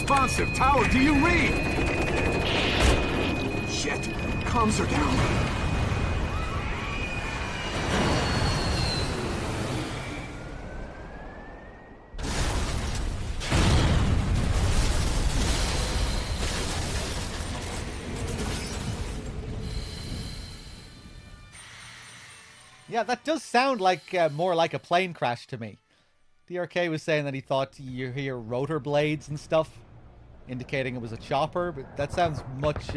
Unresponsive tower, do you read? Shit, comms are down. Yeah, that does sound like more like a plane crash to me. The RK was saying that he thought you hear rotor blades and stuff, indicating it was a chopper, but that sounds much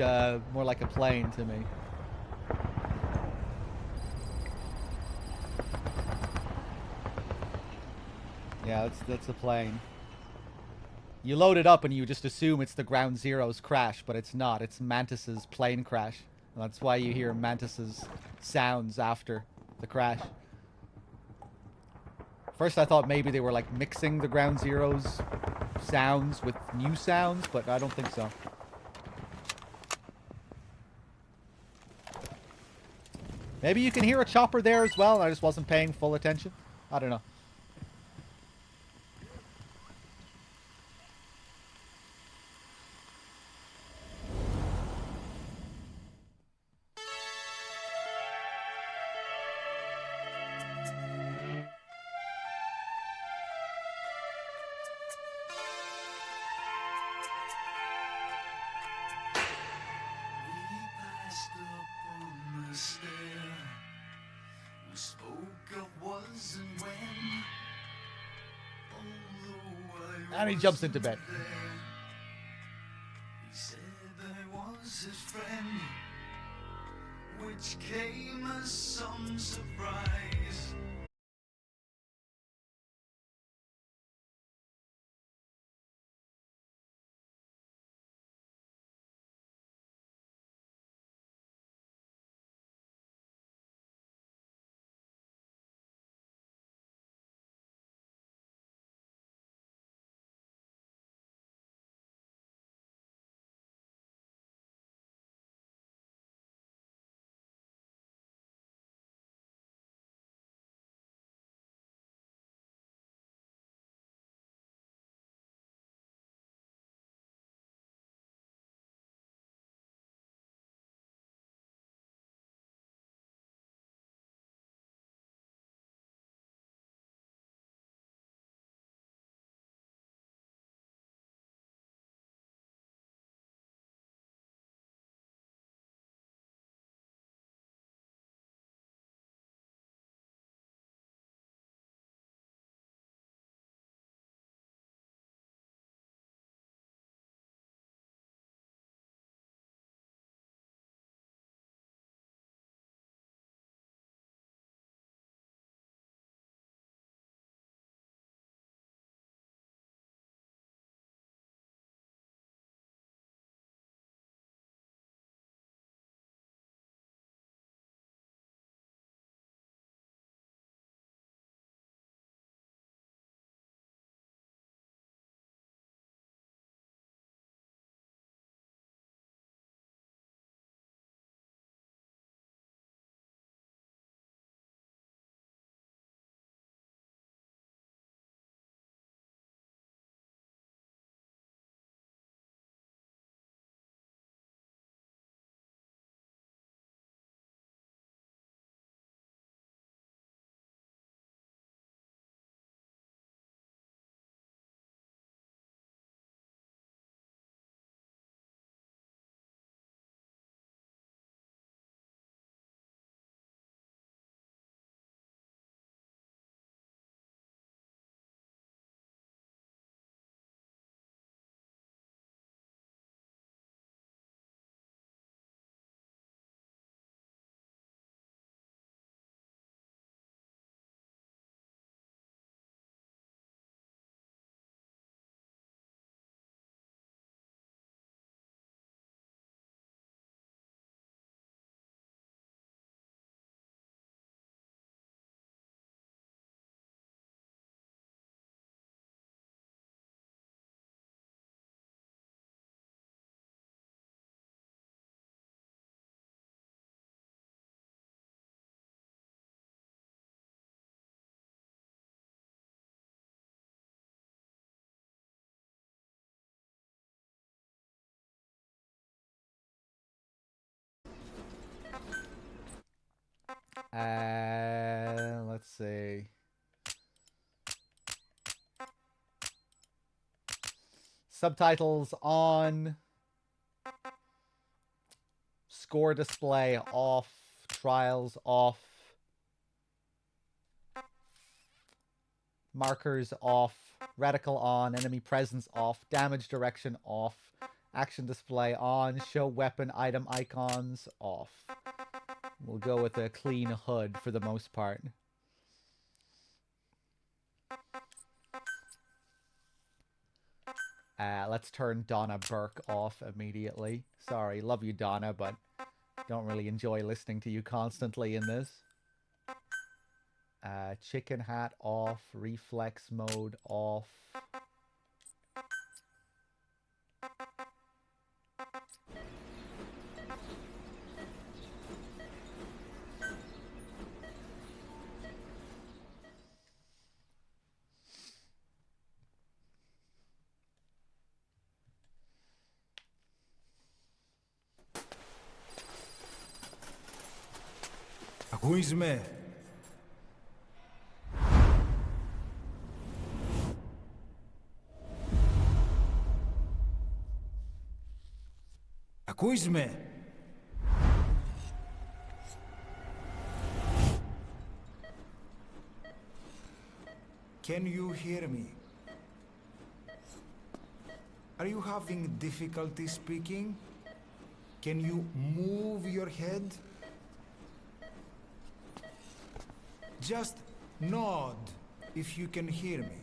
more like a plane to me. Yeah, that's a plane. You load it up and you just assume it's the Ground Zero's crash, but it's not. It's Mantis's plane crash. And that's why you hear Mantis's sounds after the crash. First I thought maybe they were like mixing the Ground Zero's sounds with new sounds, but I don't think so. Maybe you can hear a chopper there as well, and I just wasn't paying full attention. I don't know. And he jumps into bed. He said I was his friend, which came as some surprise. Let's see. Subtitles on. Score display off. Trials off. Markers off. Reticle on. Enemy presence off. Damage direction off. Action display on. Show weapon item icons off. We'll go with a clean HUD for the most part. Let's turn Donna Burke off immediately. Sorry, love you, Donna, but don't really enjoy listening to you constantly in this. Chicken hat off. Reflex mode off. Ακούεις με? Ακούεις με? Can you hear me? Are you having difficulty speaking? Can you move your head? Just nod if you can hear me.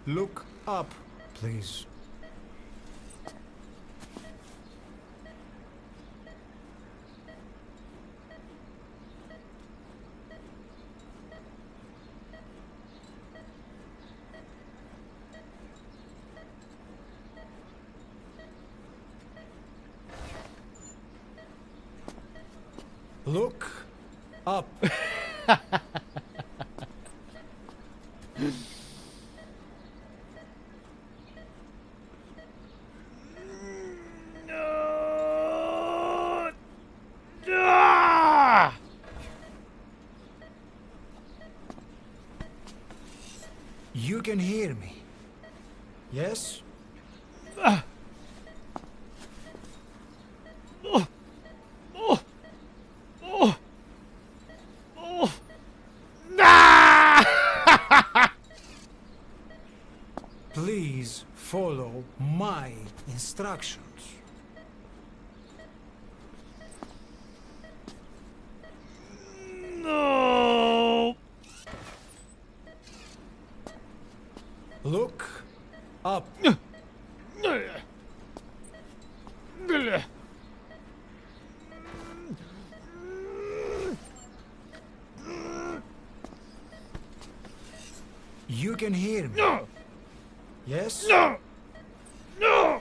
Look up, please. Look up. You can hear me. Yes? Please follow my instructions. No. Look up. You can hear me. No. Yes? No. No.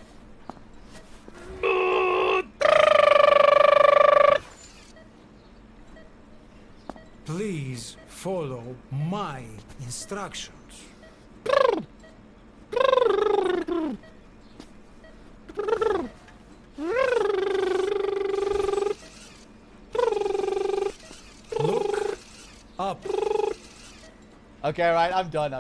Please follow my instructions. Look up. Okay, right, I'm done.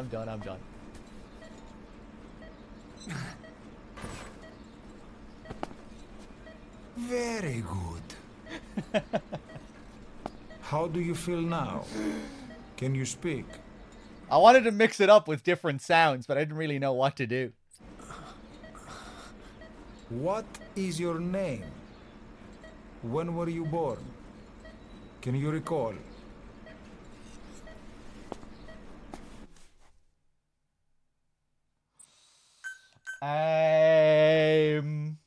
Very good. How do you feel now? Can you speak? I wanted to mix it up with different sounds, but I didn't really know what to do. What is your name? When were you born? Can you recall? Um...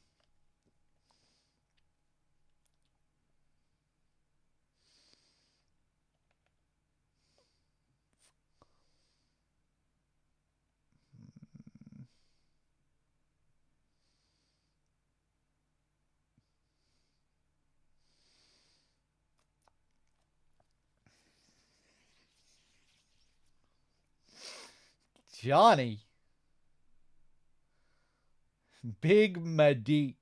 Johnny. Big Madik.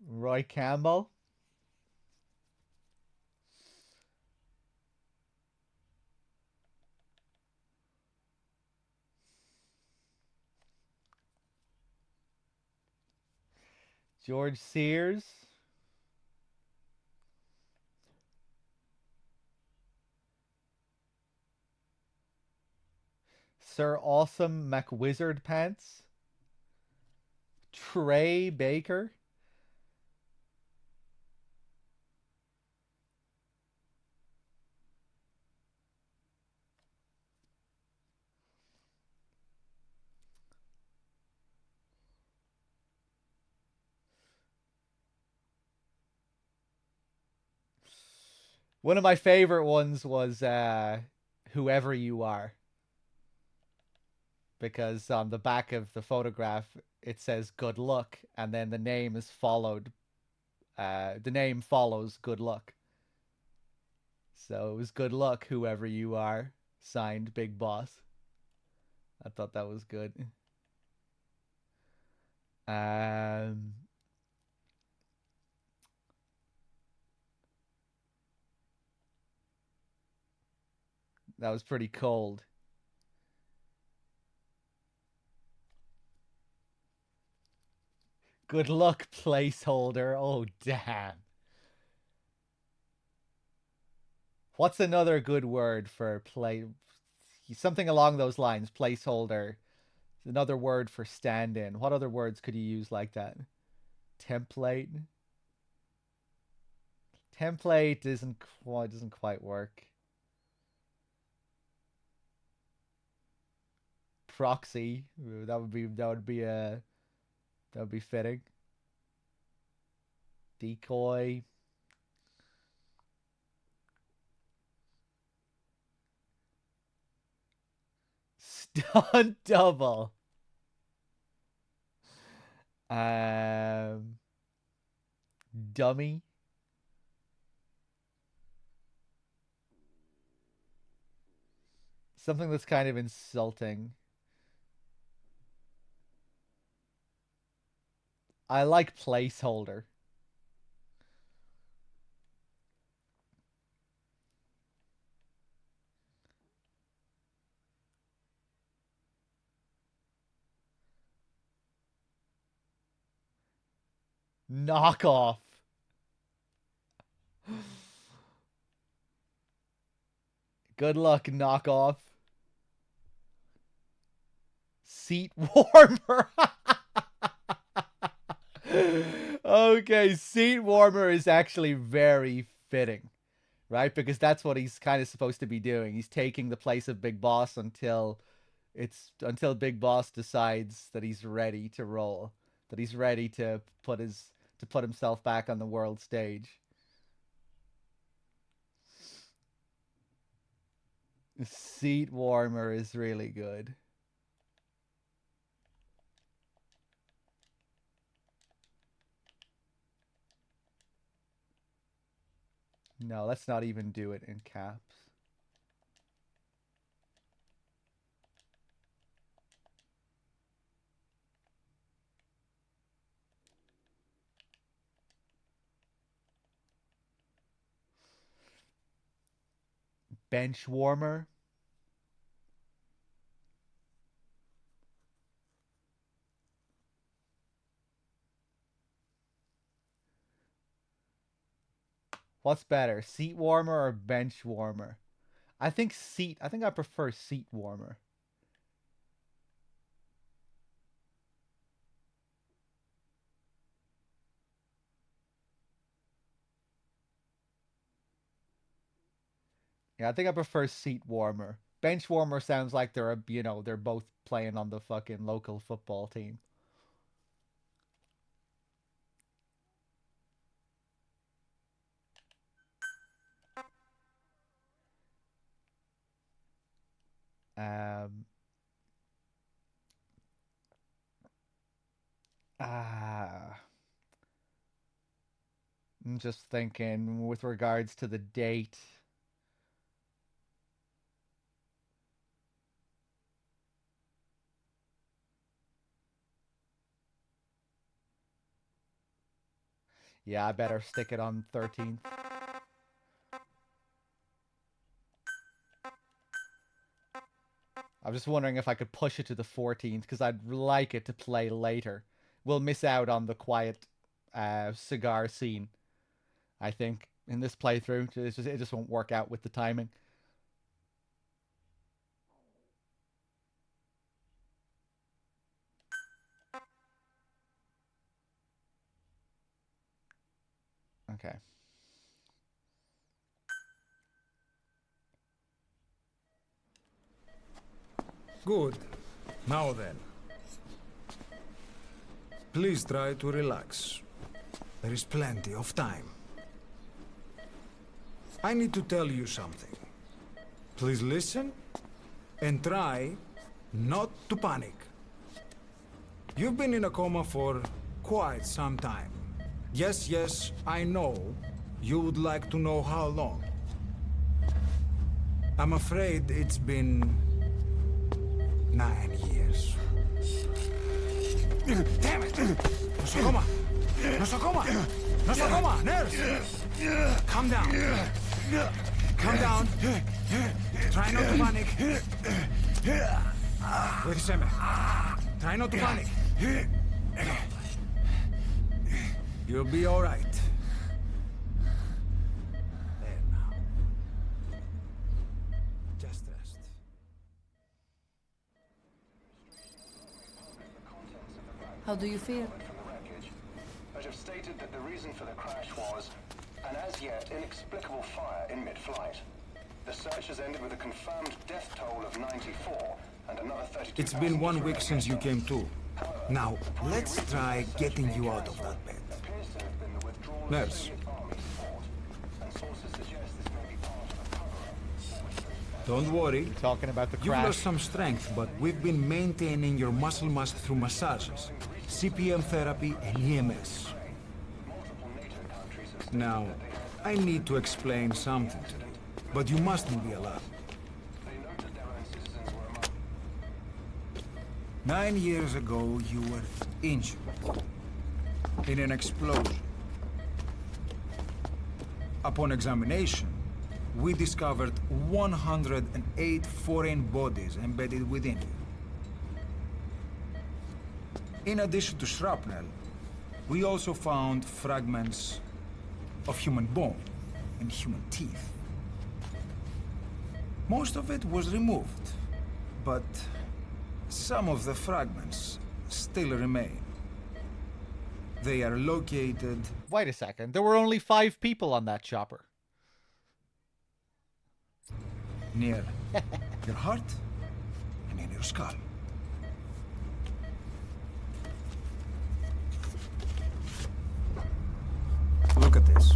Roy Campbell. George Sears. Sir Awesome McWizard Pants. Trey Baker. One of my favorite ones was Whoever You Are. Because on the back of the photograph it says good luck, and then the name is followed. The name follows good luck. So it was good luck, whoever you are. Signed, Big Boss. I thought that was good. That was pretty cold. Good luck, placeholder. Oh, damn. What's another good word for play? Something along those lines. Placeholder. Another word for stand-in. What other words could you use like that? Template. Template doesn't quite work. Proxy. That would be fitting. Decoy. Stunt double. Dummy. Something that's kind of insulting. I like placeholder. Knockoff. Good luck, knockoff. Seat warmer. Okay, seat warmer is actually very fitting, right? Because that's what he's kind of supposed to be doing. He's taking the place of Big Boss until Big Boss decides that he's ready to roll, that he's ready to put himself back on the world stage. Seat warmer is really good. No, let's not even do it in caps. Bench warmer. What's better, seat warmer or bench warmer? I think I prefer seat warmer. Yeah, I think I prefer seat warmer. Bench warmer sounds like they're both playing on the fucking local football team. Um, ah, I'm just thinking with regards to the date. Yeah, I better stick it on 13th. I'm just wondering if I could push it to the 14th because I'd like it to play later. We'll miss out on the quiet cigar scene, I think, in this playthrough. It just won't work out with the timing. Okay. Good. Now then. Please try to relax. There is plenty of time. I need to tell you something. Please listen and try not to panic. You've been in a coma for quite some time. Yes, I know you would like to know how long. I'm afraid it's been 9 years. Damn it! Nosocoma! Nosocoma! Nosocoma! Nurse! Calm down. Calm down. Try not to panic. Wait a second. Try not to panic. You'll be all right. There now. Just rest. How do you feel? But have stated that the reason for the crash was an as yet inexplicable fire in mid-flight. The search has ended with a confirmed death toll of 94 and another 32. It's been 1 week since you came to. Now, let's try getting you out of that bed. Appears to have been the withdrawal Nurse. of Soviet army support, and sources suggest this may be part of a cover-up. Don't worry. Talking about the You've crash. lost some strength, but we've been maintaining your muscle mass through massages, CPM therapy, and EMS. Multiple NATO countries have Now, I need to explain something to you, but you mustn't be alarmed. they noted their own citizens were among 9 years ago, you were injured in an explosion. Upon examination, we discovered 108 foreign bodies embedded within you. In addition to shrapnel, we also found fragments of human bone and human teeth. Most of it was removed, but some of the fragments still remain. They are located Wait a second. There were only 5 people on that chopper. near your heart and in your skull. Look at this.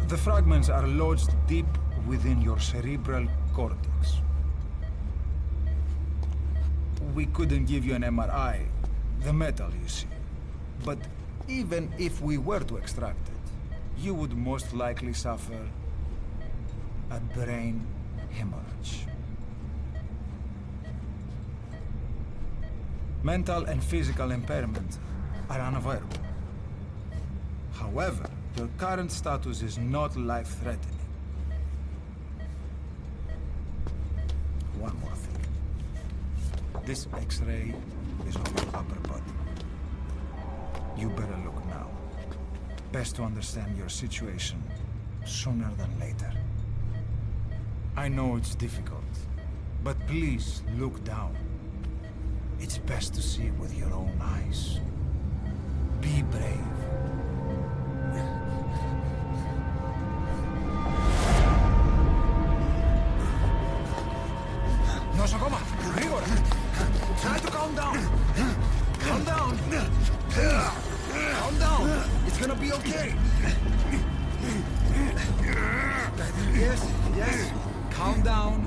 The fragments are lodged deep within your cerebral cortex. We couldn't give you an MRI, the metal, you see. But even if we were to extract it, you would most likely suffer a brain hemorrhage. Mental and physical impairment are unavoidable. However, your current status is not life-threatening. One more thing. This X-ray is on your upper body. You better look now. Best to understand your situation sooner than later. I know it's difficult, but please look down. It's best to see with your own eyes. Be brave. Nosocoma! Grigor! Try to calm down! Calm down! Calm down! It's gonna be okay! Yes, yes. Calm down.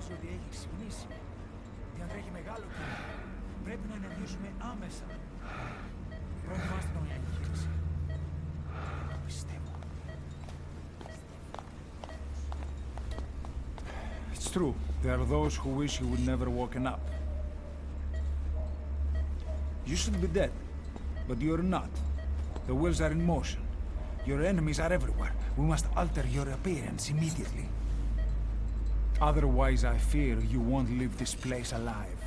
ενημέρωσε ότι έχει ξυπνήσει. Διατρέχει μεγάλο κίνδυνο. Πρέπει να ενεργήσουμε άμεσα. Προετοιμάστε τον για εγχείρηση. Το πιστεύω. It's true. There are those who wish you would never woken up. You should be dead, but you're not. The wheels are in motion. Your enemies are everywhere. We must alter your appearance immediately. Otherwise, I fear you won't leave this place alive.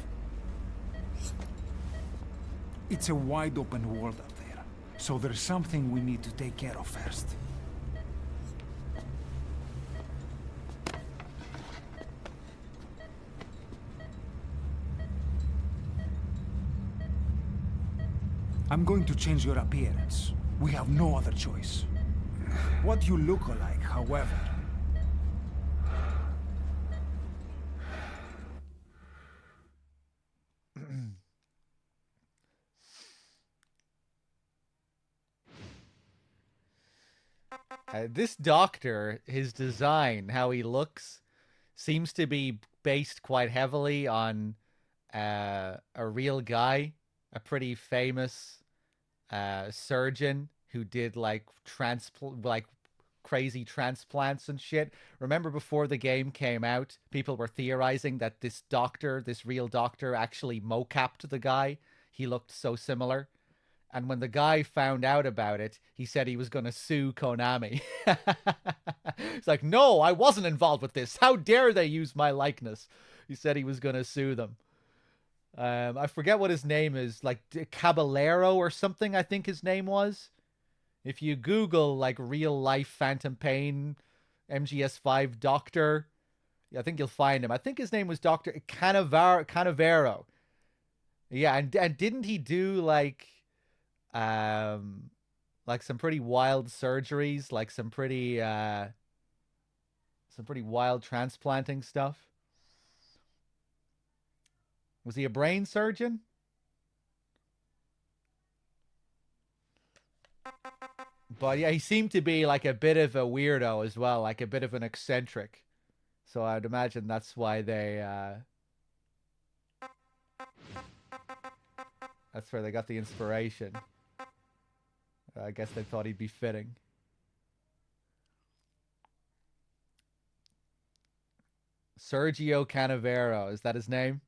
It's a wide open world out there, so there's something we need to take care of first. I'm going to change your appearance. We have no other choice. What you look like, however... This doctor, his design, how he looks, seems to be based quite heavily on a real guy, a pretty famous surgeon who did like crazy transplants and shit. Remember before the game came out, people were theorizing that this doctor, this real doctor, actually mocapped the guy. He looked so similar. And when the guy found out about it, he said he was going to sue Konami. It's like, no, I wasn't involved with this. How dare they use my likeness? He said he was going to sue them. I forget what his name is, like Caballero or something, I think his name was. If you Google, like, real life Phantom Pain, MGS5 Doctor, I think you'll find him. I think his name was Dr. Canavero. Yeah, and didn't he do, like some pretty wild surgeries, like some pretty wild transplanting stuff? Was he a brain surgeon? But yeah, he seemed to be like a bit of a weirdo as well, like a bit of an eccentric. So I'd imagine that's why that's where they got the inspiration. I guess they thought he'd be fitting. Sergio Canavero, is that his name?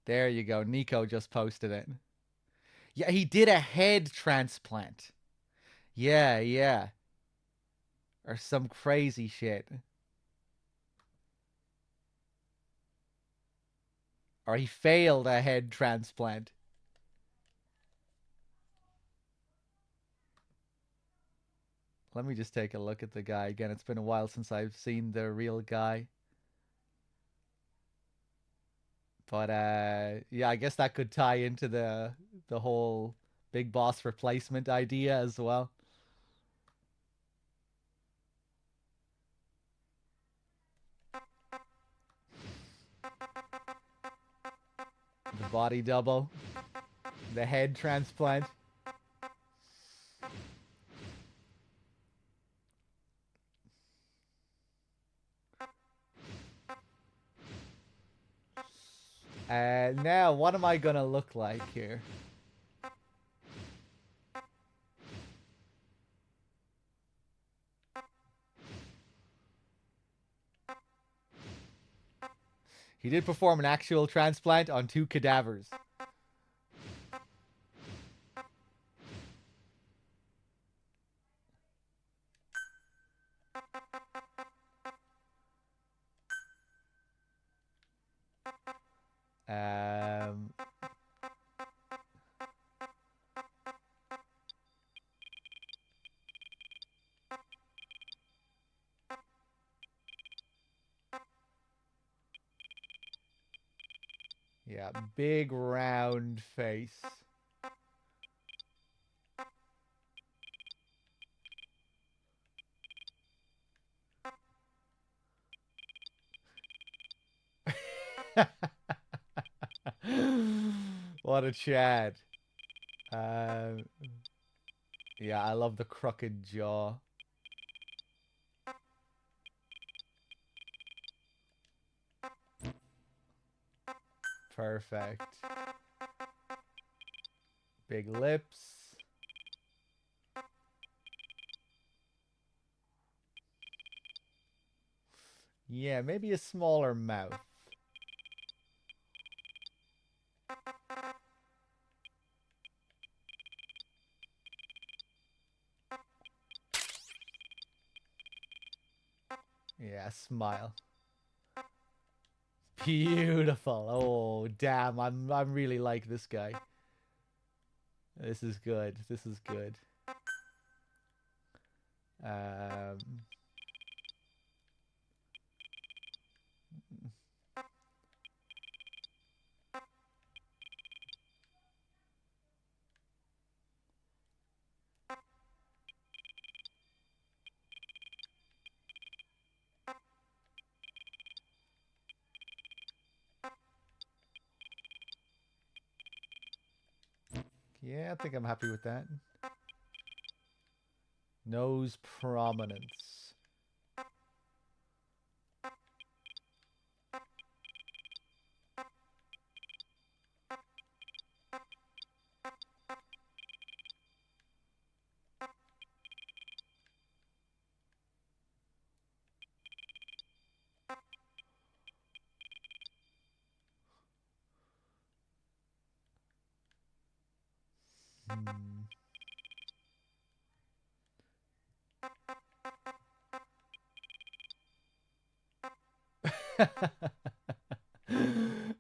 There you go. Nico just posted it. Yeah, he did a head transplant. Yeah. Or some crazy shit. Or he failed a head transplant. Let me just take a look at the guy again. It's been a while since I've seen the real guy. But yeah, I guess that could tie into the whole Big Boss replacement idea as well. The body double. The head transplant. Now, what am I gonna look like here? He did perform an actual transplant on 2 cadavers. Yeah, big round face. What a Chad. Yeah, I love the crooked jaw. Perfect. Big lips. Yeah, maybe a smaller mouth. Yeah, smile. Beautiful. Oh, damn. I'm really like this guy. This is good. This is good. Yeah, I think I'm happy with that. Nose prominence.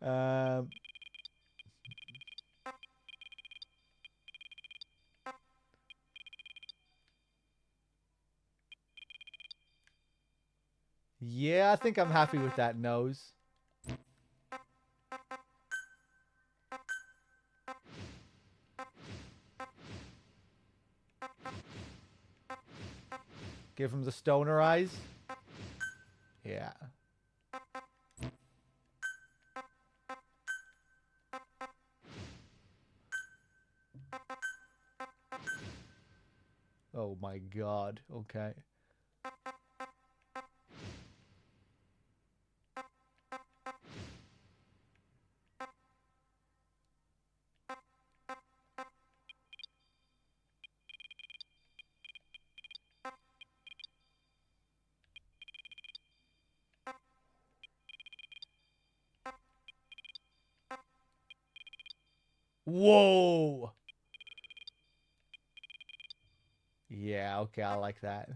um, yeah, I think I'm happy with that nose. Give him the stoner eyes. Yeah. Oh my god. Okay. Whoa. Yeah, okay, I like that.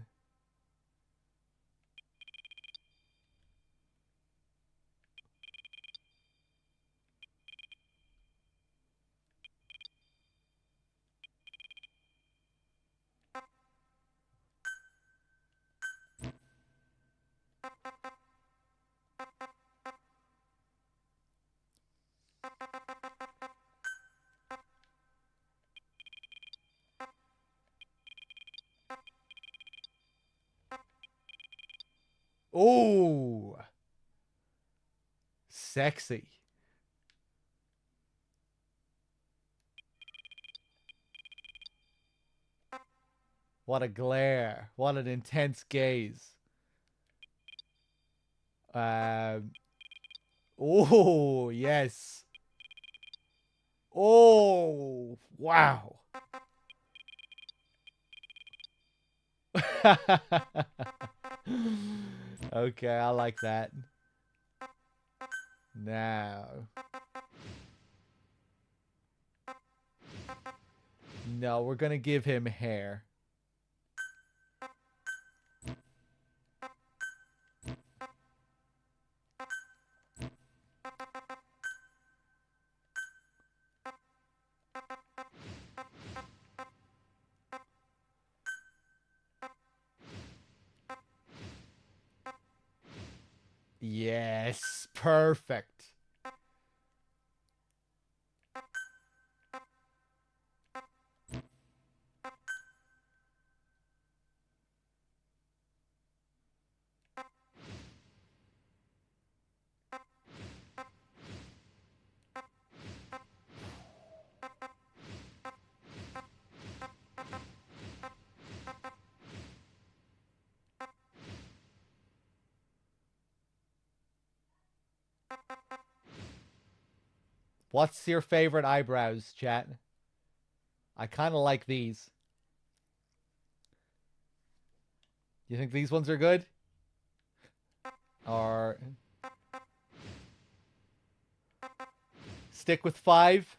Oh. Sexy. What a glare. What an intense gaze. Oh, yes. Oh, wow. Okay, I like that. Now. No, we're gonna give him hair. Yes, perfect. What's your favorite eyebrows, chat? I kind of like these. You think these ones are good? Or stick with 5?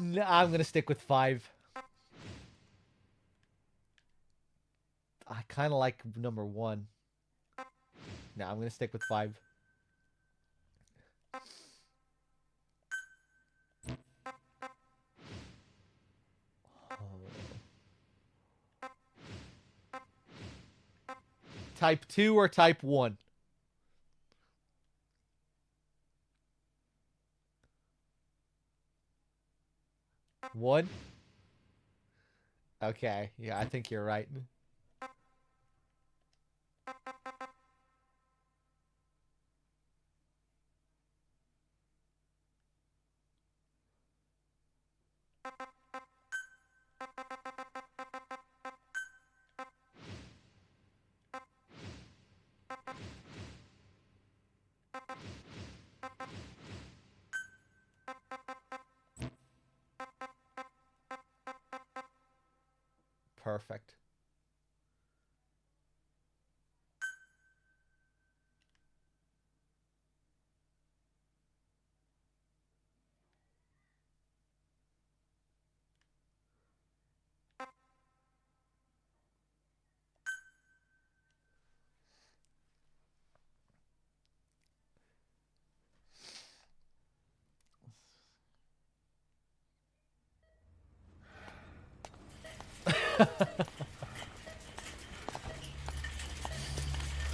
No, I'm gonna stick with 5. I kind of like number 1. No, I'm gonna stick with 5. Type 2 or type 1? One? Okay, yeah, I think you're right. Perfect.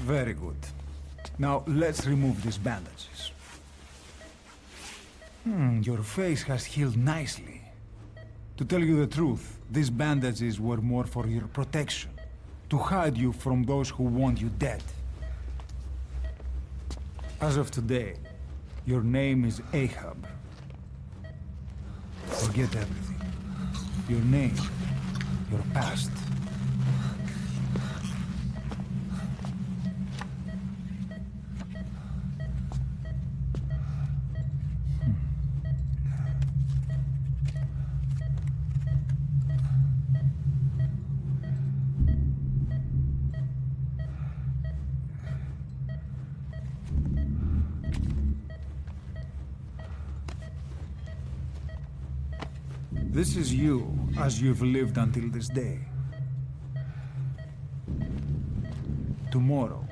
Very good. Now let's remove these bandages. Your face has healed nicely. To tell you the truth, these bandages were more for your protection, to hide you from those who want you dead. As of today, your name is Ahab. Forget everything. Your name, your past. This is you, as you've lived until this day. Tomorrow,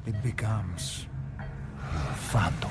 it becomes Phantom.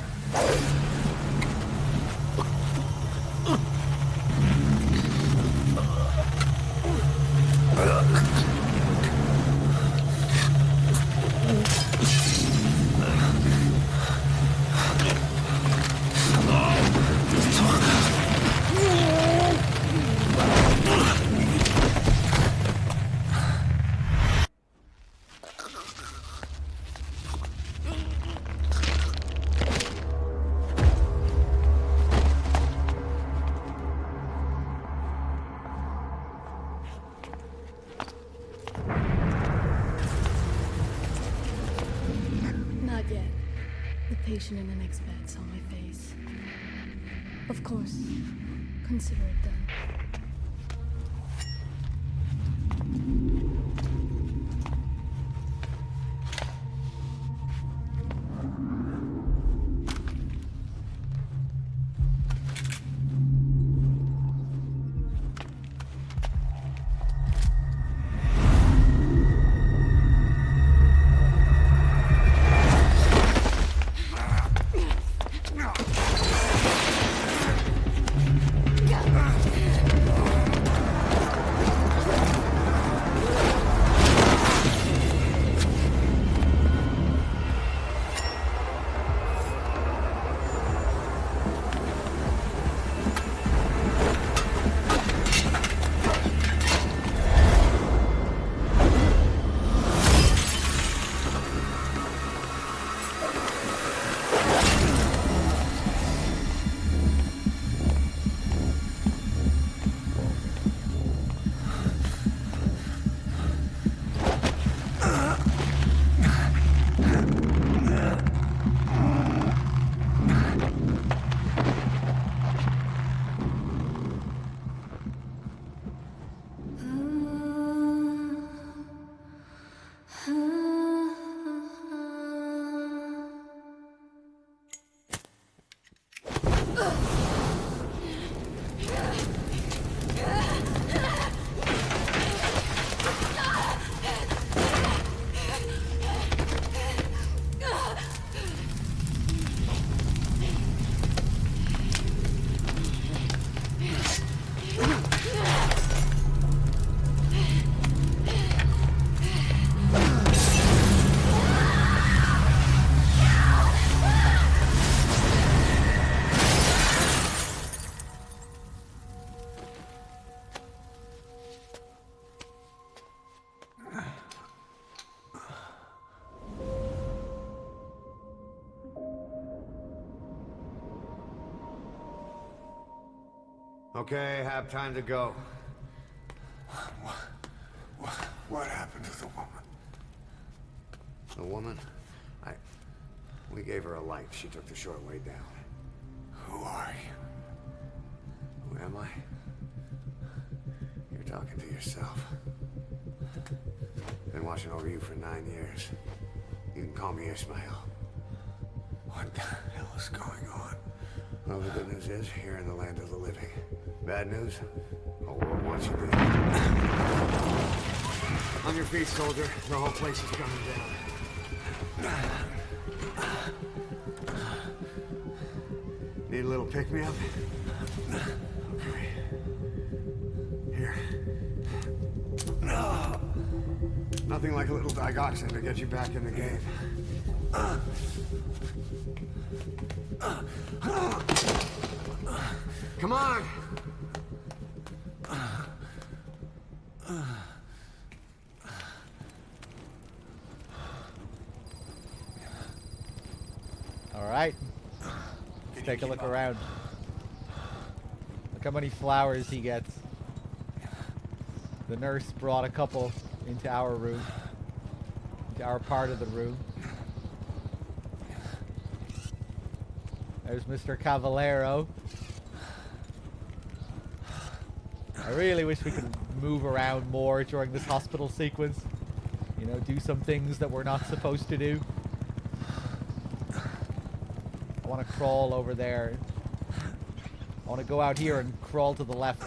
Not yet. The patient in the next bed saw my face. Of course. Consider it done. Okay, have time to go. What happened to the woman? The woman? We gave her a light. She took the short way down. Who are you? Who am I? You're talking to yourself. Been watching over you for 9 years. You can call me Ishmael. What the hell is going on? Well, the good news is, you're in the land of the living. Bad news? The whole world wants you dead. On your feet, soldier. The whole place is coming down. Need a little pick-me-up? Okay. Here. Nothing like a little digoxin to get you back in the game. Come on! All right. Let's take a look around. Look how many flowers he gets. The nurse brought a couple into our room. Into our part of the room. There's Mr. Cavallero. I really wish we could move around more during this hospital sequence. You know, do some things that we're not supposed to do. I want to crawl over there. I want to go out here and crawl to the left.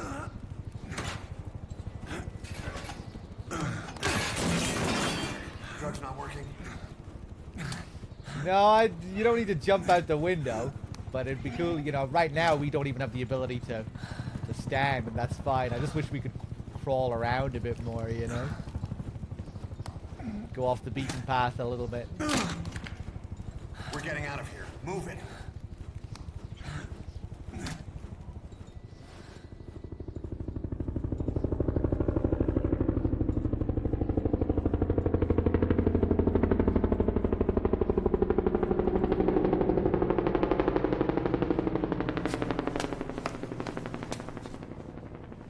Drug's not working. No, you don't need to jump out the window. But it'd be cool, you know, right now we don't even have the ability to stand, and that's fine. I just wish we could crawl around a bit more, you know? Go off the beaten path a little bit. We're getting out of here. Move it.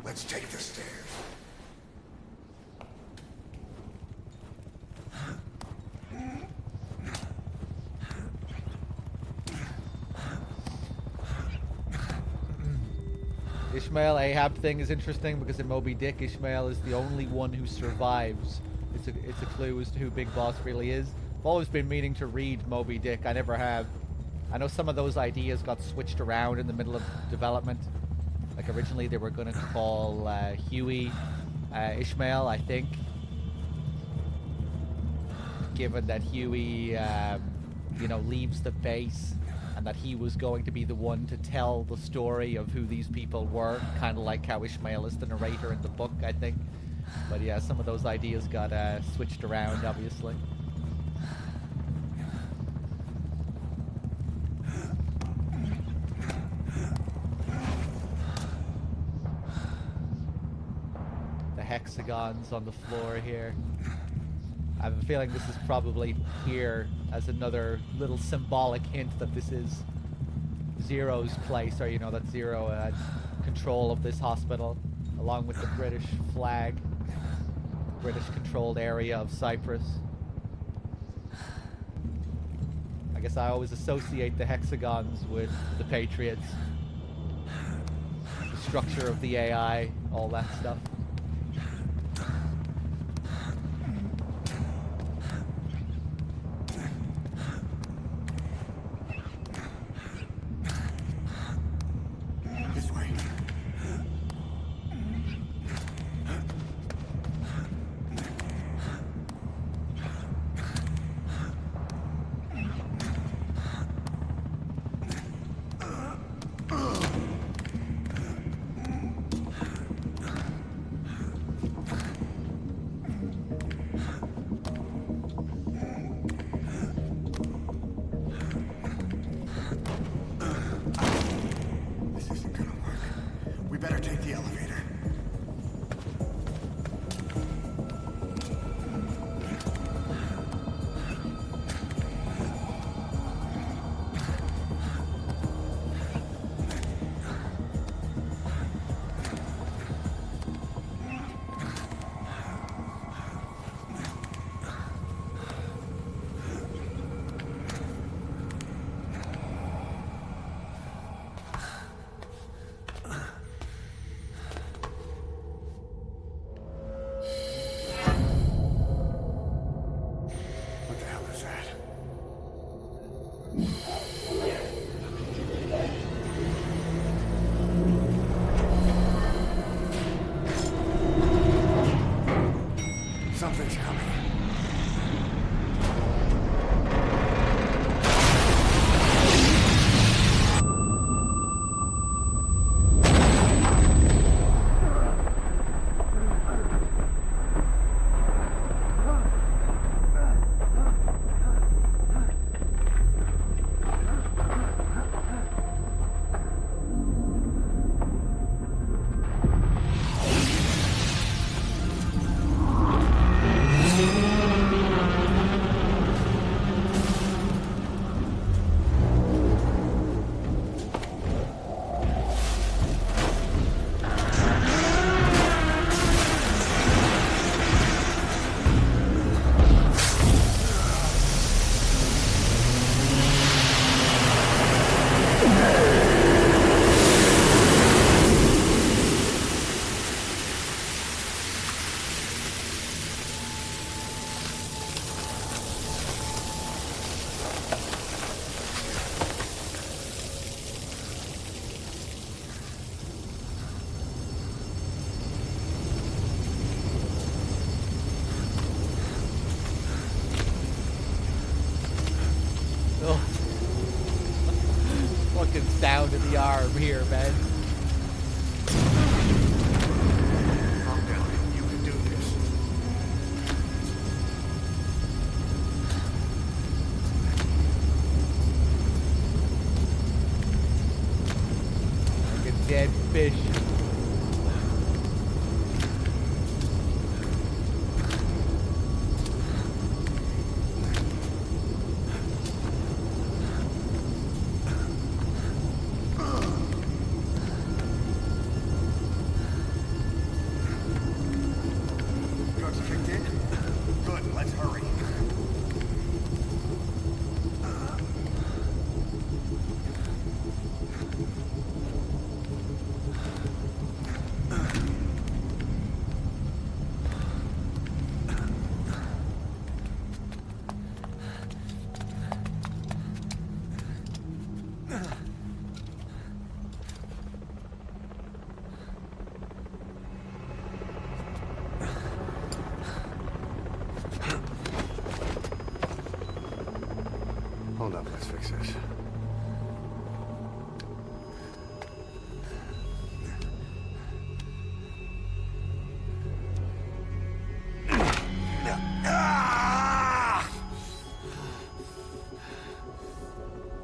Let's take the stairs. Ishmael Ahab thing is interesting because in Moby Dick, Ishmael is the only one who survives. It's a clue as to who Big Boss really is. I've always been meaning to read Moby Dick. I never have. I know some of those ideas got switched around in the middle of development. Like originally they were going to call Huey Ishmael, I think. Given that Huey, you know, leaves the base and that he was going to be the one to tell the story of who these people were, kind of like how Ishmael is the narrator in the book, I think. But yeah, some of those ideas got switched around, obviously. The hexagons on the floor here. I have a feeling this is probably here as another little symbolic hint that this is Zero's place, or you know, that Zero had control of this hospital, along with the British flag, British-controlled area of Cyprus. I guess I always associate the hexagons with the Patriots, the structure of the AI, all that stuff. This way. Oh. Fucking sound of the arm here, man. Calm down. You can do this. Like a dead fish. Drugs kicked in? Good, let's hurry. Hold up, let's fix this.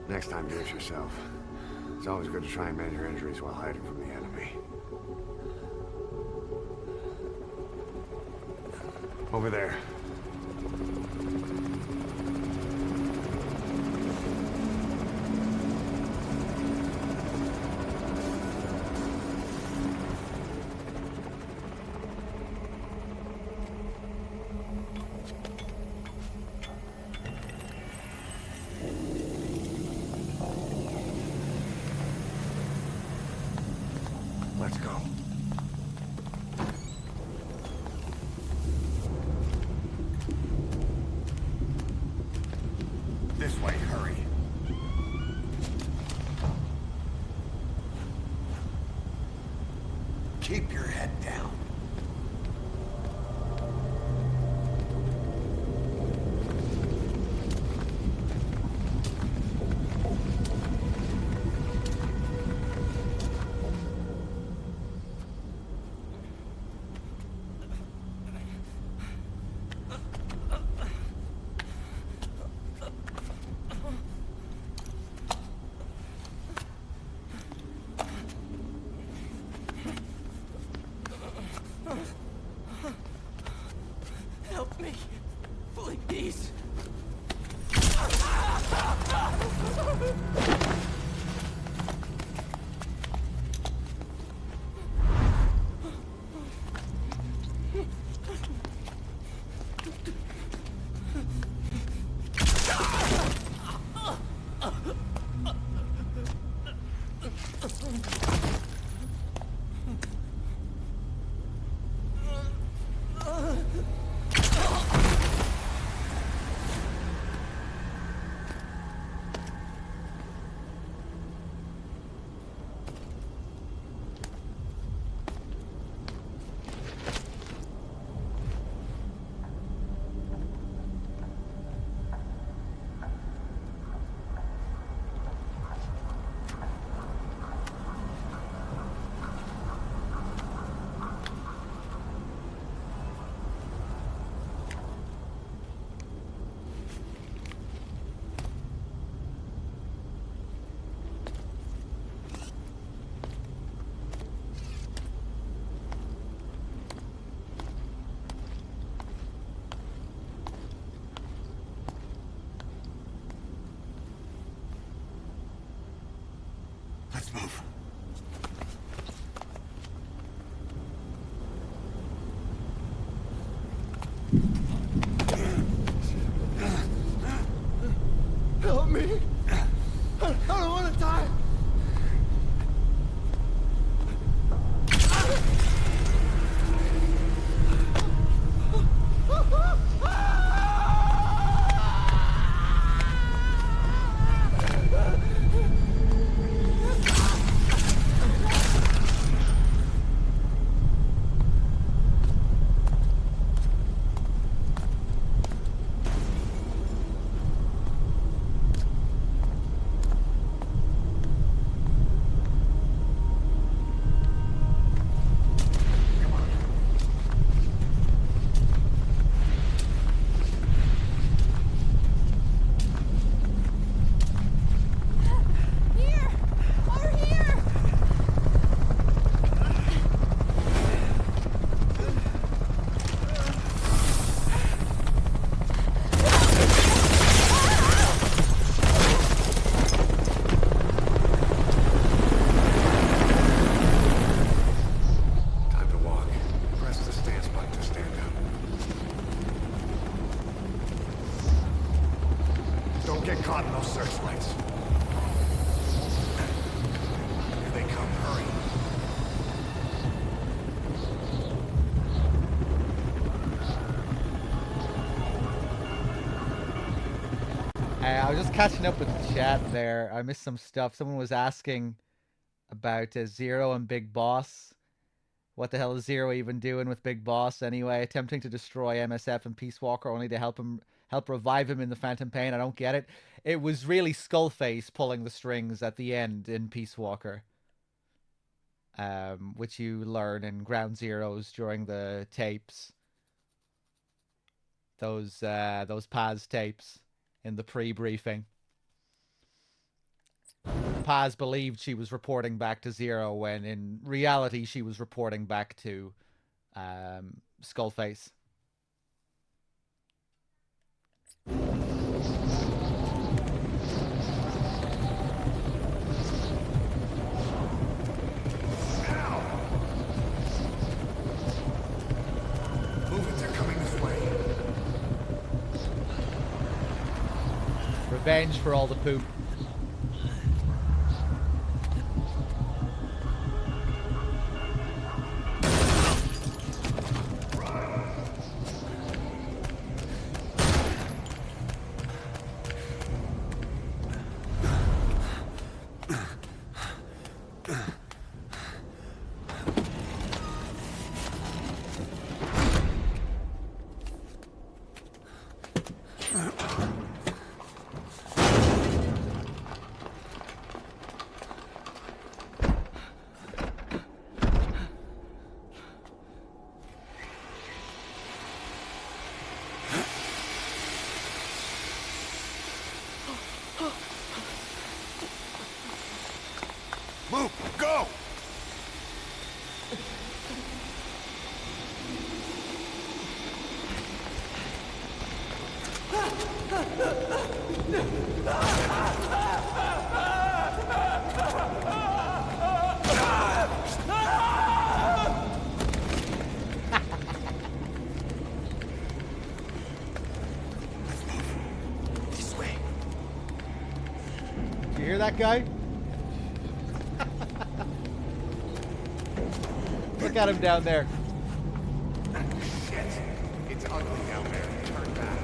Next time, brace yourself. It's always good to try and mend your injuries while hiding from the enemy. Over there. Let's go. This way, hurry. Keep your head down. Help me, please. Let's move. Help me. I don't want to die. Don't get caught in those searchlights. Here they come. Hurry. I was just catching up with the chat there. I missed some stuff. Someone was asking about Zero and Big Boss. What the hell is Zero even doing with Big Boss anyway? Attempting to destroy MSF and Peace Walker only to help revive him in the Phantom Pain. I don't get it. It was really Skullface pulling the strings at the end in Peace Walker, which you learn in Ground Zeroes during the tapes. Those Paz tapes in the pre-briefing. Paz believed she was reporting back to Zero when in reality she was reporting back to Skullface. Move it, they're coming this way. Revenge for all the poop. Move! Go! This way. Did you hear that guy? Look at him down there. Shit! It's ugly down there. Turn back.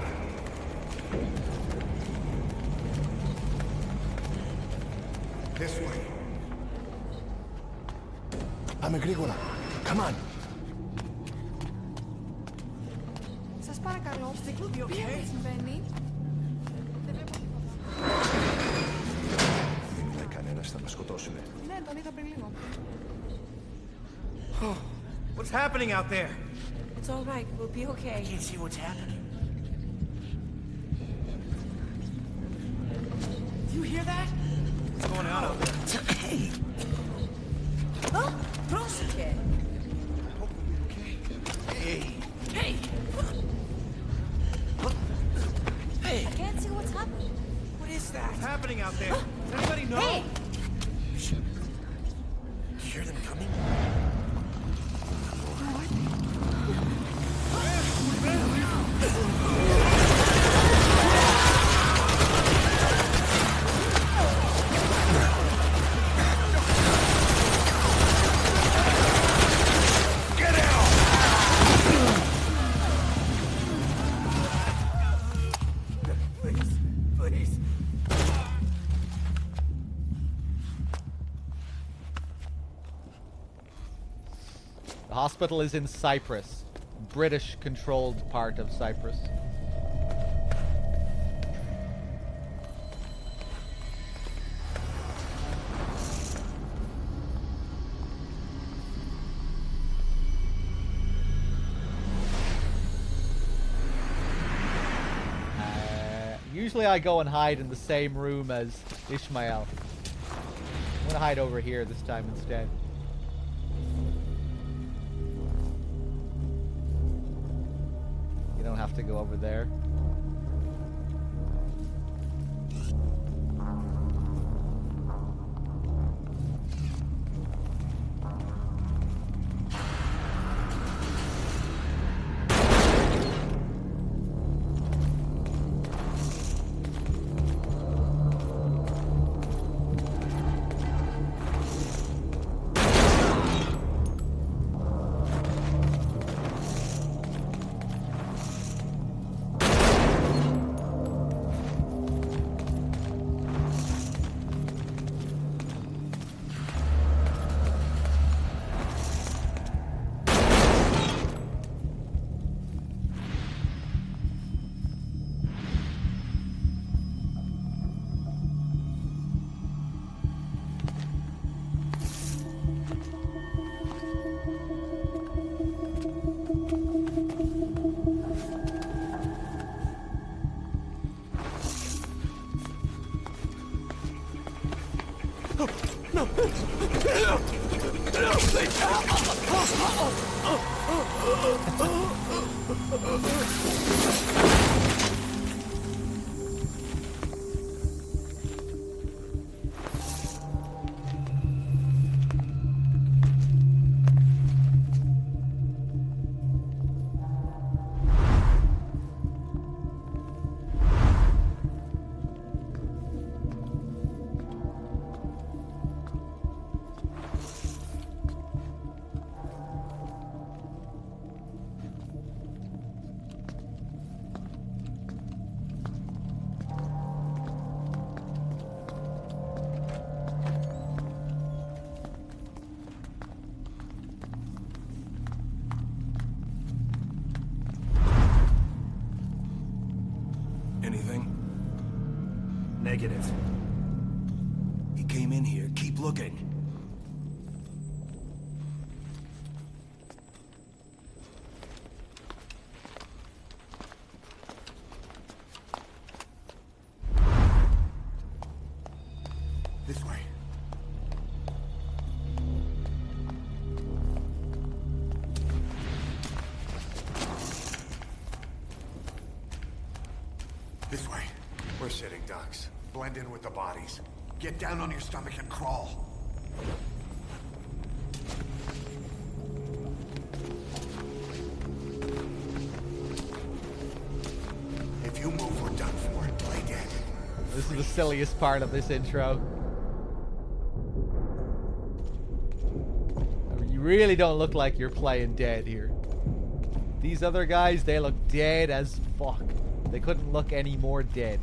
This way. Πάμε γρήγορα. Come on. Σας παρακαλώ, τι συμβαίνει? Δεν βλέπω τίποτα. Δεν μιλάει κανένας, θα μας σκοτώσουνε. Ναι, τον είδα πριν λίγο. What's happening out there? It's all right, we'll be okay. I can't see what's happening. Do you hear that? What's going on out there? Hey! Πρόσεχε! Hey! Hey! Hey! I can't see what's happening. What is that? What's happening out there? Does anybody know? Hey! You hear them coming? The hospital is in Cyprus, British-controlled part of Cyprus. Usually I go and hide in the same room as Ishmael. I'm gonna hide over here this time instead. You don't have to go over there. Anything? Negative. He came in here. Keep looking. This way. This way. We're sitting ducks. Blend in with the bodies. Get down on your stomach and crawl. If you move, we're done for. Play dead. This is the silliest part of this intro. You really don't look like you're playing dead here. These other guys, they look dead as fuck. They couldn't look any more dead.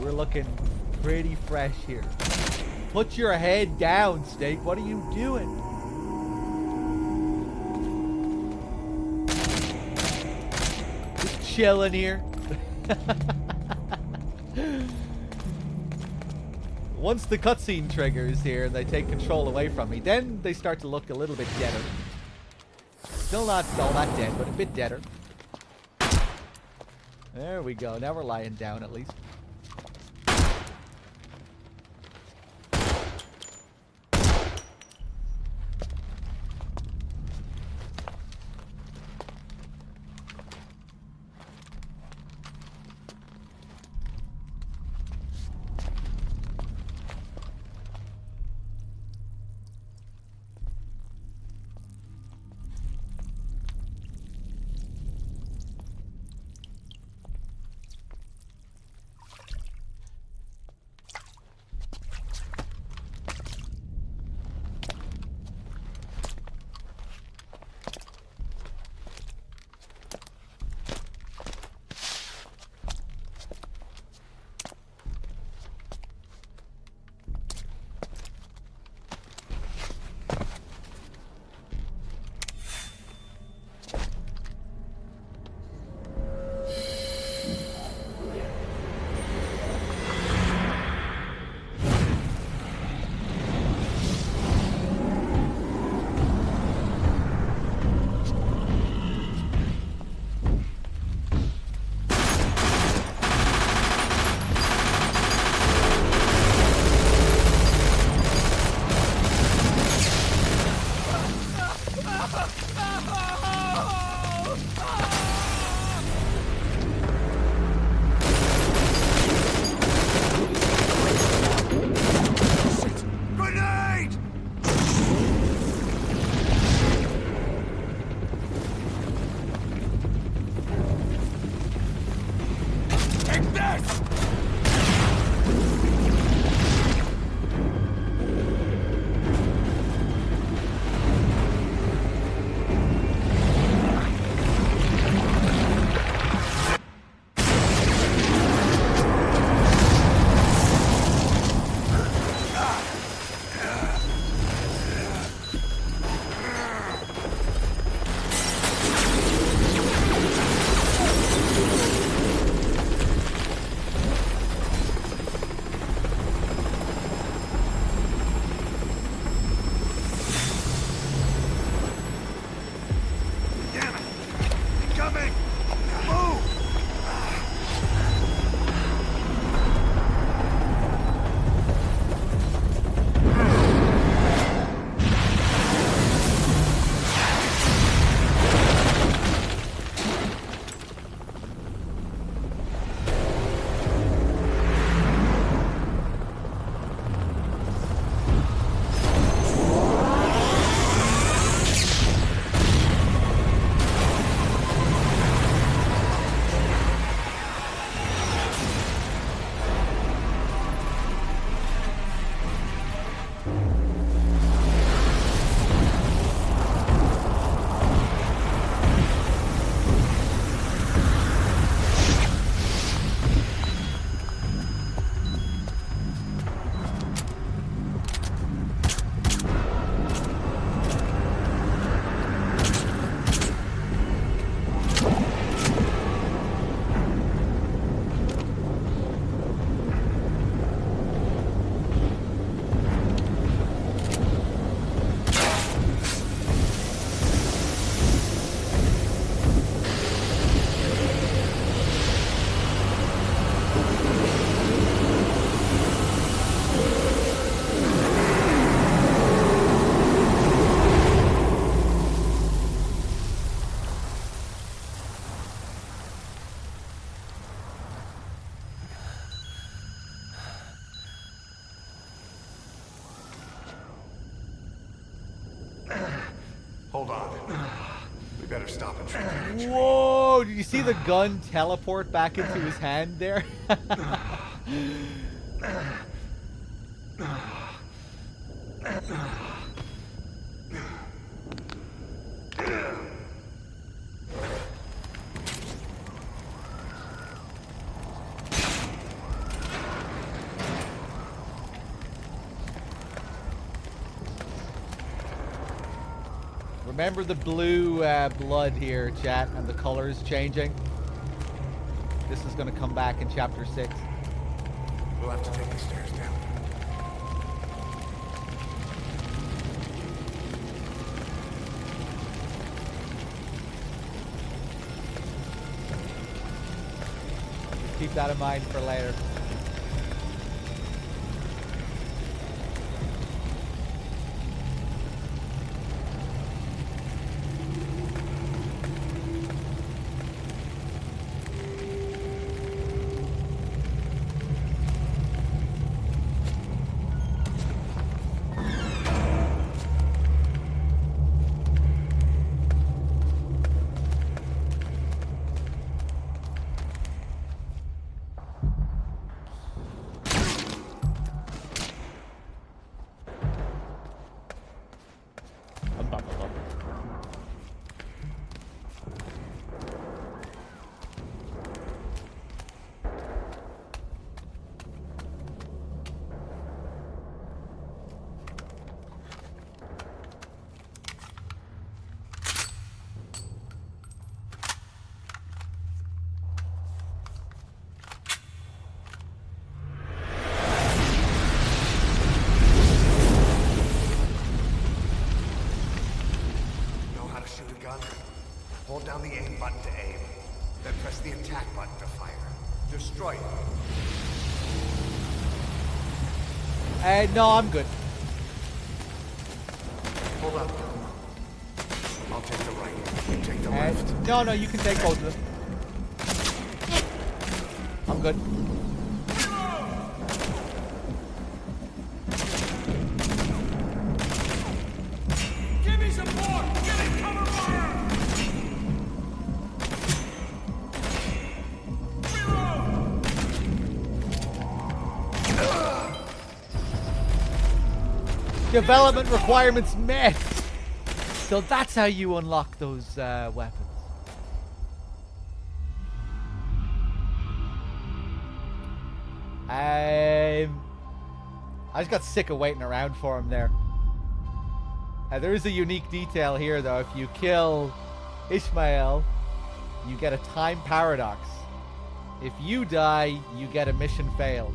We're looking pretty fresh here. Put your head down, Steak. What are you doing? Just chilling here. Once the cutscene triggers here and they take control away from me, then they start to look a little bit deader. Still not all that dead, but a bit deader. There we go. Now we're lying down at least. stop and treat that injury. Whoa! Did you see the gun teleport back into his hand there? Remember the blue blood here, chat, and the colors changing? This is going to come back in chapter 6. We'll have to take the stairs down. Just keep that in mind for later. Know how to shoot a gun? Hold down the aim button to aim. Then press the attack button to fire. Destroy it. No, I'm good. Hold up. I'll take the right. You take the left. No, you can take both of them. I'm good. Give me support! Give me cover fire! Development requirements met. So that's how you unlock those weapons. I just got sick of waiting around for him there. There is a unique detail here, though. If you kill Ishmael, you get a time paradox. If you die, you get a mission failed.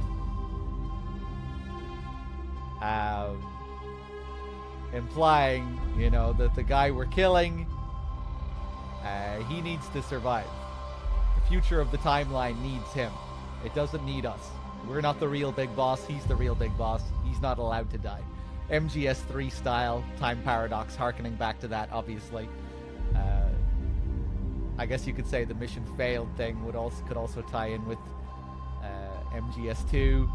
Implying, you know, that the guy we're killing, he needs to survive. The future of the timeline needs him. It doesn't need us. We're not the real big boss. He's the real big boss. He's not allowed to die. MGS3 style time paradox, harkening back to that, obviously. I guess you could say the mission failed thing could also tie in with MGS2.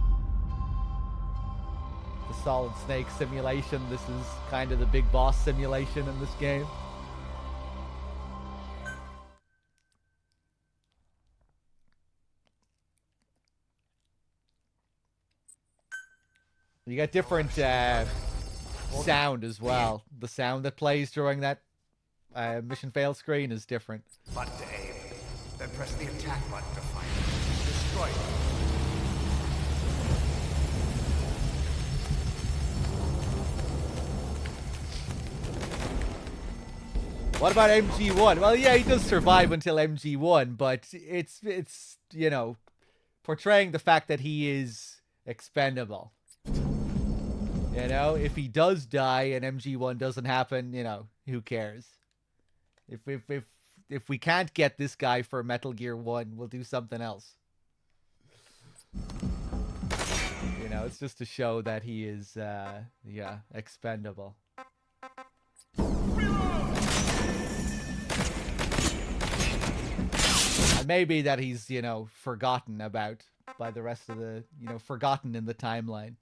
The Solid Snake simulation. This is kind of the big boss simulation in this game. You got different sound as well. The sound that plays during that mission fail screen is different. Button to aim. Then press the attack button to fire. Destroy it. What about MG1? Well, yeah, he does survive until MG1, but it's you know, portraying the fact that he is expendable. You know, if he does die and MG1 doesn't happen, you know, who cares? If we can't get this guy for Metal Gear 1, we'll do something else. You know, it's just to show that he is yeah, expendable. And maybe that he's, you know, forgotten about by the rest of the, you know, forgotten in the timeline.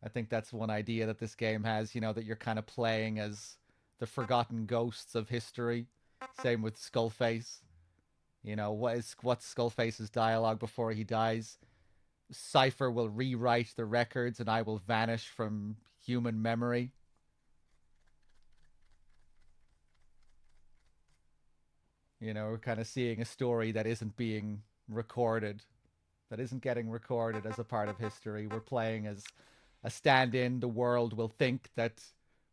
I think that's one idea that this game has, you know, that you're kind of playing as the forgotten ghosts of history. Same with Skullface. You know, what's Skullface's dialogue before he dies? Cypher will rewrite the records and I will vanish from human memory. You know, we're kind of seeing a story that isn't being recorded, that isn't getting recorded as a part of history. We're playing as a stand-in. The world will think that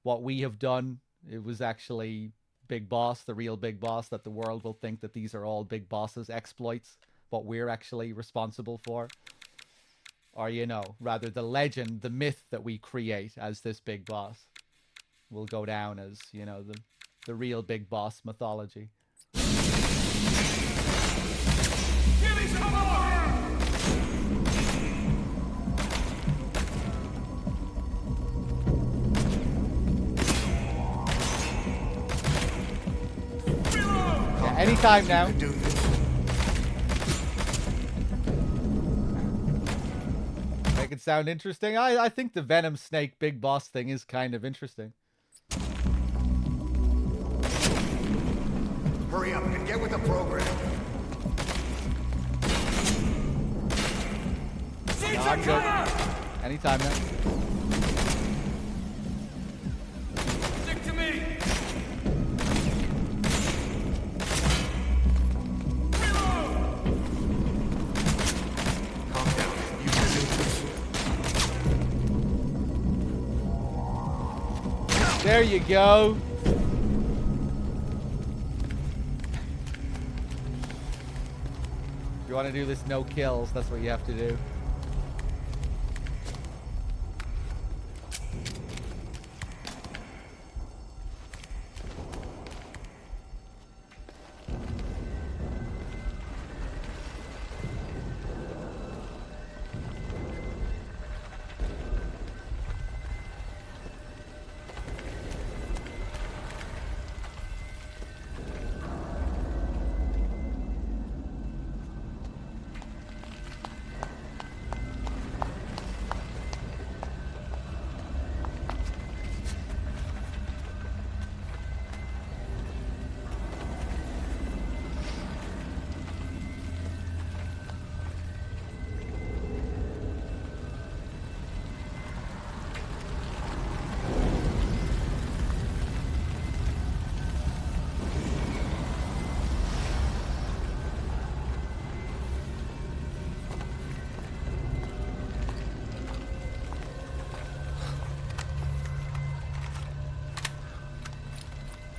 what we have done, it was actually Big Boss, the real Big Boss, that the world will think that these are all Big Boss's exploits, what we're actually responsible for. Or, you know, rather the legend, the myth that we create as this Big Boss will go down as, you know, the real Big Boss mythology. Give me some more! Yeah, anytime now. You can do this. Make it sound interesting. I think the Venom Snake Big Boss thing is kind of interesting. Hurry up and get with the program. No, I'm good. Anytime now. Stick to me! Calm down. You can do this. There you go. If you want to do this no kills, that's what you have to do.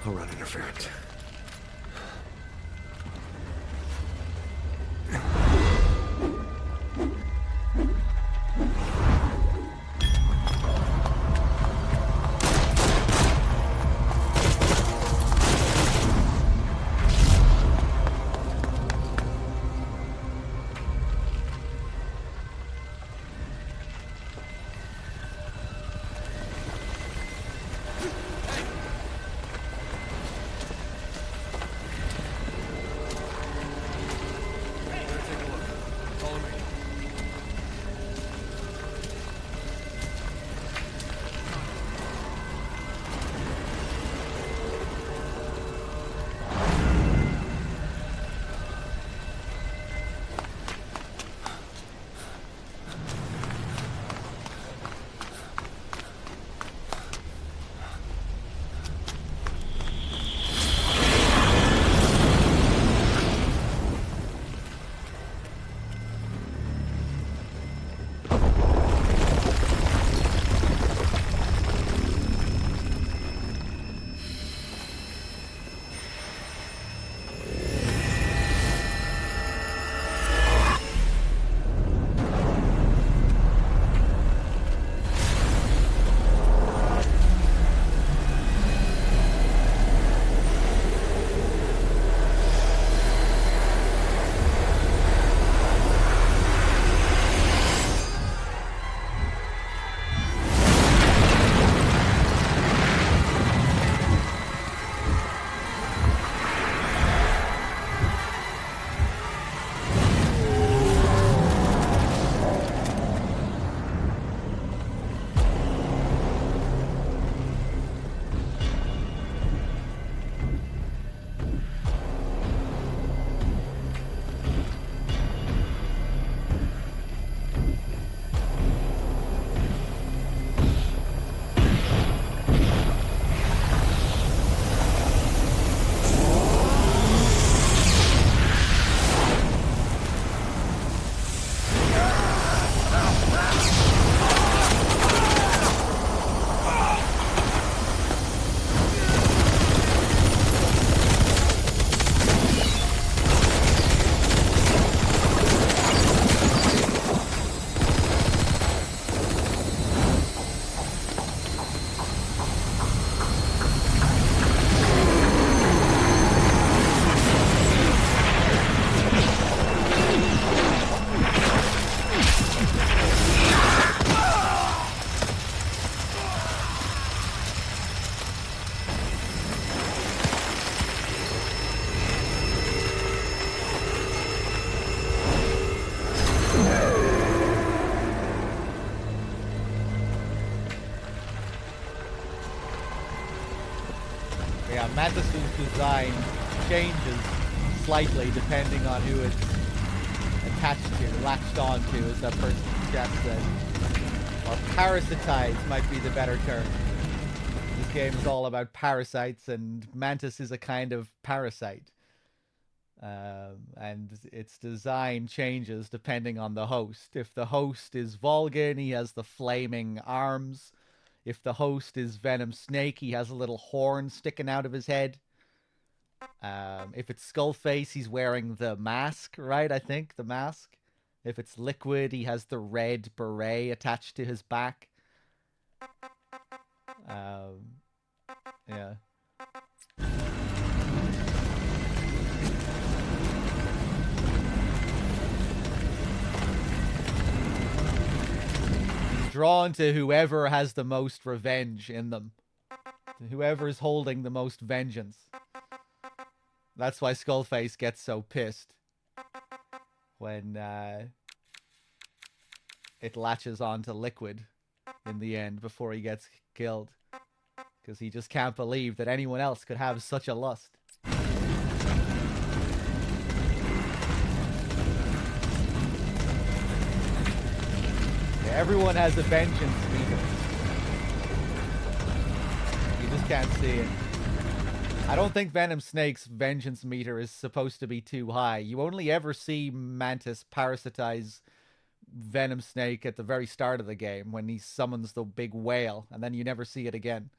I'll run interference. Mantis's design changes slightly depending on who it's attached to, latched onto, as that person in the chat said. Or parasitized might be the better term. This game is all about parasites, and Mantis is a kind of parasite. And its design changes depending on the host. If the host is Volgin, he has the flaming arms. If the host is Venom Snake, he has a little horn sticking out of his head. If it's Skullface, he's wearing the mask, right? I think, the mask. If it's Liquid, he has the red beret attached to his back. Yeah. Drawn to whoever has the most revenge in them. Whoever's holding the most vengeance. That's why Skullface gets so pissed when it latches onto Liquid in the end before he gets killed. Because he just can't believe that anyone else could have such a lust. Everyone has a vengeance meter. You just can't see it. I don't think Venom Snake's vengeance meter is supposed to be too high. You only ever see Mantis parasitize Venom Snake at the very start of the game when he summons the big whale, and then you never see it again.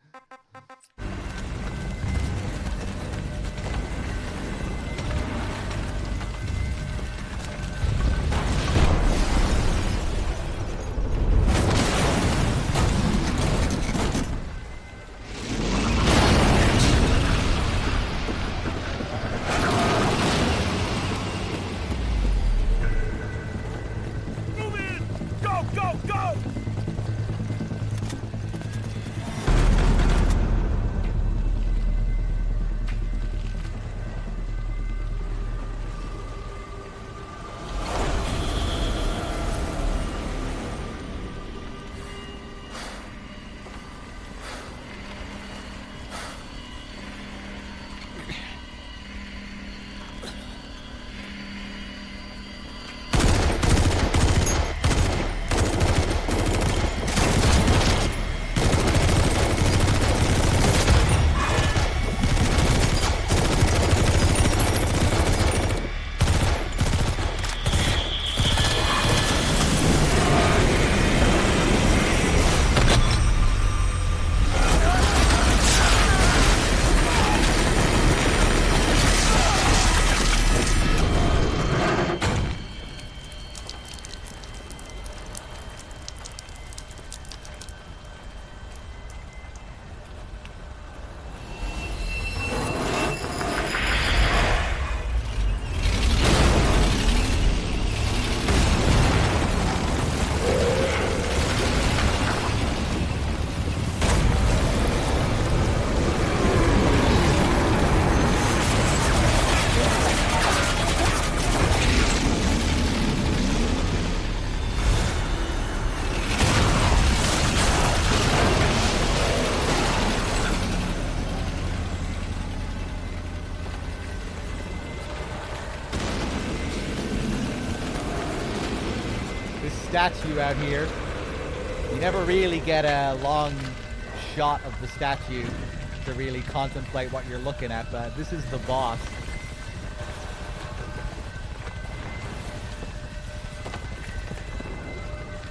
Statue out here. You never really get a long shot of the statue to really contemplate what you're looking at, but this is the boss.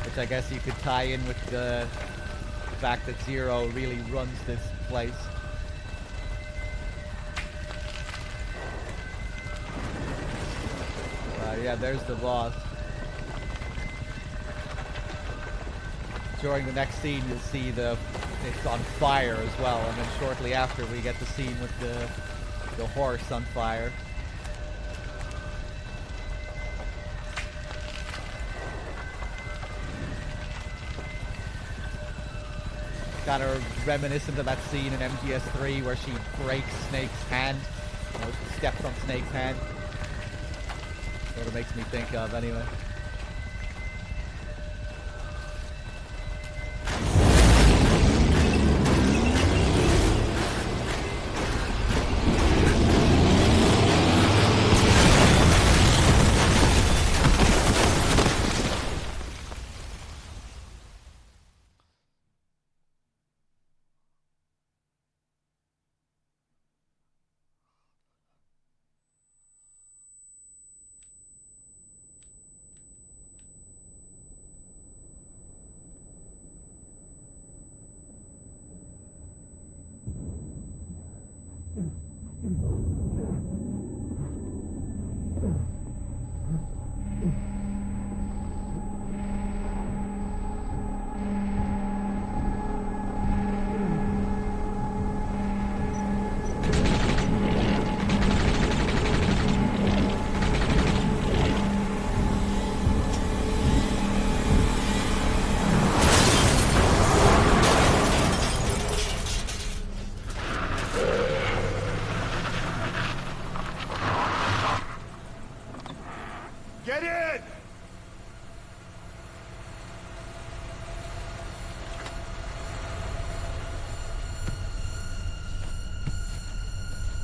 Which I guess you could tie in with the fact that Zero really runs this place. Yeah, there's the boss. During the next scene, you'll see it's on fire as well, and then shortly after, we get the scene with the horse on fire. Kind of reminiscent of that scene in MGS3 where she breaks Snake's hand, she steps on Snake's hand. That's what it makes me think of, anyway.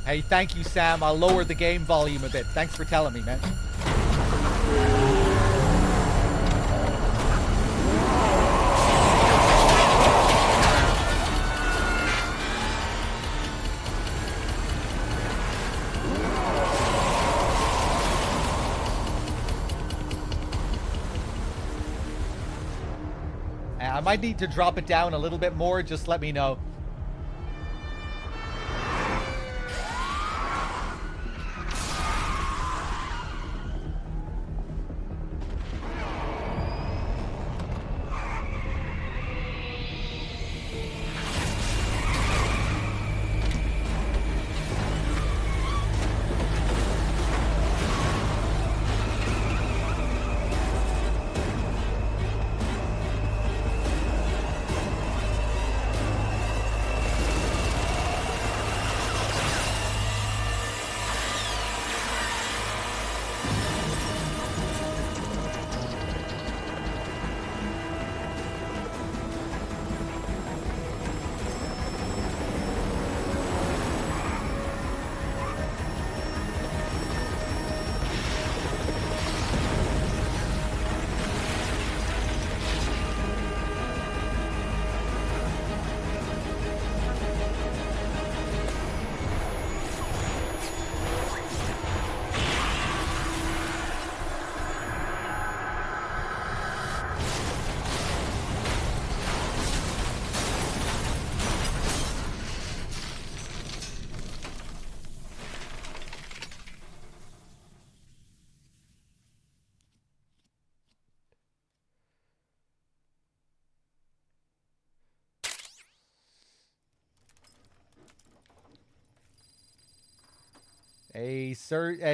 Hey, thank you, Sam. I'll lower the game volume a bit. Thanks for telling me, man. I might need to drop it down a little bit more. Just let me know.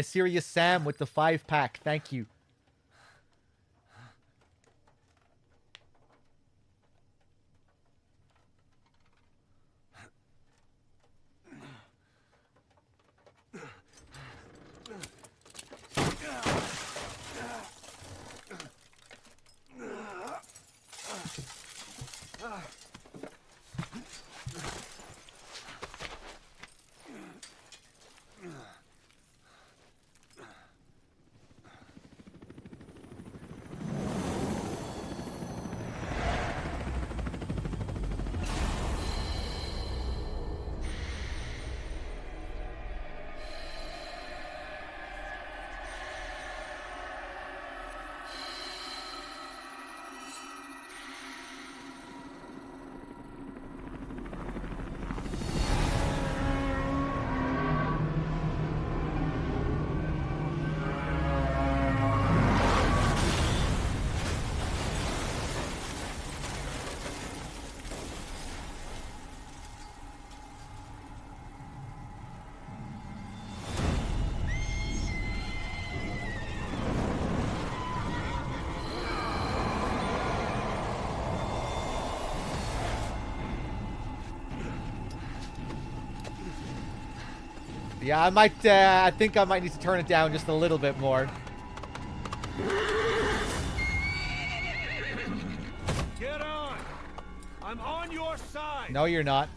Serious Sam with the 5-pack. Thank you. Yeah, I think I might need to turn it down just a little bit more. Get on! I'm on your side! No, you're not.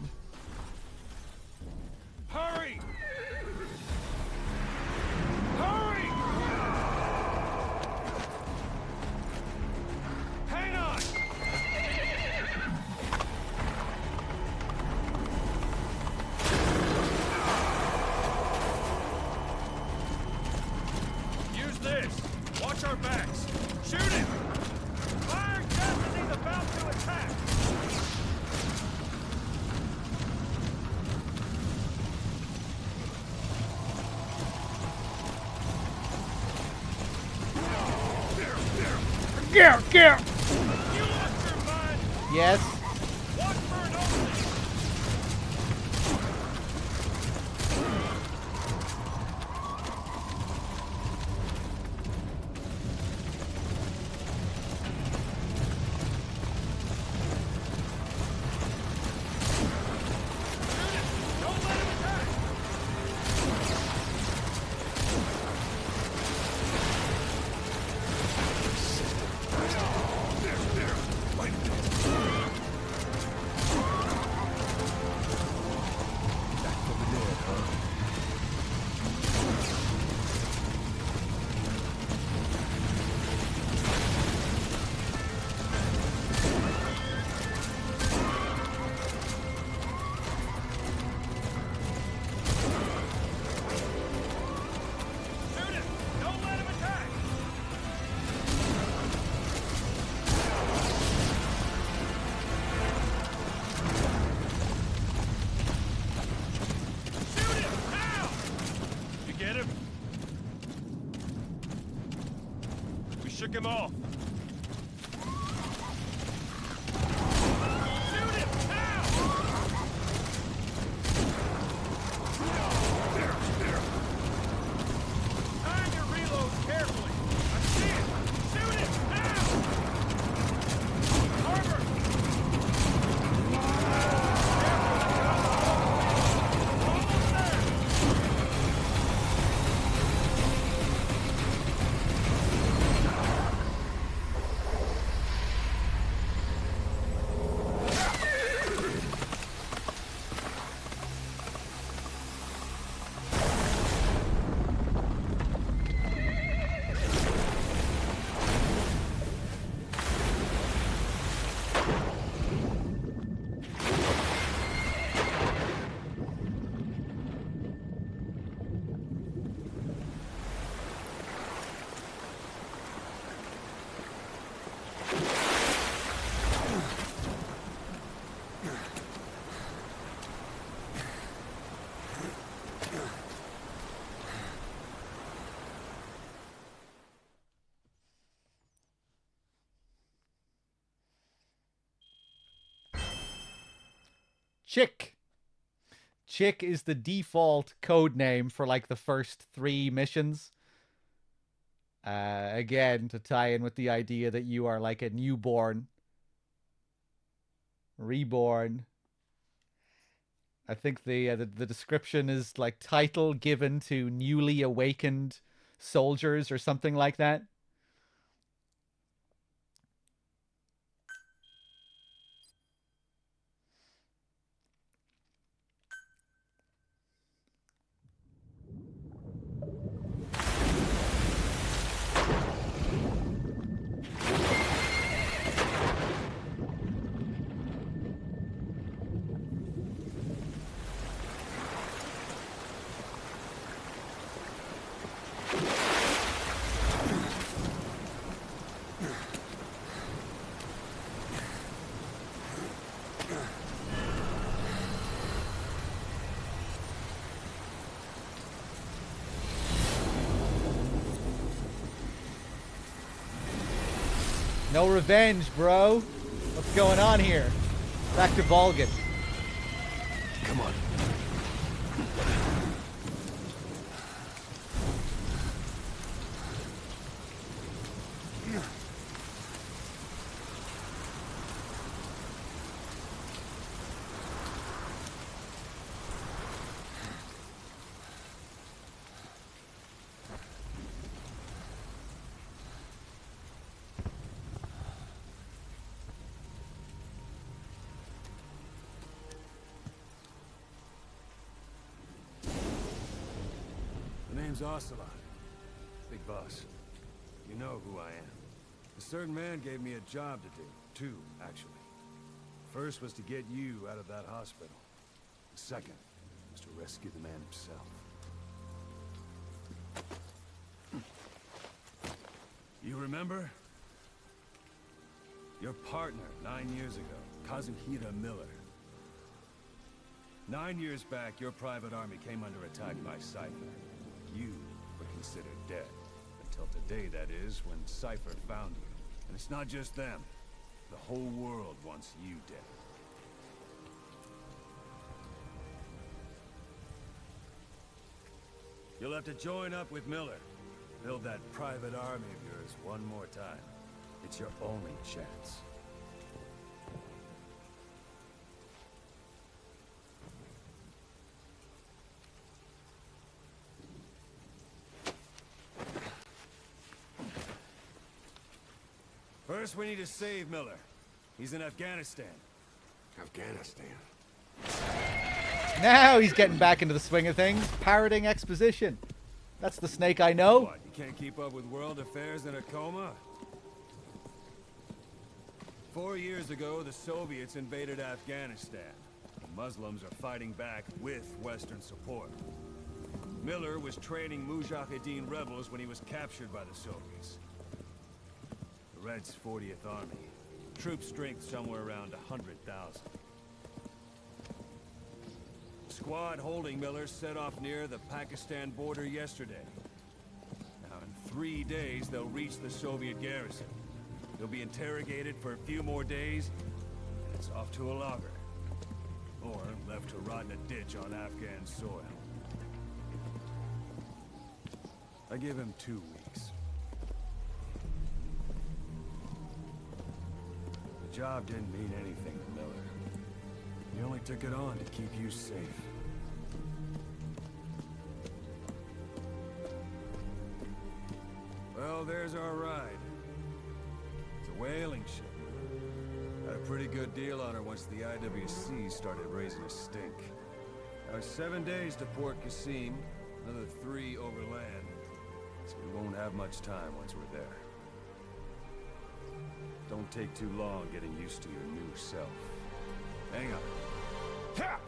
Hurry! Hurry! Hang on! Use this! Watch our backs! Shoot it! Fire just as he's about to attack! Get! Yes. Watch for an opening! Don't let him attack! him off! Shoot him! Now! Time your reloads carefully! I see it! Shoot him! Now! Armor! Almost there! Chick. Chick is the default code name for like the first 3 missions. Again, to tie in with the idea that you are like a newborn. Reborn. I think the description is like title given to newly awakened soldiers or something like that. No revenge, bro. What's going on here? Back to Volgin. Come on. The name's Ocelot. Big boss. You know who I am. A certain man gave me a job to do. 2, actually. First was to get you out of that hospital. The second was to rescue the man himself. You remember? Your partner 9 years ago, Kazuhira Miller. 9 years back, your private army came under attack by Cypher. You were considered dead. Until today, that is, when Cypher found you. And it's not just them. The whole world wants you dead. You'll have to join up with Miller. Build that private army of yours one more time. It's your only chance. First, we need to save Miller. He's in Afghanistan. Afghanistan. Now he's getting back into the swing of things. Parroting exposition. That's the Snake I know. What, you can't keep up with world affairs in a coma? 4 years ago, the Soviets invaded Afghanistan. The Muslims are fighting back with Western support. Miller was training Mujahideen rebels when he was captured by the Soviets. The Reds' 40th Army. Troop strength somewhere around 100,000. The squad holding Miller set off near the Pakistan border yesterday. Now, in 3 days, they'll reach the Soviet garrison. They'll be interrogated for a few more days, and it's off to a lager. Or left to rot in a ditch on Afghan soil. I give him 2 weeks. The job didn't mean anything to Miller. He only took it on to keep you safe. Well, there's our ride. It's a whaling ship. Had a pretty good deal on her once the IWC started raising a stink. Now 7 days to Port Qasim, another 3 overland. So we won't have much time once we're there. Don't take too long getting used to your new self. Hang on. Ha!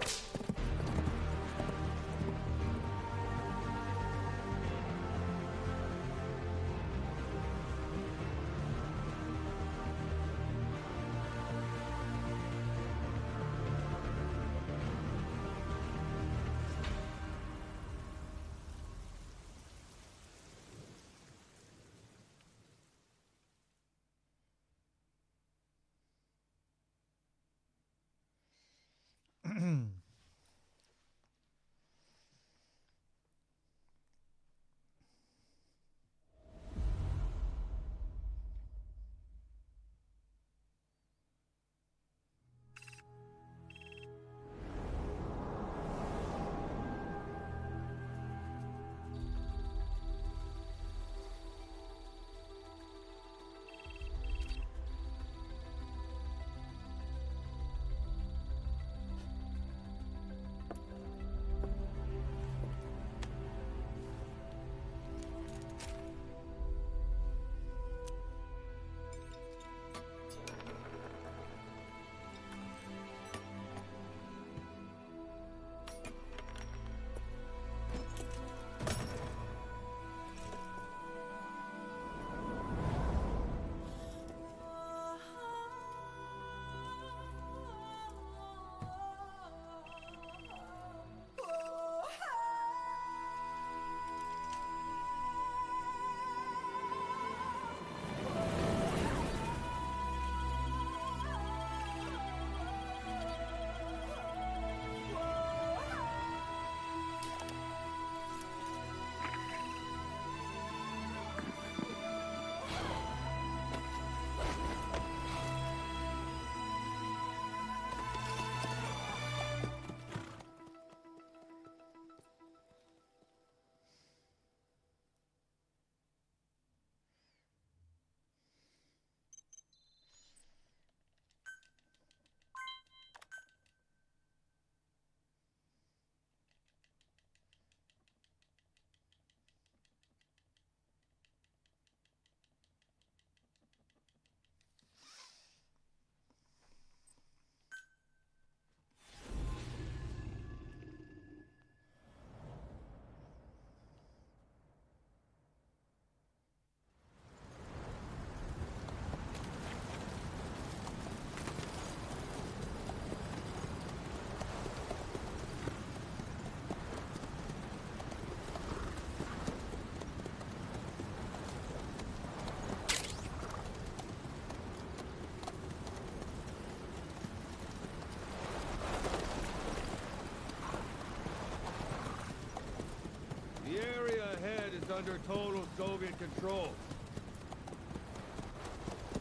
under total Soviet control.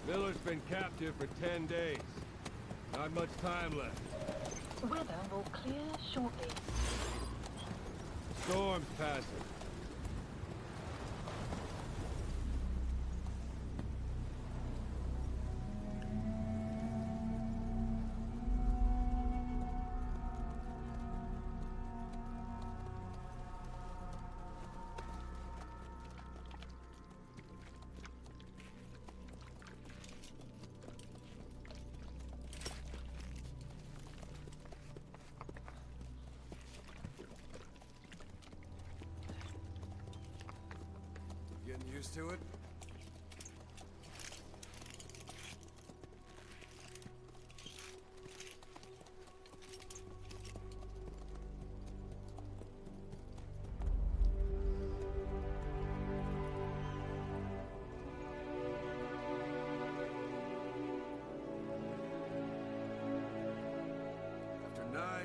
Miller's been captive for 10 days. Not much time left. Weather will clear shortly. Storm's passing. Getting used to it?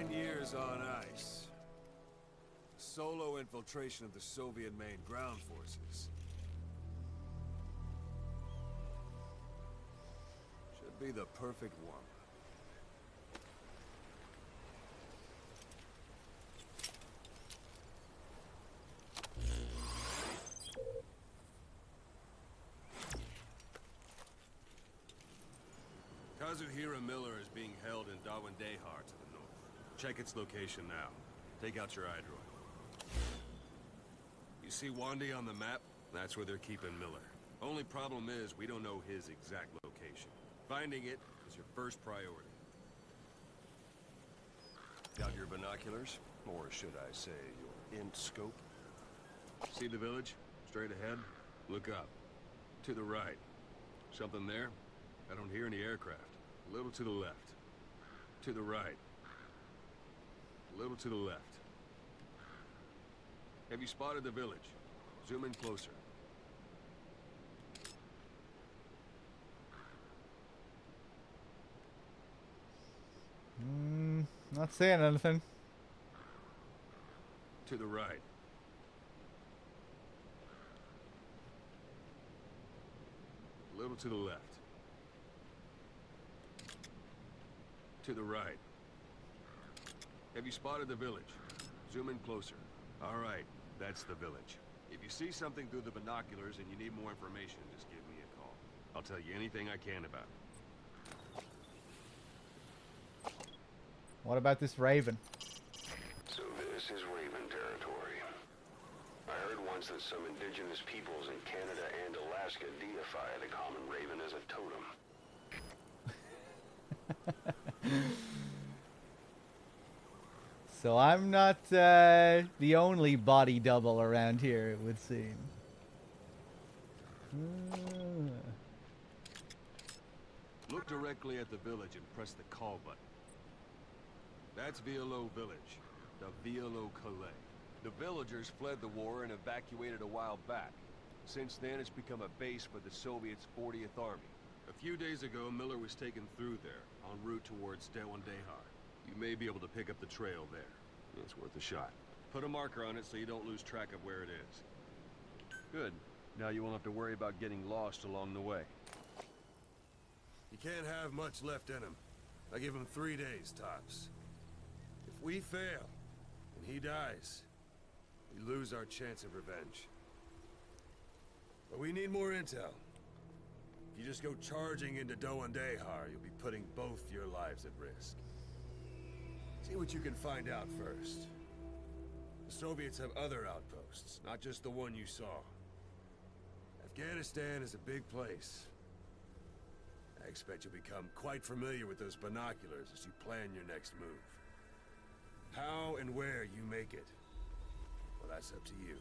9 years on ice. Solo infiltration of the Soviet main ground forces. Should be the perfect warm-up. Kazuhira Miller is being held in Dawandehar to the north. Check its location now. Take out your iDroid. You see Wandi on the map? That's where they're keeping Miller. Only problem is, we don't know his exact location. Finding it is your first priority. Got your binoculars? Or should I say, your int scope? See the village? Straight ahead? Look up. To the right. Something there? I don't hear any aircraft. A little to the left. To the right. A little to the left. Have you spotted the village? Zoom in closer. Not saying anything. To the right. A little to the left. To the right. Have you spotted the village? Zoom in closer. All right, that's the village. If you see something through the binoculars and you need more information, just give me a call. I'll tell you anything I can about it. What about this Raven? So this is Raven territory. I heard once that some indigenous peoples in Canada and Alaska deify the common raven as a totem. So I'm not the only body double around here, it would seem. Look directly at the village and press the call button. That's Violo Village, the Violo Calais. The villagers fled the war and evacuated a while back. Since then, it's become a base for the Soviets' 40th Army. A few days ago, Miller was taken through there, en route towards Dawandehar. You may be able to pick up the trail there. It's worth a shot. Put a marker on it so you don't lose track of where it is. Good. Now you won't have to worry about getting lost along the way. You can't have much left in him. I give him 3 days, tops. If we fail, and he dies, we lose our chance of revenge. But we need more intel. If you just go charging into Dawandehar, you'll be putting both your lives at risk. See what you can find out first. The Soviets have other outposts, not just the one you saw. Afghanistan is a big place. I expect you'll become quite familiar with those binoculars as you plan your next move. How and where you make it, well, that's up to you.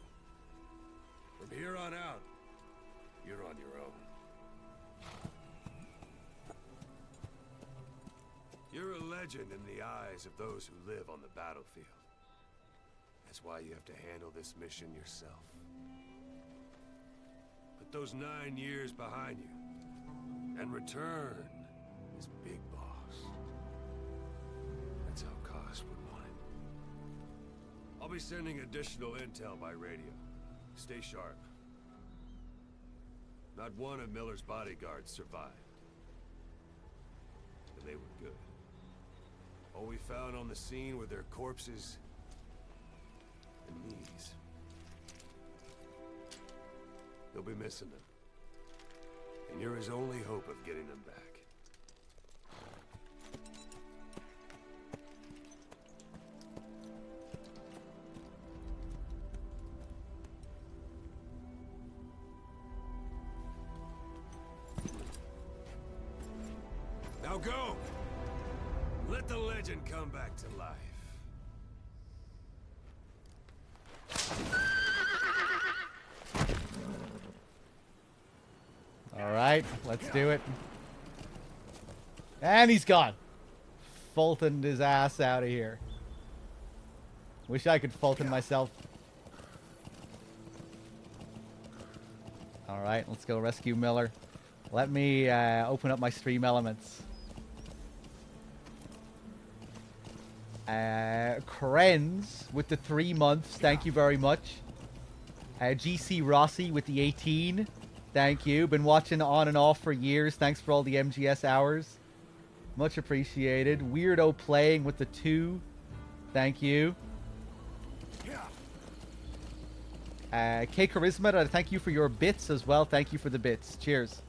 From here on out, you're on your own. You're a legend in the eyes of those who live on the battlefield. That's why you have to handle this mission yourself. Put those 9 years behind you, and return as Big Boss. That's how Koss would want it. I'll be sending additional intel by radio. Stay sharp. Not one of Miller's bodyguards survived. And they were good. All we found on the scene were their corpses and knees. You'll be missing them. And you're his only hope of getting them back. Now go! Let the legend come back to life. All right, let's do it. And he's gone. Fultoned his ass out of here. Wish I could Fulton myself. All right, let's go rescue Miller. Let me open up my stream elements. Krenz with the 3 months. Thank you very much. GC Rossi with the 18. Thank you. Been watching on and off for years. Thanks for all the MGS hours. Much appreciated. Weirdo playing with the 2. Thank you. K Charisma, thank you for your bits as well. Thank you for the bits. Cheers.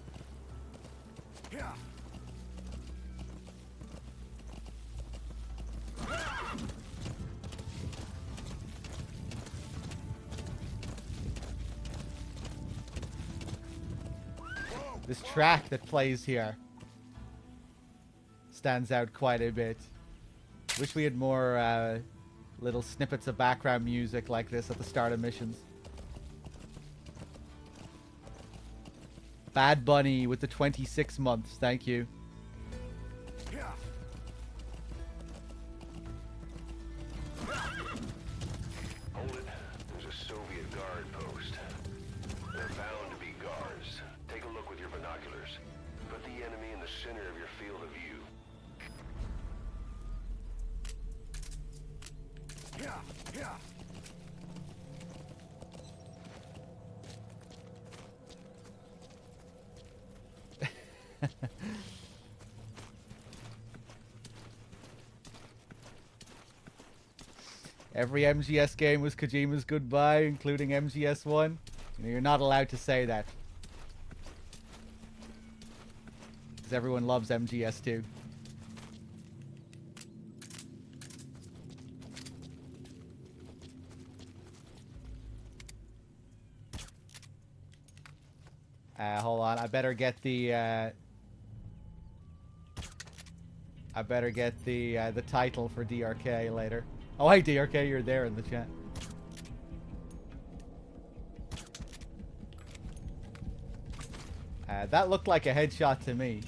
This track that plays here stands out quite a bit. Wish we had more little snippets of background music like this at the start of missions. Bad Bunny with the 26 months. Thank you. Hold it. There's a Soviet guard post. They're bound to be guards. Take a look with your binoculars. Put the enemy in the center of your field of view. Every MGS game was Kojima's goodbye, including MGS1. You know, you're not allowed to say that. Because everyone loves MGS2. Hold on, I better get the the title for DRK later. Oh, hey DRK, you're there in the chat. That looked like a headshot to me.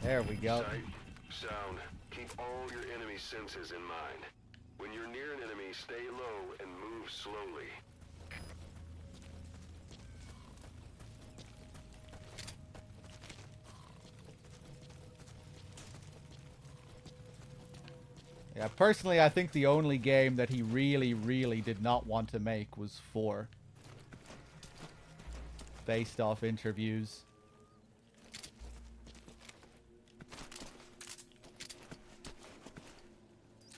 There we go. Sight, sound, keep all your enemy senses in mind. When you're near an enemy, stay low and move slowly. Yeah, personally, I think the only game that he really did not want to make was 4. Based off interviews.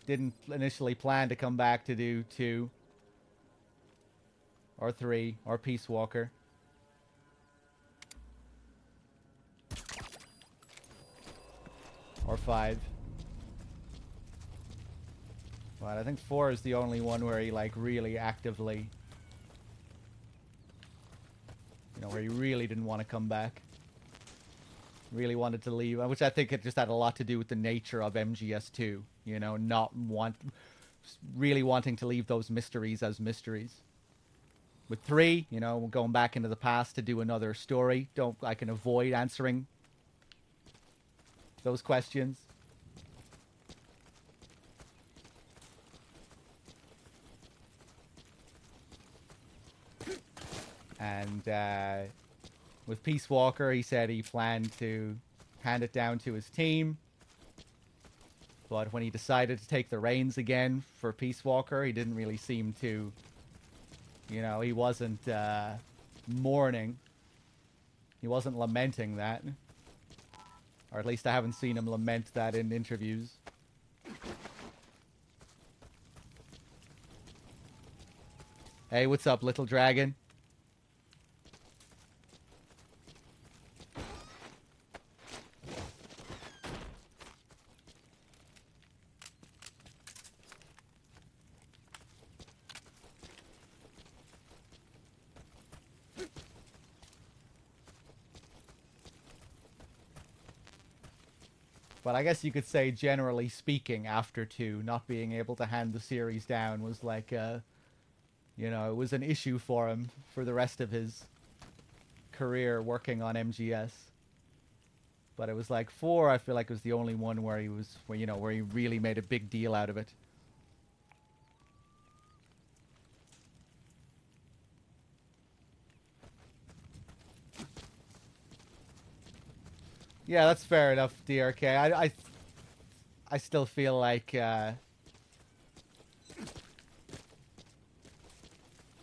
Didn't initially plan to come back to do 2. Or 3. Or Peace Walker. Or 5. But I think 4 is the only one where he, like, really actively... You know, where he really didn't want to come back. Really wanted to leave. Which I think it just had a lot to do with the nature of MGS2. You know, really wanting to leave those mysteries as mysteries. With 3, you know, going back into the past to do another story. I can avoid answering those questions. And with Peace Walker, he said he planned to hand it down to his team. But when he decided to take the reins again for Peace Walker, he didn't really seem to, you know, he wasn't mourning. He wasn't lamenting that. Or at least I haven't seen him lament that in interviews. Hey, what's up, Little Dragon? But I guess you could say, generally speaking, after 2, not being able to hand the series down was like, you know, it was an issue for him for the rest of his career working on MGS. But it was like 4, I feel like it was the only one where he was, where, you know, where he really made a big deal out of it. Yeah, that's fair enough, DRK. I still feel like I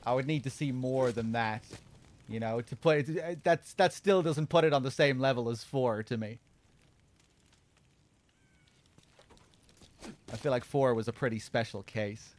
would need to see more than that, you know, to put it, that still doesn't put it on the same level as 4 to me. I feel like 4 was a pretty special case.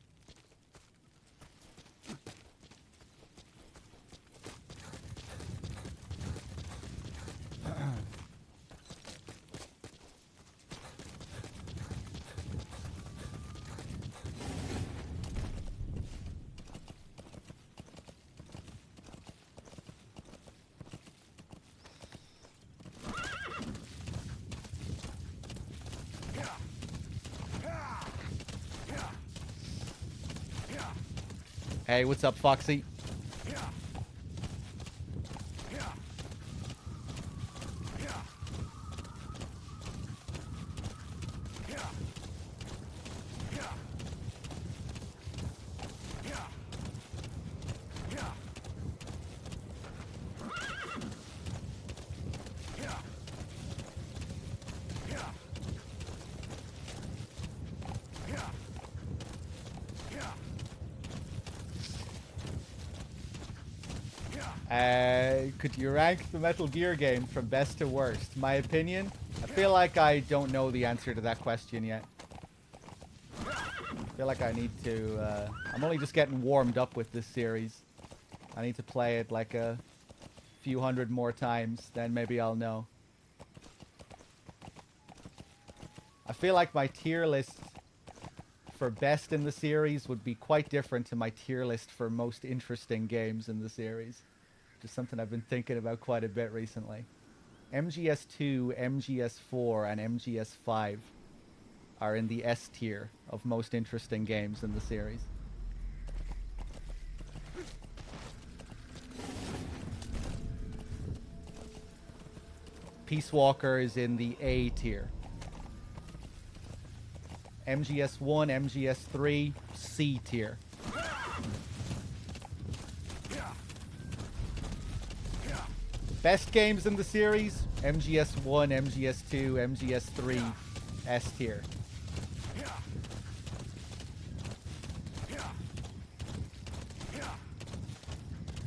Hey, what's up, Foxy? Could you rank the Metal Gear games from best to worst? My opinion? I feel like I don't know the answer to that question yet. I feel like I need to... I'm only just getting warmed up with this series. I need to play it like a few hundred more times, then maybe I'll know. I feel like my tier list for best in the series would be quite different to my tier list for most interesting games in the series. Just something I've been thinking about quite a bit recently. MGS2, MGS4, and MGS5 are in the S tier of most interesting games in the series. Peace Walker is in the A tier. MGS1, MGS3, C tier. Best games in the series, MGS1, MGS2, MGS3, S tier.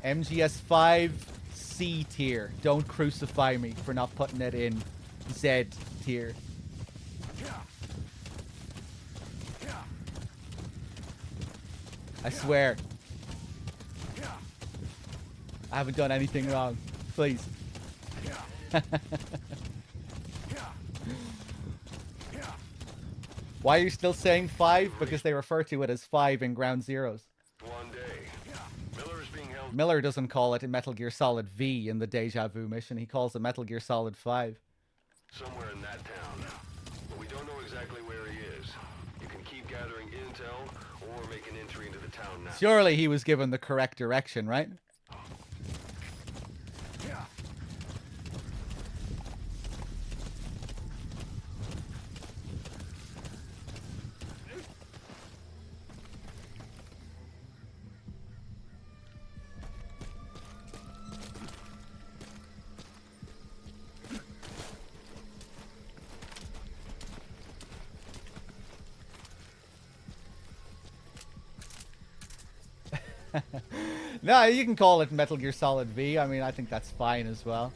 MGS5, C tier. Don't crucify me for not putting it in Z tier. I swear. I haven't done anything wrong. Please. Why are you still saying 5? Because they refer to it as 5 in Ground Zeroes. One day, Miller is being held. Miller doesn't call it Metal Gear Solid V in the Deja Vu mission. He calls it Metal Gear Solid 5. Somewhere in that town, but we don't know exactly where he is. You can keep gathering intel or make an entry into the town now. Surely he was given the correct direction, right? No, you can call it Metal Gear Solid V. I mean, I think that's fine as well.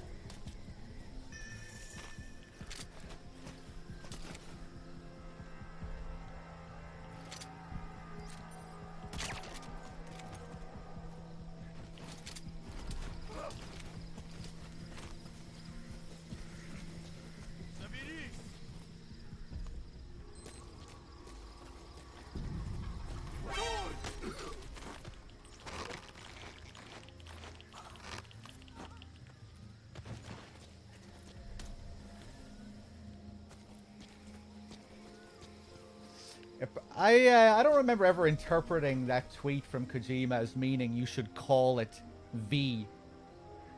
I don't remember ever interpreting that tweet from Kojima as meaning you should call it V.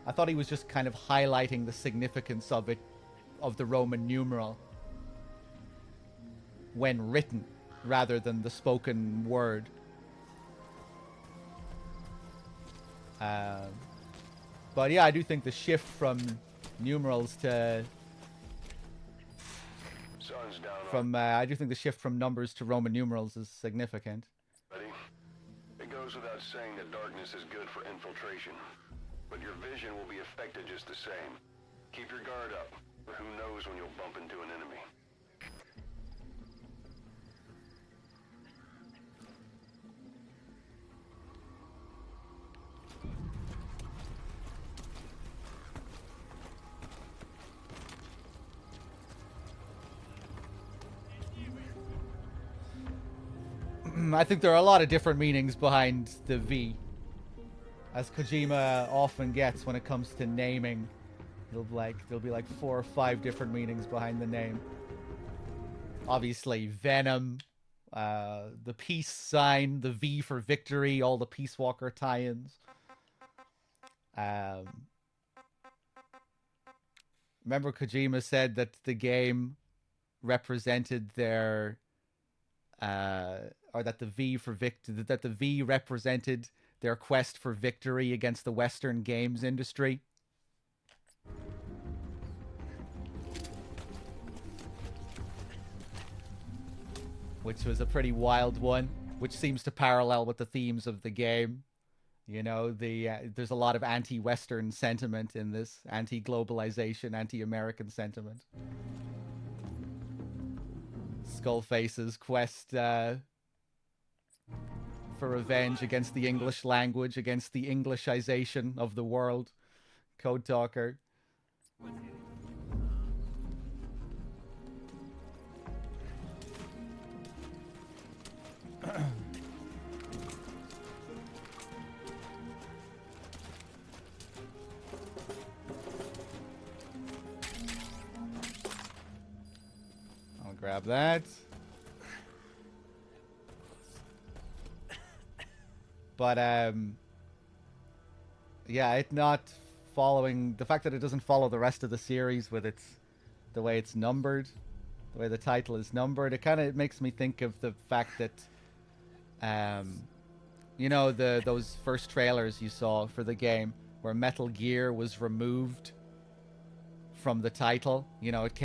I thought he was just kind of highlighting the significance of it, of the Roman numeral, when written, rather than the spoken word. But yeah, I do think the shift from numerals to... So sun's down from I do think the shift from numbers to Roman numerals is significant. already. It goes without saying that darkness is good for infiltration, but your vision will be affected just the same. Keep your guard up, or who knows when you'll bump into an enemy. I think there are a lot of different meanings behind the V, as Kojima often gets when it comes to naming. There'll be like 4 or 5 different meanings behind the name. Obviously, Venom, the peace sign, the V for victory, all the Peace Walker tie-ins. Remember Kojima said that the game represented their or that the V represented their quest for victory against the Western games industry. Which was a pretty wild one, which seems to parallel with the themes of the game. You know, there's a lot of anti-Western sentiment in this, anti-globalization, anti-American sentiment. Skullface's quest for revenge against the English language, against the Englishization of the world. Code Talker. I'll grab that. But yeah, it's not following the fact that it doesn't follow the rest of the series with the way it's numbered, the way the title is numbered. It kind of makes me think of the fact that you know, those first trailers you saw for the game where Metal Gear was removed from the title. You know, it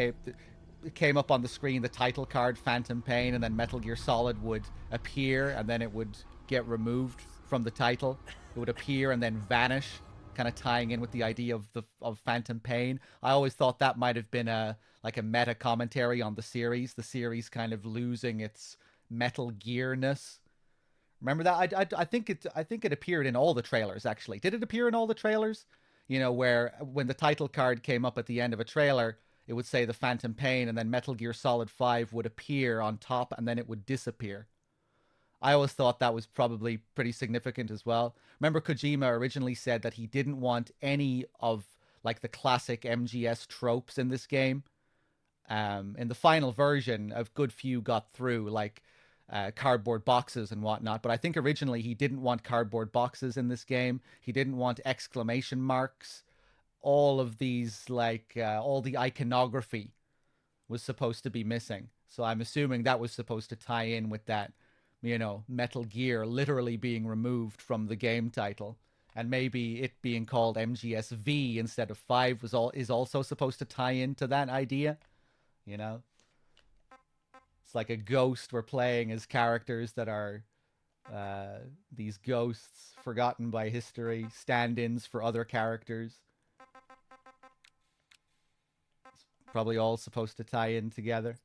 came up on the screen, the title card, Phantom Pain, and then Metal Gear Solid would appear, and then it would get removed from the title. It would appear and then vanish, kind of tying in with the idea of Phantom Pain. I always thought that might have been a meta commentary on the series kind of losing its Metal Gear-ness. Remember that? I think it appeared in all the trailers, actually. Did it appear in all the trailers? You know, where when the title card came up at the end of a trailer, it would say the Phantom Pain, and then Metal Gear Solid 5 would appear on top, and then it would disappear. I always thought that was probably pretty significant as well. Remember, Kojima originally said that he didn't want any of like the classic MGS tropes in this game. In the final version, a good few got through, like cardboard boxes and whatnot. But I think originally he didn't want cardboard boxes in this game. He didn't want exclamation marks. All of these, like all the iconography was supposed to be missing. So I'm assuming that was supposed to tie in with that, you know, Metal Gear literally being removed from the game title, and maybe it being called MGS-V instead of 5 is also supposed to tie into that idea. You know, it's like a ghost we're playing as characters that are these ghosts forgotten by history, stand-ins for other characters. It's probably all supposed to tie in together.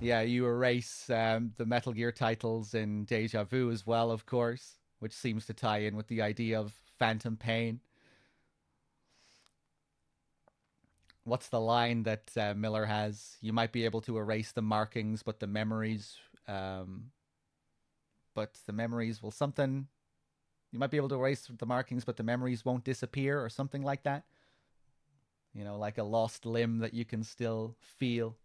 Yeah, you erase the Metal Gear titles in Deja Vu as well, of course, which seems to tie in with the idea of Phantom Pain. What's the line that Miller has? You might be able to erase the markings, but the memories will something... You might be able to erase the markings, but the memories won't disappear, or something like that. You know, like a lost limb that you can still feel.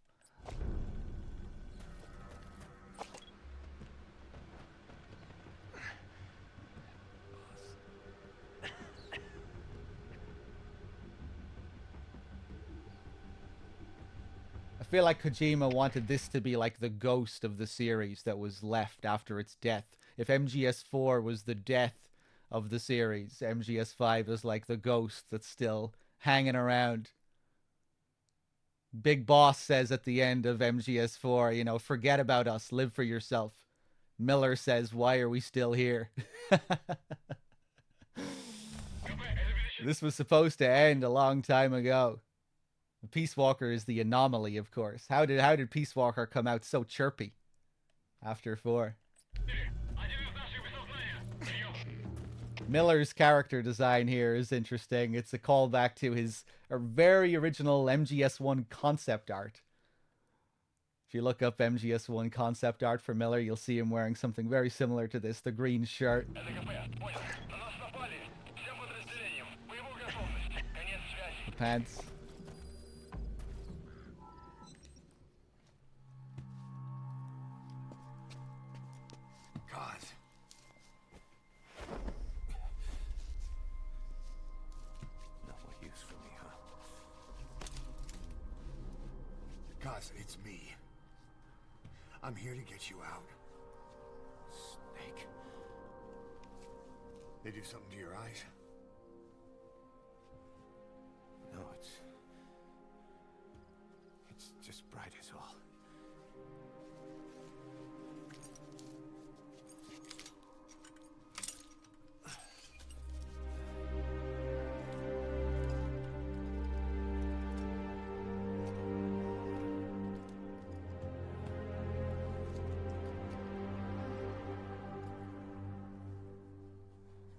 I feel like Kojima wanted this to be like the ghost of the series that was left after its death. If MGS4 was the death of the series, MGS5 is like the ghost that still hanging around. Big Boss says at the end of MGS4, you know, forget about us, live for yourself. Miller says, why are we still here? This was supposed to end a long time ago. Peace Walker is the anomaly, of course. How did Peace Walker come out so chirpy after 4? Miller's character design here is interesting. It's a callback to his very original MGS1 concept art. If you look up MGS1 concept art for Miller, you'll see him wearing something very similar to this, the green shirt. The pants. God. Not what use for me, huh? Cause it's me. I'm here to get you out. Snake. They do something to your eyes? No, it's just bright as all.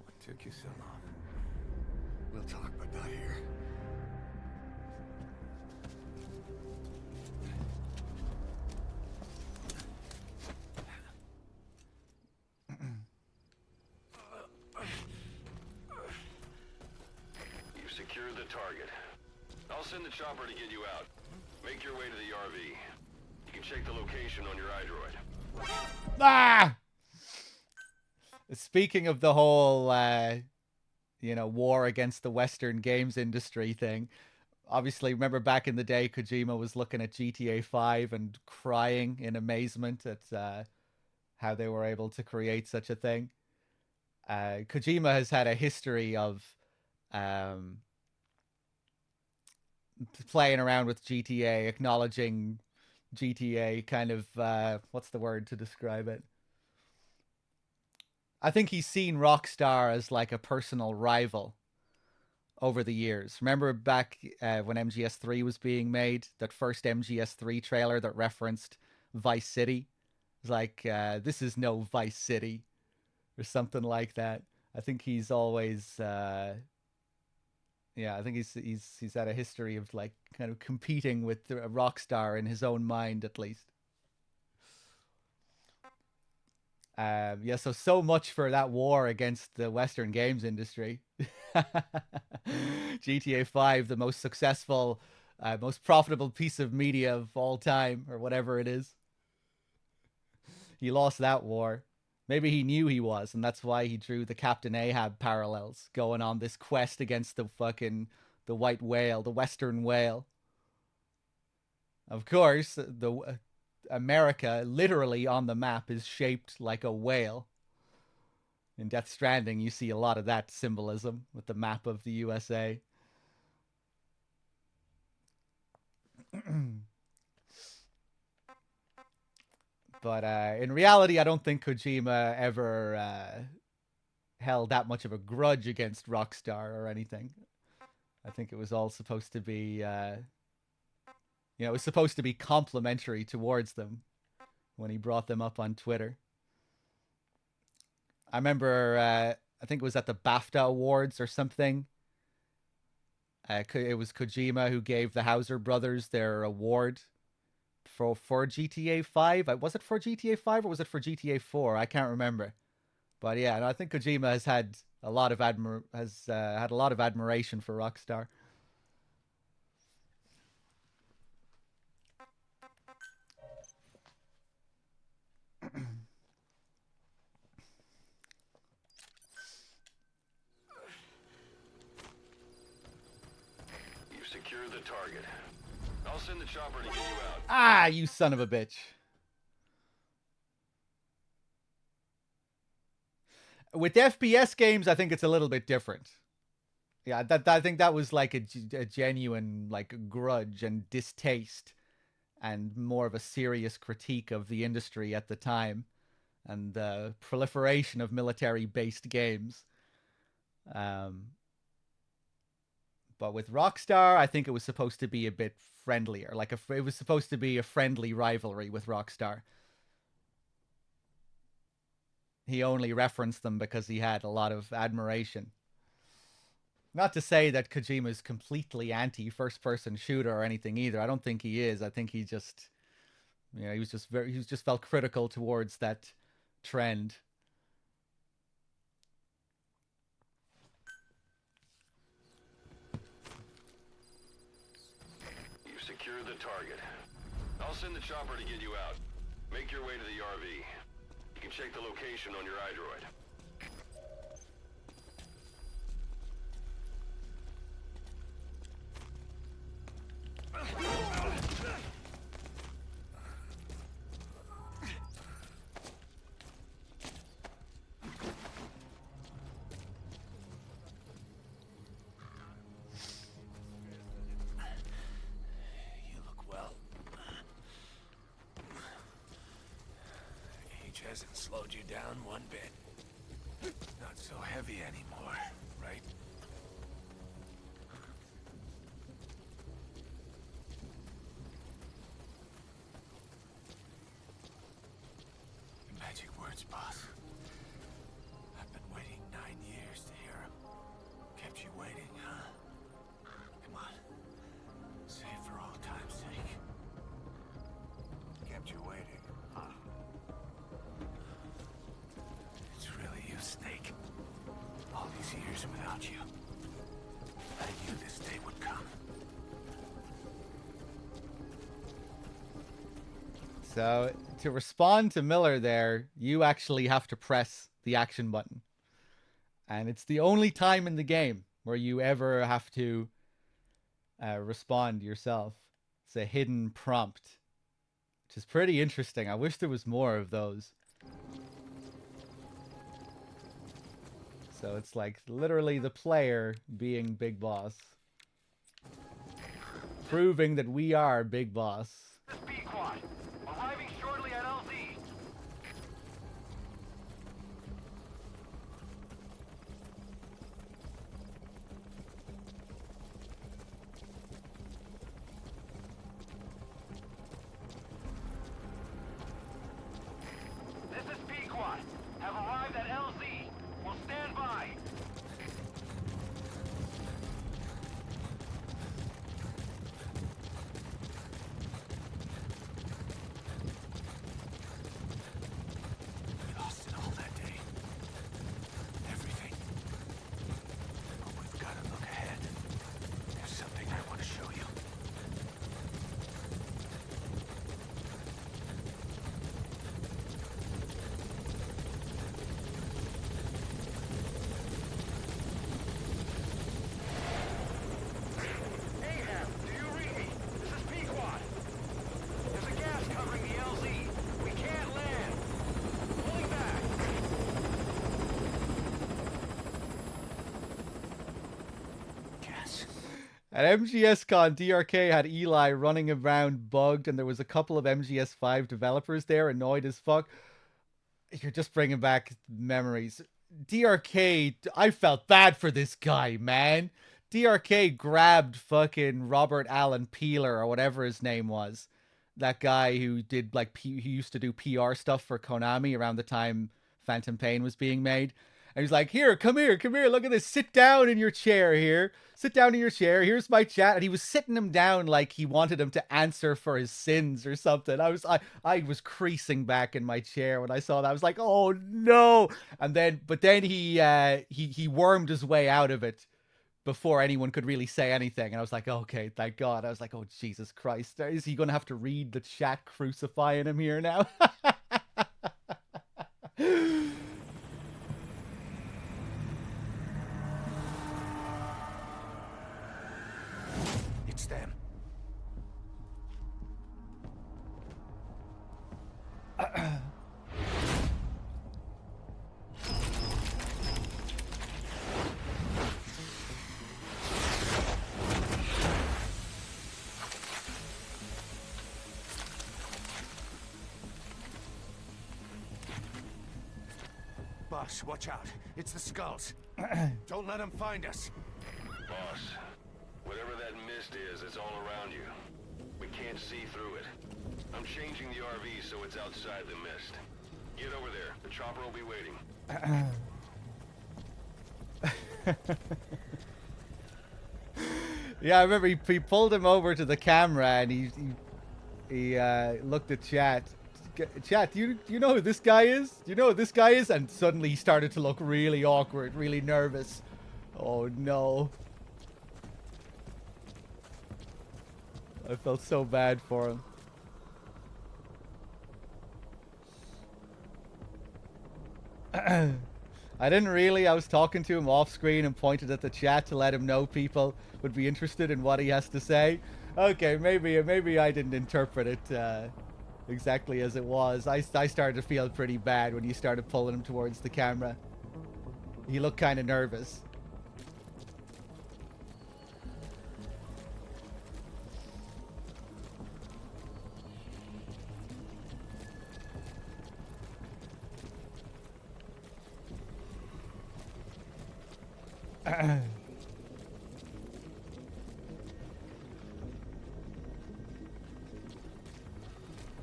What took you so long? We'll talk, but not here. You've secured the target. I'll send the chopper to get you out. Make your way to the RV. You can check the location on your iDroid. Ah! Speaking of the whole, you know, war against the Western games industry thing, obviously, remember back in the day, Kojima was looking at GTA 5 and crying in amazement at how they were able to create such a thing. Kojima has had a history of playing around with GTA, acknowledging GTA, kind of, what's the word to describe it? I think he's seen Rockstar as like a personal rival over the years. Remember back when MGS3 was being made, that first MGS3 trailer that referenced Vice City? It's like, this is no Vice City, or something like that. I think he's always, yeah, I think he's had a history of like kind of competing with Rockstar in his own mind, at least. Yeah, so much for that war against the Western games industry. GTA 5, the most successful, most profitable piece of media of all time, or whatever it is. He lost that war. Maybe he knew he was, and that's why he drew the Captain Ahab parallels, going on this quest against the white whale, the Western whale. Of course, America, literally on the map, is shaped like a whale. In Death Stranding, you see a lot of that symbolism with the map of the USA. But in reality, I don't think Kojima ever held that much of a grudge against Rockstar or anything. I think it was all supposed to be... you know, it was supposed to be complimentary towards them when he brought them up on Twitter. I remember, I think it was at the BAFTA Awards or something. It was Kojima who gave the Hauser brothers their award for GTA 5. Was it for GTA 5 or was it for GTA 4? I can't remember. But yeah, I think Kojima has had a lot of had a lot of admiration for Rockstar. You've secured the target. I'll send the chopper to get you out. Ah, you son of a bitch. With FPS games, I think it's a little bit different. Yeah, that I think that was like a genuine like grudge and distaste, and more of a serious critique of the industry at the time, and the proliferation of military-based games. But with Rockstar, I think it was supposed to be a bit friendlier. Like it was supposed to be a friendly rivalry with Rockstar. He only referenced them because he had a lot of admiration. Not to say that Kojima's completely anti-first-person shooter or anything either. I don't think he is. I think he just, he just felt critical towards that trend. You've secured the target. I'll send the chopper to get you out. Make your way to the RV. You can check the location on your iDroid. You look well. Age hasn't slowed you down one bit. Not so heavy anymore, right? Magic words, boss. I've been waiting 9 years to hear them. Kept you waiting, huh? Come on. Say it for all time's sake. Kept you waiting, huh? It's really you, Snake. All these years without you. I knew this day would come. So, to respond to Miller there, you actually have to press the action button. And it's the only time in the game where you ever have to respond yourself. It's a hidden prompt, which is pretty interesting. I wish there was more of those. So it's like literally the player being Big Boss. Proving that we are Big Boss. Speedquad, arriving shortly at LZ. This is Pequod. Have arrived at LZ. Will stand by. We lost it all that day. Everything. But we've got to look ahead. There's something I want to show you. Ahab, do you read me? This is Pequod. There's a gas covering the LZ. We can't land. Pulling back. Gas. At MGS-Con, DRK had Eli running around bugged, and there was a couple of MGS5 developers there, annoyed as fuck. You're just bringing back memories. DRK, I felt bad for this guy, man. DRK grabbed fucking Robert Allen Peeler, or whatever his name was. That guy who did, like, he used to do PR stuff for Konami around the time Phantom Pain was being made. And he's like, here, come here, look at this. Sit down in your chair here. Sit down in your chair. Here's my chat. And he was sitting him down like he wanted him to answer for his sins or something. I was creasing back in my chair when I saw that. I was like, oh no. But then he wormed his way out of it before anyone could really say anything. And I was like, okay, thank God. I was like, oh, Jesus Christ. Is he going to have to read the chat crucifying him here now? It's them. Boss, watch out. It's the skulls. Don't let them find us. Boss, whatever that mist is, it's all around you. We can't see through it. I'm changing the RV so it's outside the mist. Get over there. The chopper will be waiting. Yeah, I remember he pulled him over to the camera and he looked at chat. Chat, do you know who this guy is? Do you know who this guy is? And suddenly he started to look really awkward, really nervous. Oh no. I felt so bad for him. I didn't really. I was talking to him off screen and pointed at the chat to let him know people would be interested in what he has to say. Okay, maybe I didn't interpret it exactly as it was. I started to feel pretty bad when you started pulling him towards the camera. He looked kind of nervous.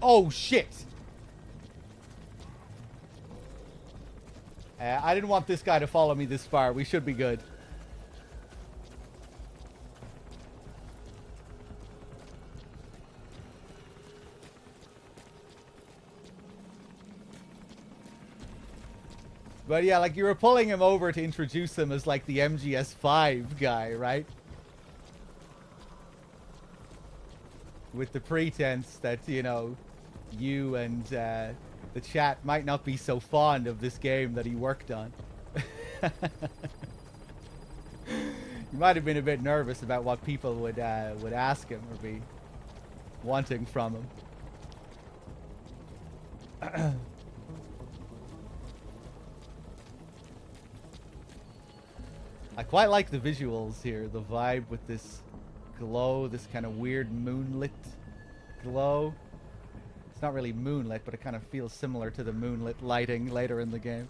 Oh shit! I didn't want this guy to follow me this far. We should be good. But yeah, like you were pulling him over to introduce him as like the MGS5 guy, right? With the pretense that, you know, you and the chat might not be so fond of this game that he worked on. You might have been a bit nervous about what people would ask him or be wanting from him. I quite like the visuals here, the vibe with this glow, this kind of weird moonlit glow. It's not really moonlit, but it kind of feels similar to the moonlit lighting later in the game.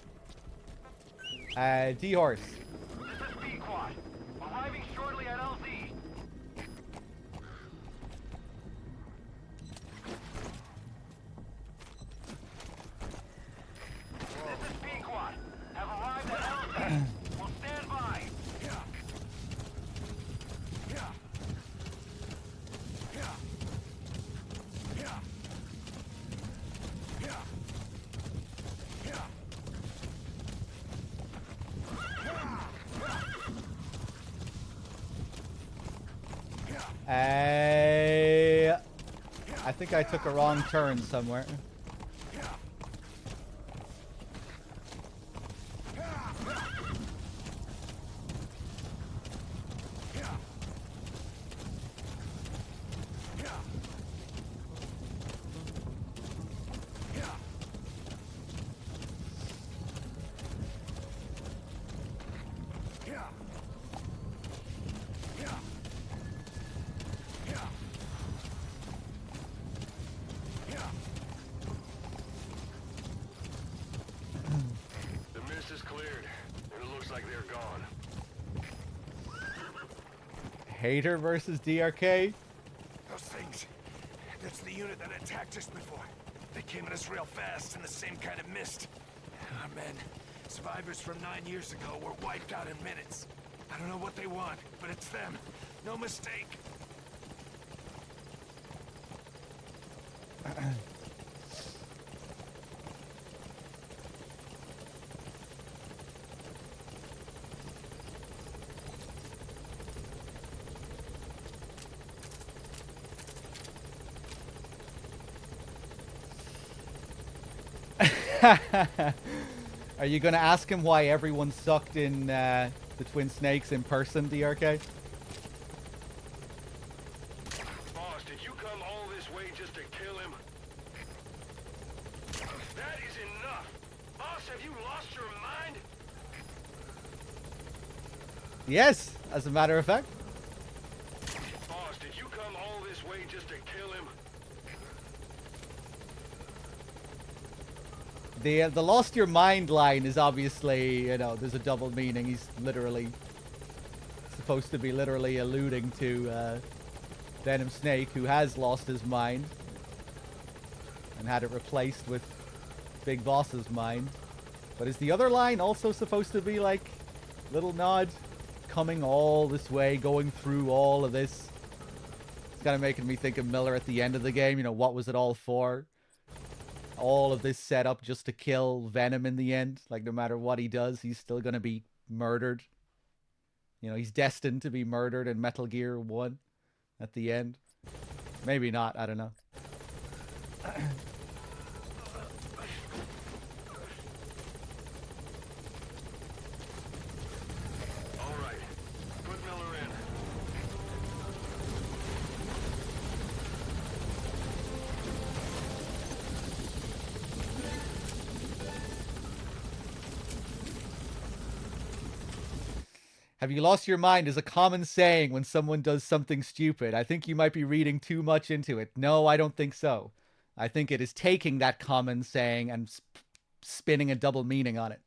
D-Horse. This is Pequod. Arriving shortly at LZ. This is Pequod. Have arrived at LZ. We'll stand by. I think I took a wrong turn somewhere. Hater versus DRK? Those things. That's the unit that attacked us before. They came at us real fast in the same kind of mist. Our men, survivors from 9 years ago, were wiped out in minutes. I don't know what they want, but it's them. No mistake. Are you gonna ask him why everyone sucked in the Twin Snakes in person, DRK? Boss, did you come all this way just to kill him? That is enough! Boss, have you lost your mind? Yes, as a matter of fact. Boss, did you come all this way just to kill him? The lost your mind line is obviously, you know, there's a double meaning. He's literally supposed to be literally alluding to Venom Snake, who has lost his mind and had it replaced with Big Boss's mind. But is the other line also supposed to be like little nod, coming all this way, going through all of this? It's kind of making me think of Miller at the end of the game. You know, what was it all for? All of this setup just to kill Venom in the end. Like, no matter what he does, he's still going to be murdered. You know, he's destined to be murdered in Metal Gear 1 at the end. Maybe not, I don't know. All right, put Miller in. Have you lost your mind is a common saying when someone does something stupid. I think you might be reading too much into it. No, I don't think so. I think it is taking that common saying and spinning a double meaning on it.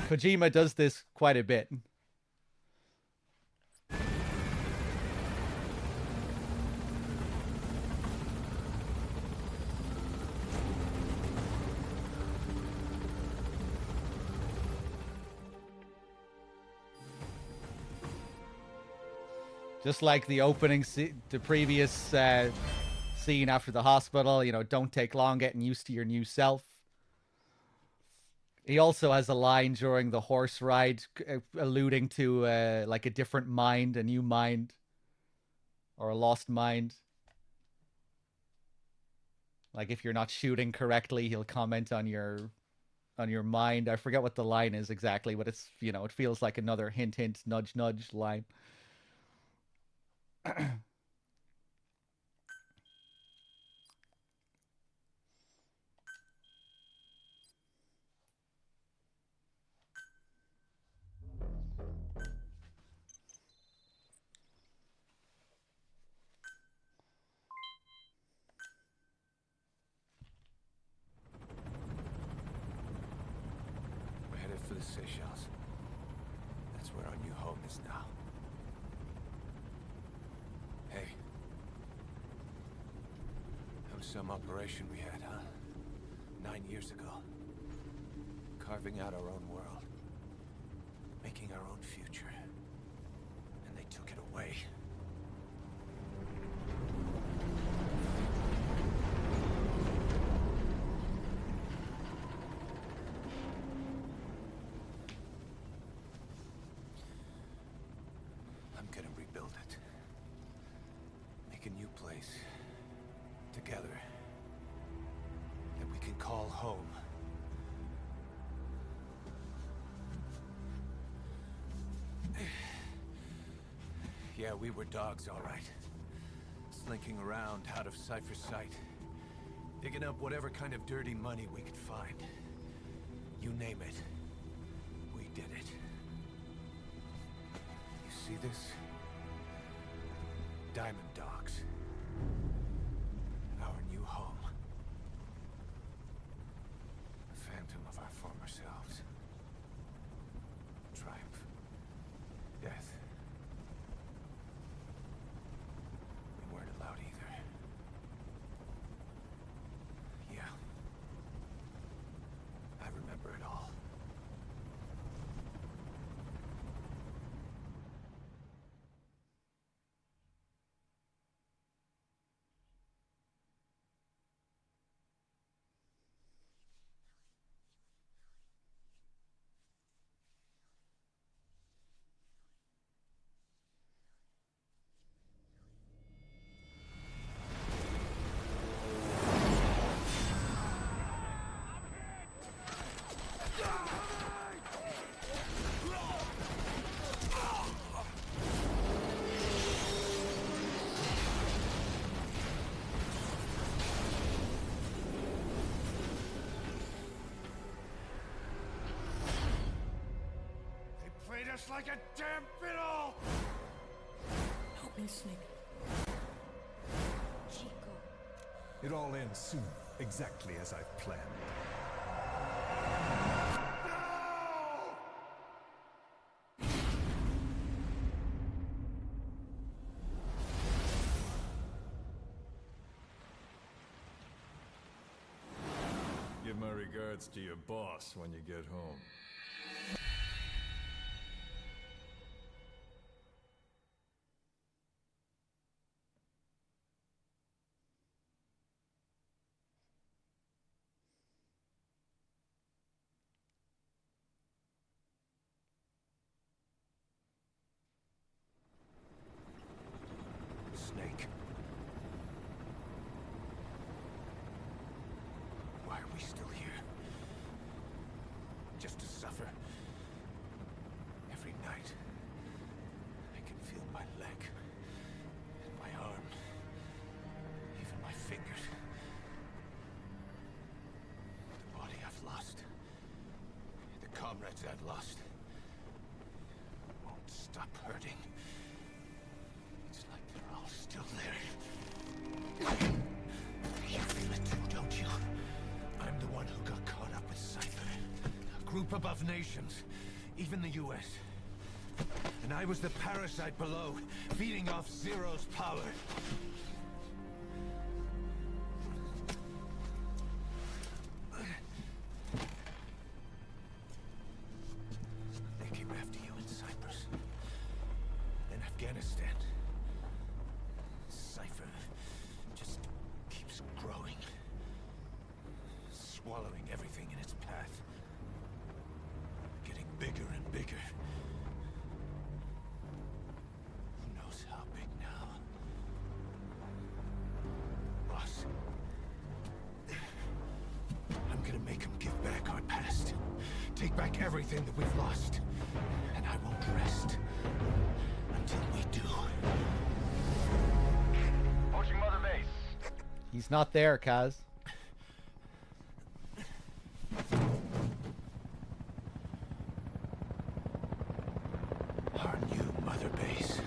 Kojima does this quite a bit. Just like the opening, the previous scene after the hospital, you know, don't take long getting used to your new self. He also has a line during the horse ride alluding to like a different mind, a new mind, or a lost mind. Like if you're not shooting correctly, he'll comment on your mind. I forget what the line is exactly, but it's, you know, it feels like another hint, hint, nudge, nudge line. We're headed for the Seychelles. That's where our new home is now. Hey. That was some operation we had, huh? 9 years ago. Carving out our own world. Making our own future. And they took it away. I'm gonna rebuild it. Make a new place. Together. That we can call home. Yeah, we were dogs, all right. Slinking around out of Cypher's sight. Digging up whatever kind of dirty money we could find. You name it. We did it. You see this? Diamond Dogs. Our new home. A phantom of our former selves. Triumph. Death. We weren't allowed either. Yeah. I remember it all. us like a damn fiddle! Help me, Snake. Chico. It all ends soon, exactly as I've planned. Give my regards to your boss when you get home. Snake. Why are we still here? Just to suffer. Every night, I can feel my leg, and my arm, even my fingers. The body I've lost, the comrades I've lost, won't stop hurting. It's like they're all still there. You feel it too, don't you? I'm the one who got caught up with Cypher. A group above nations, even the US. And I was the parasite below, feeding off Zero's power. They came after you in Cyprus. In Afghanistan. Cypher just keeps growing. Swallowing everything in its path. Getting bigger and bigger. Who knows how big now? Boss. I'm gonna make him give back our past. Take back everything that we've lost. And I won't rest until we do. Approaching Mother Base. He's not there, Kaz. Our new Mother Base.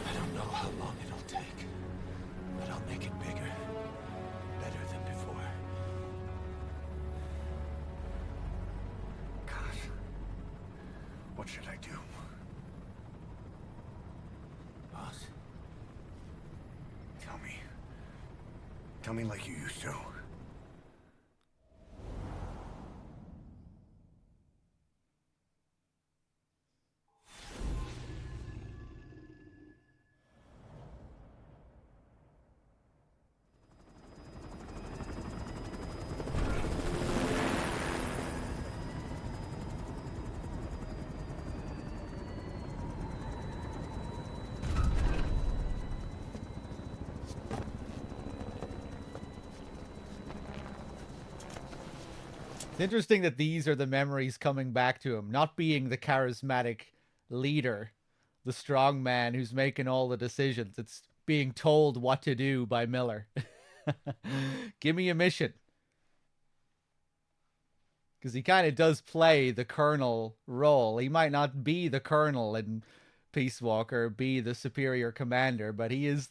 I don't know how long it'll take, but I'll make it bigger. Better than before. Gosh. What should I do? Boss? Tell me. Tell me like you used to. It's interesting that these are the memories coming back to him, not being the charismatic leader, the strong man who's making all the decisions. It's being told what to do by Miller. Give me a mission. Because he kind of does play the colonel role. He might not be the colonel in Peace Walker, be the superior commander, but he is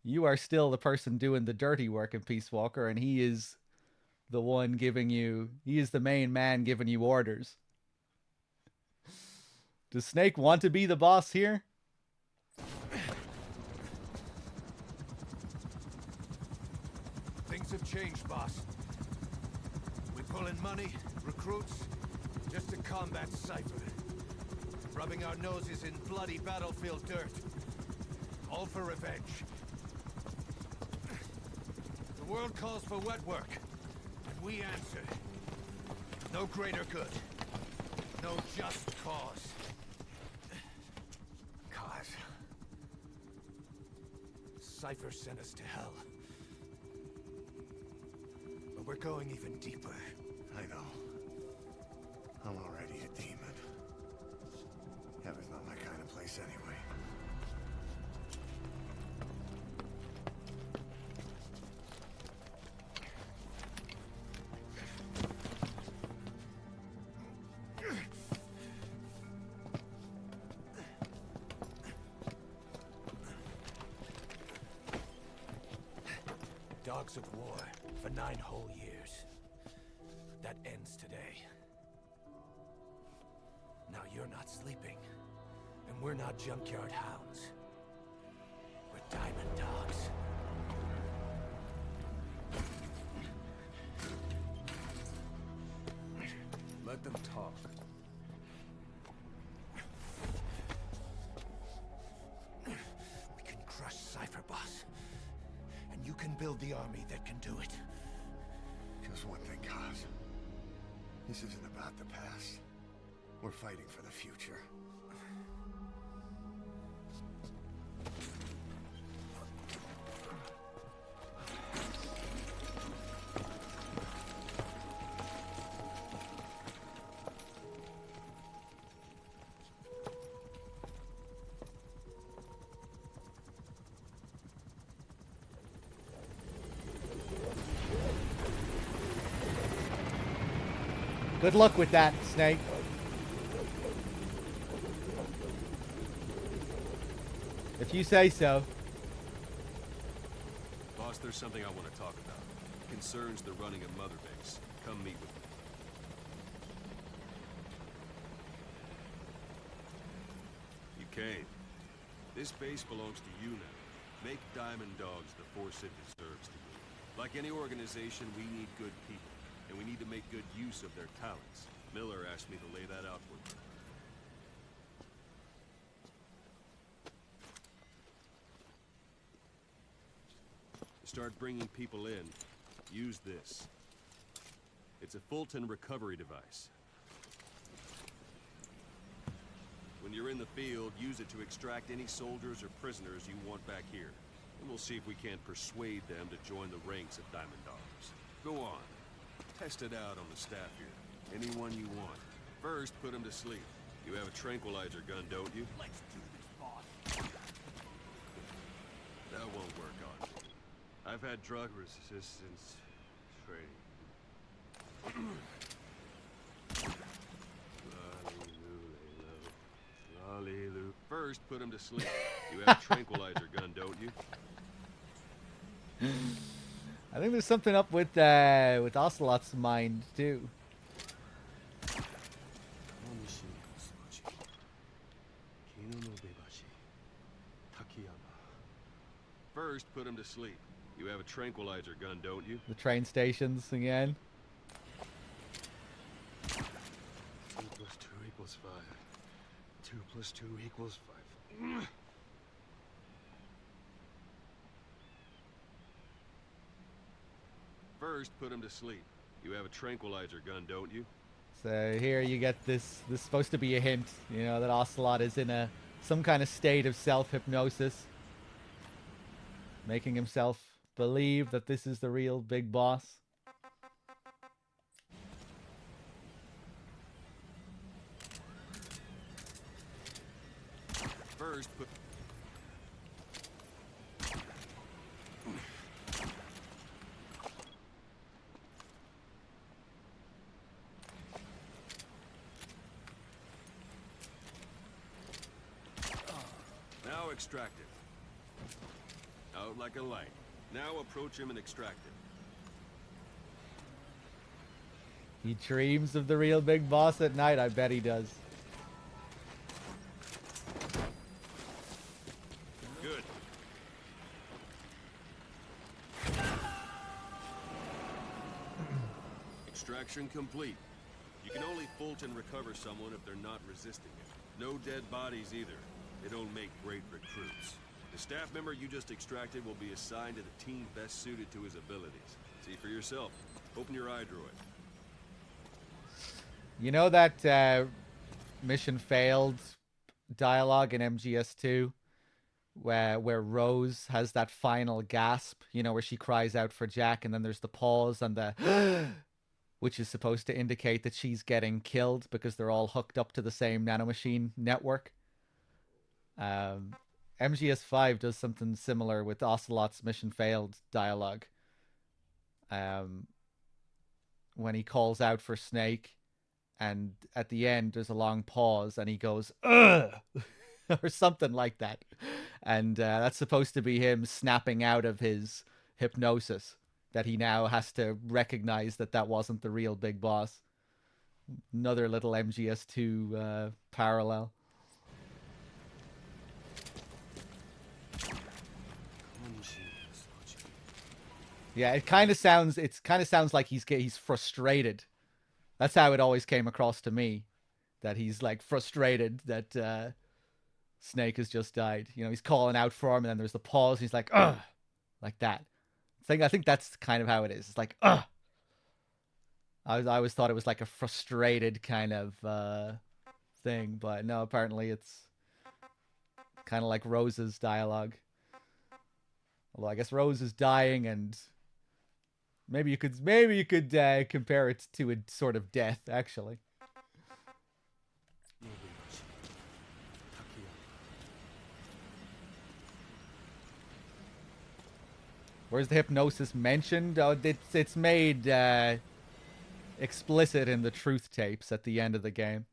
you are still the person doing the dirty work in Peace Walker, and he is the one he is the main man giving you orders. Does Snake want to be the boss here? Things have changed, boss. We pull in money, recruits, just to combat Cypher. Rubbing our noses in bloody battlefield dirt. All for revenge. The world calls for wet work. We answer. No greater good. No just cause. Cause? Cypher sent us to hell. But we're going even deeper. I know. I'm already a demon. Heaven's not my kind of place anyway. dogs of war for 9 whole years. That ends today. Now you're not sleeping, and we're not junkyard hounds. We're diamond dogs. Let them talk. We can crush Cypher Boss, and you can build the army that can do it. Just one thing, Kaz. This isn't about the past. We're fighting for the future. Good luck with that, Snake. If you say so. Boss, there's something I want to talk about. It concerns the running of Mother Base. Come meet with me. You came. This base belongs to you now. Make Diamond Dogs the force it deserves to be. Like any organization, we need good people, and we need to make good use of their talents. Miller asked me to lay that out for you. To start bringing people in, use this. It's a Fulton recovery device. When you're in the field, use it to extract any soldiers or prisoners you want back here. And we'll see if we can't persuade them to join the ranks of Diamond Dogs. Go on. Test it out on the staff here. Anyone you want. First, put them to sleep. You have a tranquilizer gun, don't you? Let's do this, boss. That won't work on me. I've had drug resistance training. Lolly-loo. First, put him to sleep. You have a tranquilizer gun, don't you? I think there's something up with Ocelot's mind too. First, put him to sleep. You have a tranquilizer gun, don't you? The train stations again. 2 plus 2 equals 5. 2 plus 2 equals 5. First, put him to sleep. You have a tranquilizer gun, don't you? So here you get this. This is supposed to be a hint, you know, that Ocelot is in some kind of state of self-hypnosis, making himself believe that this is the real big boss. First, put... Now extract it. Out like a light. Now approach him and extract it. He dreams of the real big boss at night, I bet he does. Good. Extraction complete. You can only Fulton recover someone if they're not resisting it. No dead bodies either. They don't make great recruits. The staff member you just extracted will be assigned to the team best suited to his abilities. See for yourself. Open your eye, droid. You know that mission failed dialogue in MGS2 where Rose has that final gasp, you know, where she cries out for Jack, and then there's the pause and the which is supposed to indicate that she's getting killed because they're all hooked up to the same nanomachine network. MGS5 does something similar with Ocelot's mission failed dialogue. When he calls out for Snake, and at the end there's a long pause and he goes, "Ugh!" or something like that. And that's supposed to be him snapping out of his hypnosis. that he now has to recognize that that wasn't the real big boss. Another little MGS2 parallel. Yeah, it kind of sounds like he's frustrated. That's how it always came across to me, that he's like frustrated that Snake has just died. You know, he's calling out for him, and then there's the pause. And he's like, ugh, like that. I think that's kind of how it is. It's like, ugh. I always thought it was like a frustrated kind of thing, but no, apparently it's kind of like Rose's dialogue. Although I guess Rose is dying, and maybe you could compare it to a sort of death, actually. Where's the hypnosis mentioned? Oh, it's made explicit in the truth tapes at the end of the game.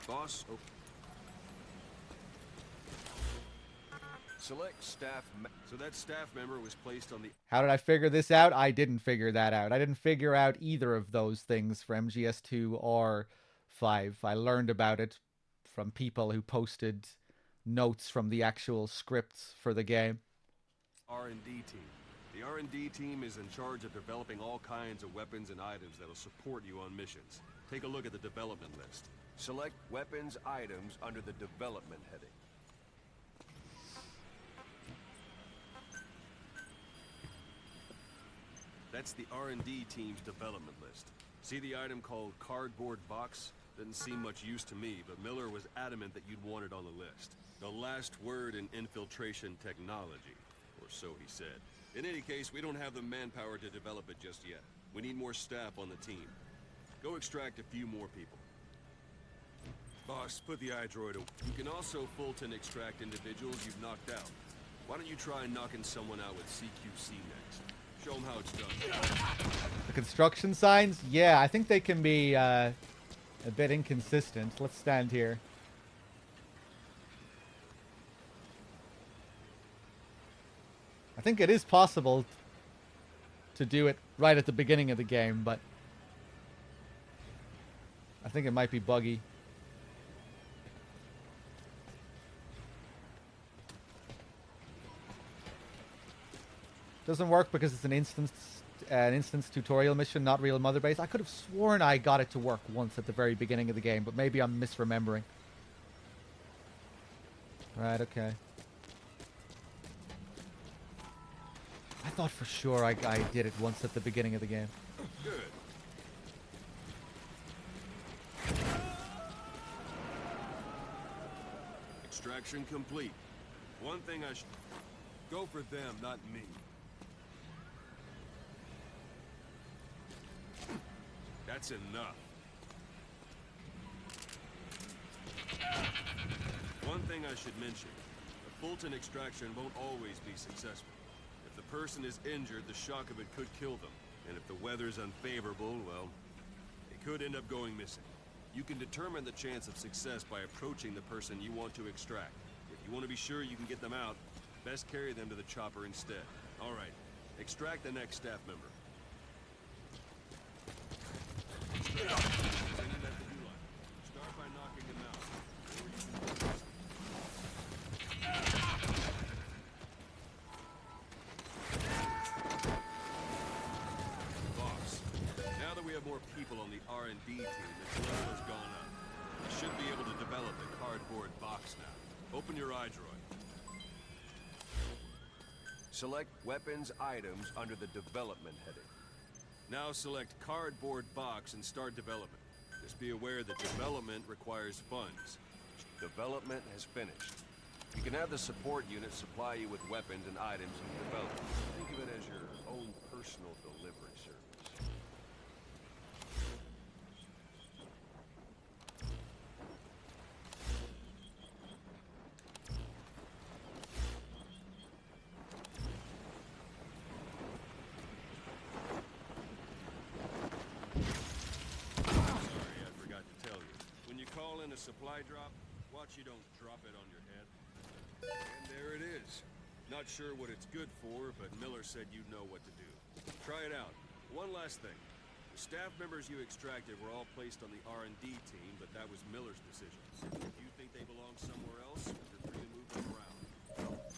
Boss. Oh. Select staff. So that staff member was placed on the... How did I figure this out? I didn't figure that out. I didn't figure out either of those things for MGS2 or 5. I learned about it from people who posted notes from the actual scripts for the game. R&D team. The R&D team is in charge of developing all kinds of weapons and items that'll support you on missions. Take a look at the development list. Select weapons items under the development heading. That's the R&D team's development list. See the item called cardboard box? Didn't seem much use to me, but Miller was adamant that you'd want it on the list. The last word in infiltration technology, or so he said. In any case, we don't have the manpower to develop it just yet. We need more staff on the team. Go extract a few more people. Boss, put the iDroid away. You can also Fulton extract individuals you've knocked out. Why don't you try knocking someone out with CQC next? Show them how it's done. The construction signs? Yeah, I think they can be a bit inconsistent. Let's stand here. I think it is possible to do it right at the beginning of the game, but I think it might be buggy. Doesn't work because it's an instance tutorial mission, not real Mother Base. I could have sworn I got it to work once at the very beginning of the game, but maybe I'm misremembering. Right, okay. I thought for sure I did it once at the beginning of the game. Good. Extraction complete. One thing I should... Go for them, not me. That's enough. One thing I should mention. A Fulton extraction won't always be successful. If the person is injured, the shock of it could kill them. And if the weather's unfavorable, well, it could end up going missing. You can determine the chance of success by approaching the person you want to extract. If you want to be sure you can get them out, best carry them to the chopper instead. All right, extract the next staff member. Send him at the U-line. Start by knocking him out. Or you can... Boss, now that we have more people on the R&D team, its level has gone up. We should be able to develop the cardboard box now. Open your iDroid. Select weapons items under the development heading. Now select cardboard box and start development. Just be aware that development requires funds. Development has finished. You can have the support unit supply you with weapons and items in development. Think of it as your own personal delivery service. Sorry, I forgot to tell you. When you call in a supply drop, watch you don't drop it on your head. And there it is. Not sure what it's good for, but Miller said you'd know what to do. Try it out. One last thing. The staff members you extracted were all placed on the R&D team, but that was Miller's decision. If you think they belong somewhere else, you're free to move them around.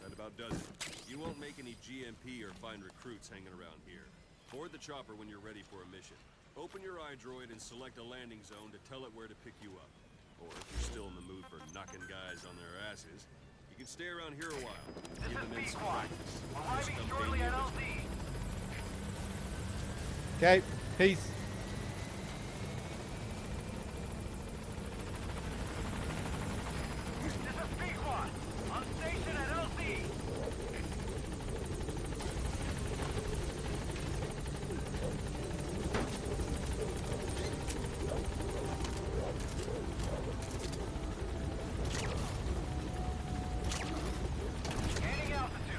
That about does it. You won't make any GMP or find recruits hanging around here. Board the chopper when you're ready for a mission. Open your iDroid and select a landing zone to tell it where to pick you up. Or if you're still in the mood for knocking guys on their asses, you can stay around here a while. Give them in some practice. Arriving shortly at LZ. Okay, peace. This is Pequod. On station at LZ. Gaining altitude.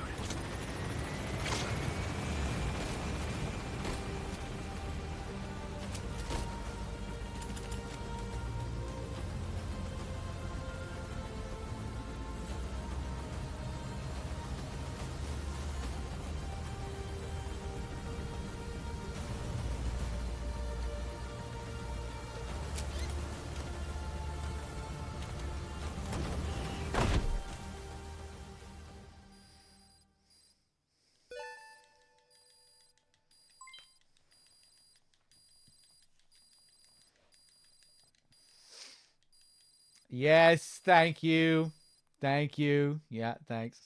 Yes, thank you. Thank you. Yeah, thanks.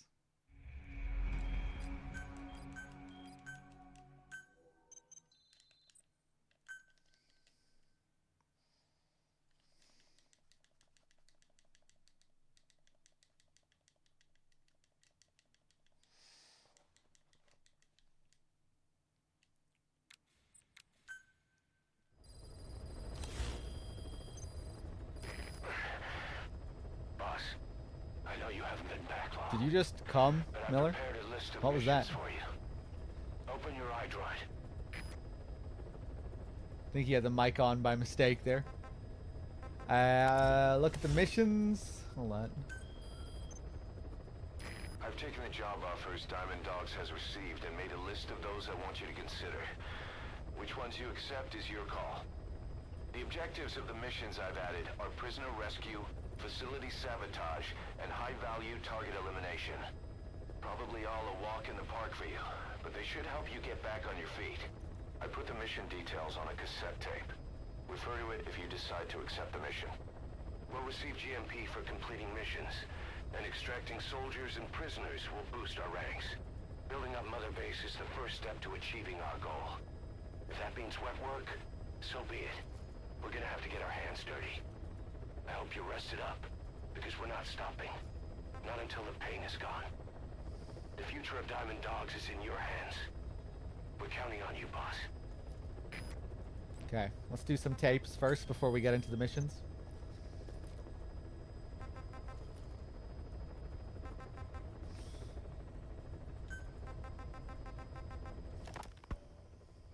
Boss, I know you haven't been back long. Did you just come, but I Miller? prepared a list of What was that? missions for you. Open your iDroid. I think he had the mic on by mistake there. Look at the missions. Hold on. I've taken the job offers Diamond Dogs has received and made a list of those I want you to consider. Which ones you accept is your call. The objectives of the missions I've added are prisoner rescue, facility sabotage, and high-value target elimination. Probably all a walk in the park for you, but they should help you get back on your feet. I put the mission details on a cassette tape. Refer to it if you decide to accept the mission. We'll receive GMP for completing missions, and extracting soldiers and prisoners will boost our ranks. Building up Mother Base is the first step to achieving our goal. If that means wet work, so be it. We're gonna have to get our hands dirty. I hope you're rested up, because we're not stopping. Not until the pain is gone. The future of Diamond Dogs is in your hands. We're counting on you, boss. Okay, let's do some tapes first before we get into the missions.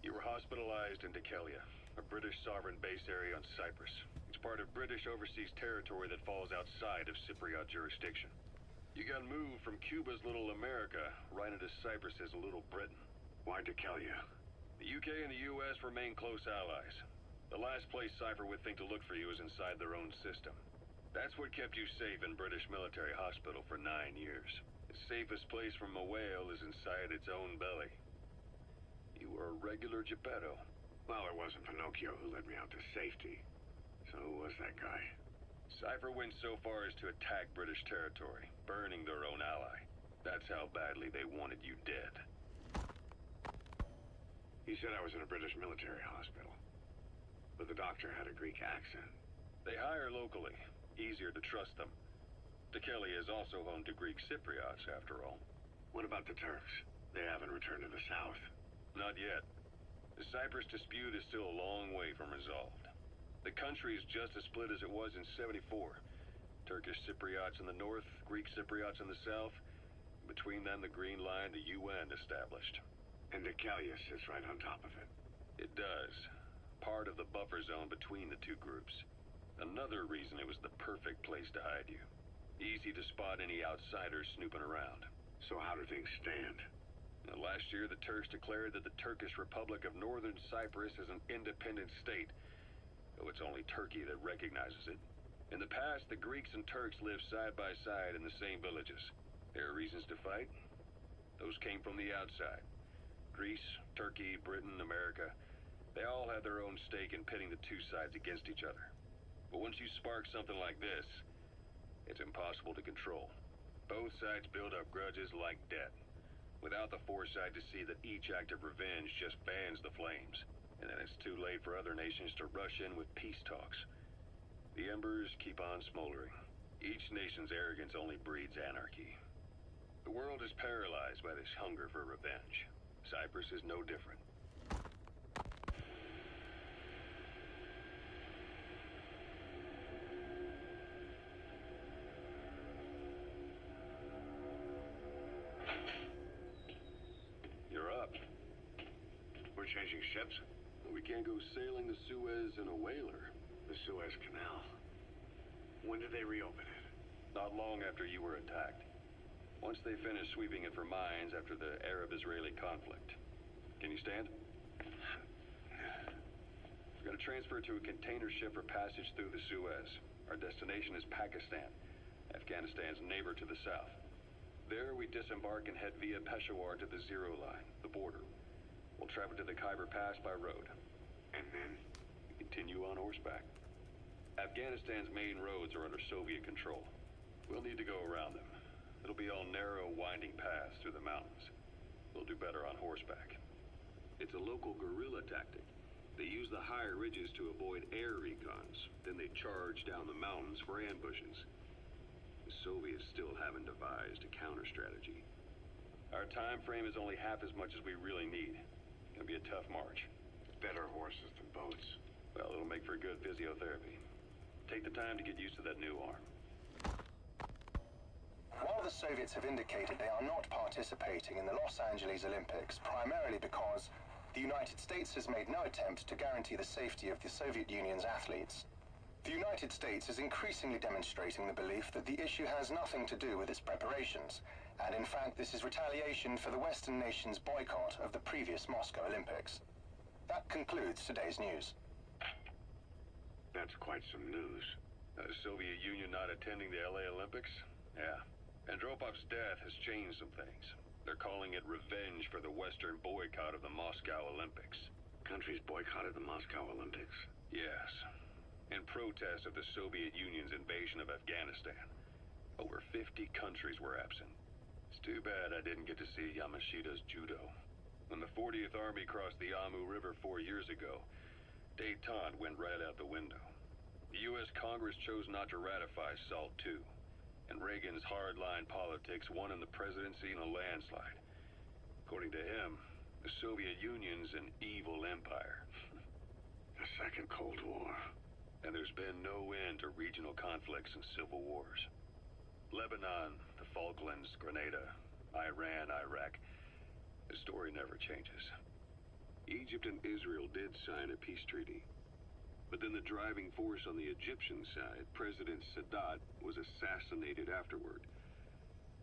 You were hospitalized in Dekelia, a British sovereign base area on Cyprus. It's part of British overseas territory that falls outside of Cypriot jurisdiction. You got moved from Cuba's Little America right into Cyprus's Little Britain. Why Dekelia? The UK and the US remain close allies. The last place Cypher would think to look for you is inside their own system. That's what kept you safe in British military hospital for 9 years. The safest place from a whale is inside its own belly. You were a regular Geppetto. Well, it wasn't Pinocchio who led me out to safety. So who was that guy? Cypher went so far as to attack British territory, burning their own ally. That's how badly they wanted you dead. He said I was in a British military hospital. But the doctor had a Greek accent. They hire locally. Easier to trust them. Dekelia is also home to Greek Cypriots, after all. What about the Turks? They haven't returned to the south. Not yet. The Cyprus dispute is still a long way from resolved. The country is just as split as it was in '74. Turkish Cypriots in the north, Greek Cypriots in the south. Between them, the Green Line, the UN established. And Dekelia sits right on top of it. It does. Part of the buffer zone between the two groups. Another reason it was the perfect place to hide you. Easy to spot any outsiders snooping around. So how do things stand? Now, last year, the Turks declared that the Turkish Republic of Northern Cyprus is an independent state, though it's only Turkey that recognizes it. In the past, the Greeks and Turks lived side by side in the same villages. There are reasons to fight. Those came from the outside. Greece, Turkey, Britain, America, they all had their own stake in pitting the two sides against each other. But once you spark something like this, it's impossible to control. Both sides build up grudges like debt, without the foresight to see that each act of revenge just fans the flames. And then it's too late for other nations to rush in with peace talks. The embers keep on smoldering. Each nation's arrogance only breeds anarchy. The world is paralyzed by this hunger for revenge. Cyprus is no different. You're up. We're changing ships? We can't go sailing the Suez in a whaler. The Suez Canal. When did they reopen it? Not long after you were attacked. Once they finished sweeping it for mines after the Arab-Israeli conflict. Can you stand? We've got to transfer to a container ship for passage through the Suez. Our destination is Pakistan, Afghanistan's neighbor to the south. There, we disembark and head via Peshawar to the Zero Line, the border. We'll travel to the Khyber Pass by road. And then? We continue on horseback. Afghanistan's main roads are under Soviet control. We'll need to go around them. It'll be all narrow, winding paths through the mountains. We'll do better on horseback. It's a local guerrilla tactic. They use the higher ridges to avoid air recons. Then they charge down the mountains for ambushes. The Soviets still haven't devised a counter-strategy. Our time frame is only half as much as we really need. It's gonna be a tough march. Better horses than boats. Well, it'll make for good physiotherapy. Take the time to get used to that new arm. While the Soviets have indicated they are not participating in the Los Angeles Olympics, primarily because the United States has made no attempt to guarantee the safety of the Soviet Union's athletes, the United States is increasingly demonstrating the belief that the issue has nothing to do with its preparations, and in fact this is retaliation for the Western nations' boycott of the previous Moscow Olympics. That concludes today's news. That's quite some news. The Soviet Union not attending the LA Olympics? Yeah. Andropov's death has changed some things. They're calling it revenge for the Western boycott of the Moscow Olympics. Countries boycotted the Moscow Olympics? Yes. In protest of the Soviet Union's invasion of Afghanistan. Over 50 countries were absent. It's too bad I didn't get to see Yamashita's judo. When the 40th Army crossed the Amu River 4 years ago, détente went right out the window. The U.S. Congress chose not to ratify SALT II. And Reagan's hardline politics won in the presidency in a landslide. According to him, the Soviet Union's an evil empire. The Second Cold War. And there's been no end to regional conflicts and civil wars. Lebanon, the Falklands, Grenada, Iran, Iraq. The story never changes. Egypt and Israel did sign a peace treaty. But then the driving force on the Egyptian side, President Sadat, was assassinated afterward.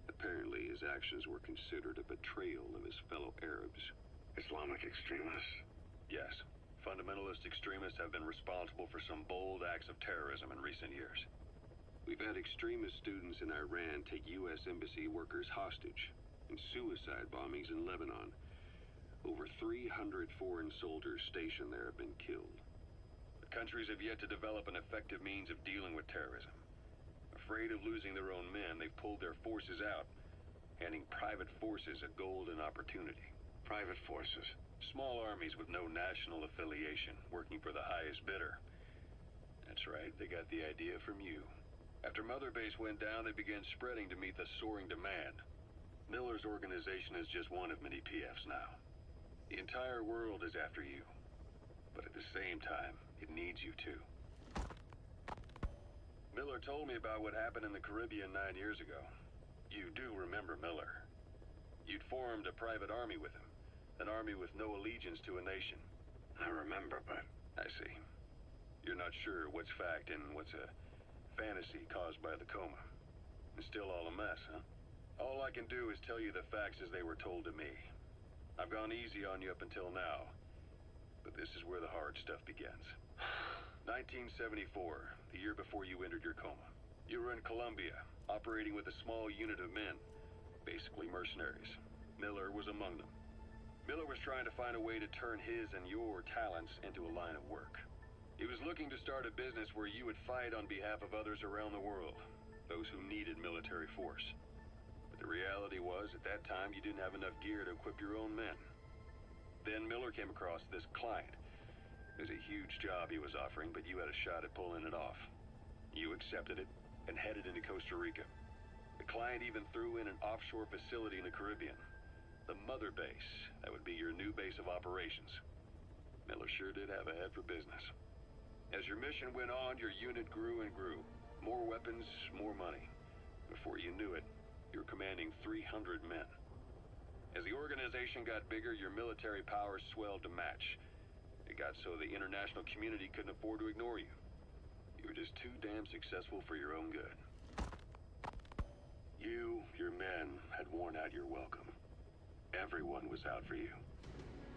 Apparently, his actions were considered a betrayal of his fellow Arabs. Islamic extremists? Yes. Fundamentalist extremists have been responsible for some bold acts of terrorism in recent years. We've had extremist students in Iran take U.S. embassy workers hostage, and suicide bombings in Lebanon. Over 300 foreign soldiers stationed there have been killed. Countries have yet to develop an effective means of dealing with terrorism. Afraid of losing their own men, they've pulled their forces out, handing private forces a golden opportunity. Private forces? Small armies with no national affiliation, working for the highest bidder. That's right, they got the idea from you. After Mother Base went down, they began spreading to meet the soaring demand. Miller's organization is just one of many PFs now. The entire world is after you. But at the same time, it needs you too. Miller told me about what happened in the Caribbean 9 years ago. You do remember Miller. You'd formed a private army with him. An army with no allegiance to a nation. I remember, but... I see. You're not sure what's fact and what's a fantasy caused by the coma. It's still all a mess, huh? All I can do is tell you the facts as they were told to me. I've gone easy on you up until now, but this is where the hard stuff begins. 1974, the year before you entered your coma. You were in Colombia, operating with a small unit of men, basically mercenaries. Miller was among them. Miller was trying to find a way to turn his and your talents into a line of work. He was looking to start a business where you would fight on behalf of others around the world, those who needed military force. But the reality was, at that time, you didn't have enough gear to equip your own men. Then Miller came across this client. It was a huge job he was offering, but you had a shot at pulling it off. You accepted it and headed into Costa Rica. The client even threw in an offshore facility in the Caribbean. The Mother Base, that would be your new base of operations. Miller sure did have a head for business. As your mission went on, your unit grew and grew. More weapons, more money. Before you knew it, you were commanding 300 men. As the organization got bigger, your military powers swelled to match. It got so the international community couldn't afford to ignore you. You were just too damn successful for your own good. You, your men, had worn out your welcome. Everyone was out for you.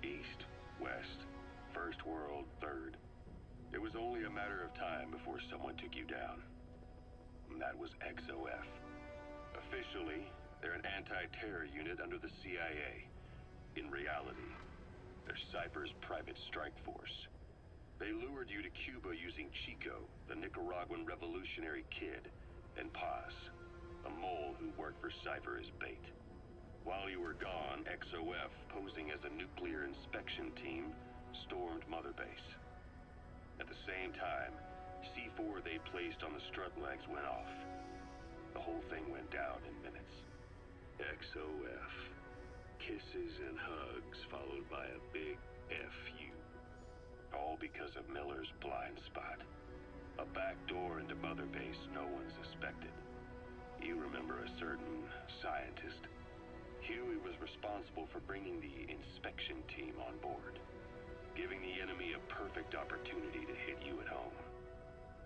East, West, First World, Third. It was only a matter of time before someone took you down. And that was XOF. Officially, they're an anti-terror unit under the CIA. In reality, they're Cypher's private strike force. They lured you to Cuba using Chico, the Nicaraguan revolutionary kid, and Paz, a mole who worked for Cypher as bait. While you were gone, XOF, posing as a nuclear inspection team, stormed Mother Base. At the same time, C4 they placed on the strut legs went off. The whole thing went down in minutes. XOF. Kisses and hugs followed by a big FU. All because of Miller's blind spot. A back door into Mother Base no one suspected. You remember a certain scientist. Huey was responsible for bringing the inspection team on board, giving the enemy a perfect opportunity to hit you at home.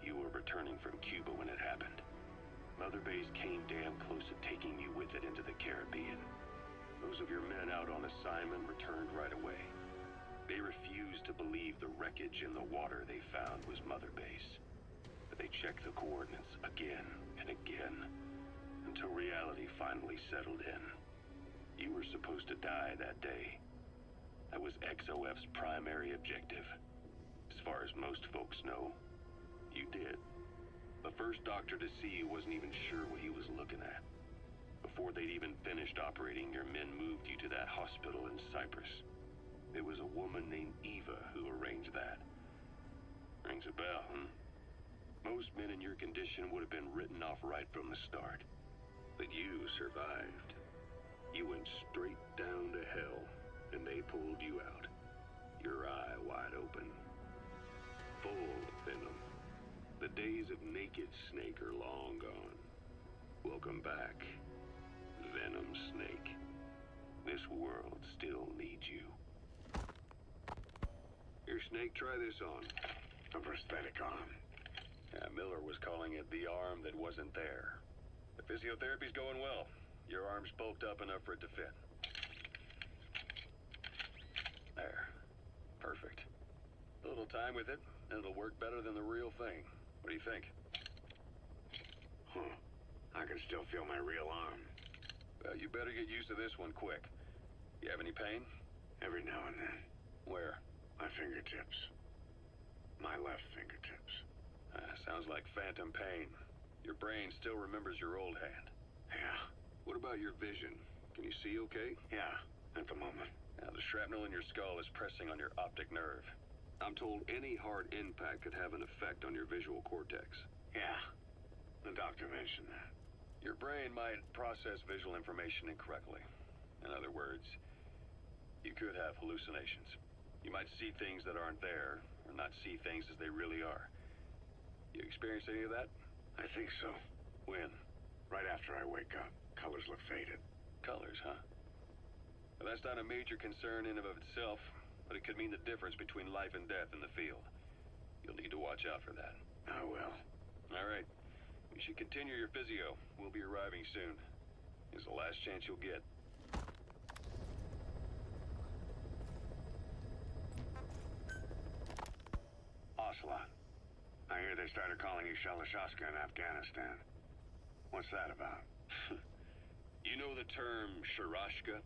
You were returning from Cuba when it happened. Mother Base came damn close to taking you with it into the Caribbean. Those of your men out on assignment returned right away. They refused to believe the wreckage in the water they found was Mother Base. But they checked the coordinates again and again, until reality finally settled in. You were supposed to die that day. That was XOF's primary objective. As far as most folks know, you did. The first doctor to see you wasn't even sure what he was looking at. Before they'd even finished operating, your men moved you to that hospital in Cyprus. It was a woman named Eva who arranged that. Rings a bell, huh? Most men in your condition would have been written off right from the start. But you survived. You went straight down to hell, and they pulled you out. Your eye wide open. Full of venom. The days of Naked Snake are long gone. Welcome back, Venom Snake. This world still needs you. Here, Snake, try this on. A prosthetic arm. Yeah, Miller was calling it the arm that wasn't there. The physiotherapy's going well. Your arm's bulked up enough for it to fit. There. Perfect. A little time with it, and it'll work better than the real thing. What do you think? Huh. I can still feel my real arm. Well, you better get used to this one quick. You have any pain? Every now and then. Where? My fingertips. My left fingertips. Sounds like phantom pain. Your brain still remembers your old hand. Yeah. What about your vision? Can you see okay? Yeah, at the moment. Now, the shrapnel in your skull is pressing on your optic nerve. I'm told any hard impact could have an effect on your visual cortex. Yeah, the doctor mentioned that. Your brain might process visual information incorrectly. In other words, you could have hallucinations. You might see things that aren't there, or not see things as they really are. You experienced any of that? I think so. When? Right after I wake up. Colors look faded. Colors, huh? Well, that's not a major concern in and of itself, but it could mean the difference between life and death in the field. You'll need to watch out for that. I will. All right. You should continue your physio. We'll be arriving soon. It's the last chance you'll get. Ocelot. I hear they started calling you Shalashaska in Afghanistan. What's that about? You know the term Sharashka?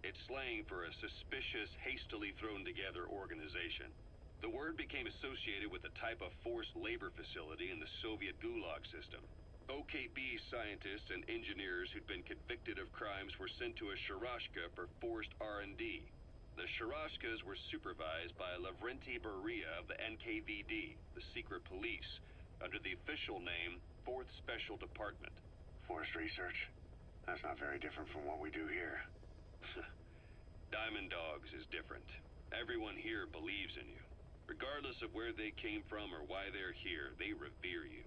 It's slang for a suspicious, hastily thrown together organization. The word became associated with a type of forced labor facility in the Soviet Gulag system. OKB scientists and engineers who'd been convicted of crimes were sent to a Sharashka for forced R&D. The Sharashkas were supervised by Lavrenti Beria of the NKVD, the secret police, under the official name 4th Special Department. Forced research? That's not very different from what we do here. Diamond Dogs is different. Everyone here believes in you. Regardless of where they came from or why they're here, they revere you.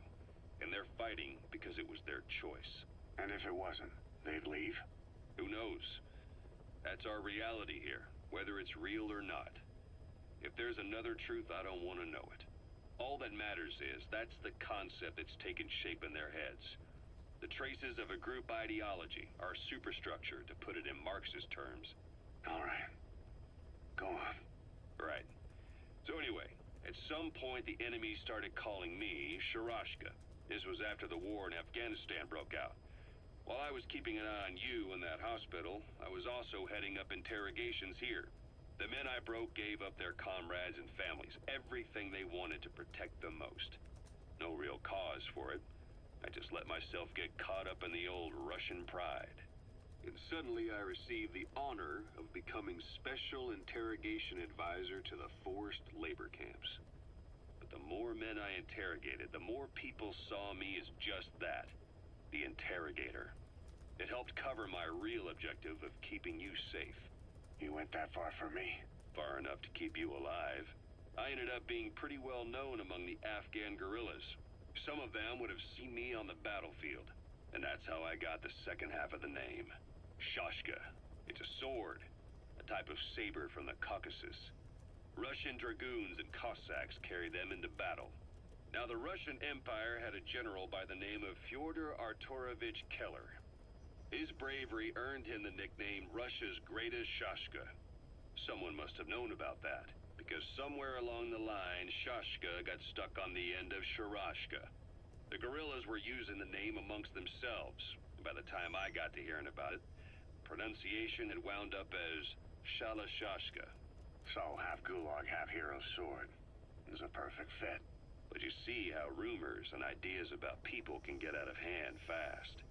And they're fighting because it was their choice. And if it wasn't, they'd leave? Who knows? That's our reality here, whether it's real or not. If there's another truth, I don't want to know it. All that matters is that's the concept that's taken shape in their heads. The traces of a group ideology, our superstructure, to put it in Marxist terms. All right. Go on. Right. So anyway, at some point the enemy started calling me Sharashka. This was after the war in Afghanistan broke out. While I was keeping an eye on you in that hospital, I was also heading up interrogations here. The men I broke gave up their comrades and families, everything they wanted to protect them most. No real cause for it. I just let myself get caught up in the old Russian pride. And suddenly I received the honor of becoming Special Interrogation Advisor to the forced labor camps. But the more men I interrogated, the more people saw me as just that, the interrogator. It helped cover my real objective of keeping you safe. You went that far for me? Far enough to keep you alive. I ended up being pretty well known among the Afghan guerrillas. Some of them would have seen me on the battlefield, and that's how I got the second half of the name. Shashka. It's a sword, a type of saber from the Caucasus. Russian dragoons and Cossacks carried them into battle. Now, the Russian Empire had a general by the name of Fyodor Arturovich Keller. His bravery earned him the nickname Russia's Greatest Shashka. Someone must have known about that, because somewhere along the line, Shashka got stuck on the end of Sharashka. The guerrillas were using the name amongst themselves, and by the time I got to hearing about it, pronunciation had wound up as Shalashashka. So, half Gulag, half hero sword. It was a perfect fit. But you see how rumors and ideas about people can get out of hand fast.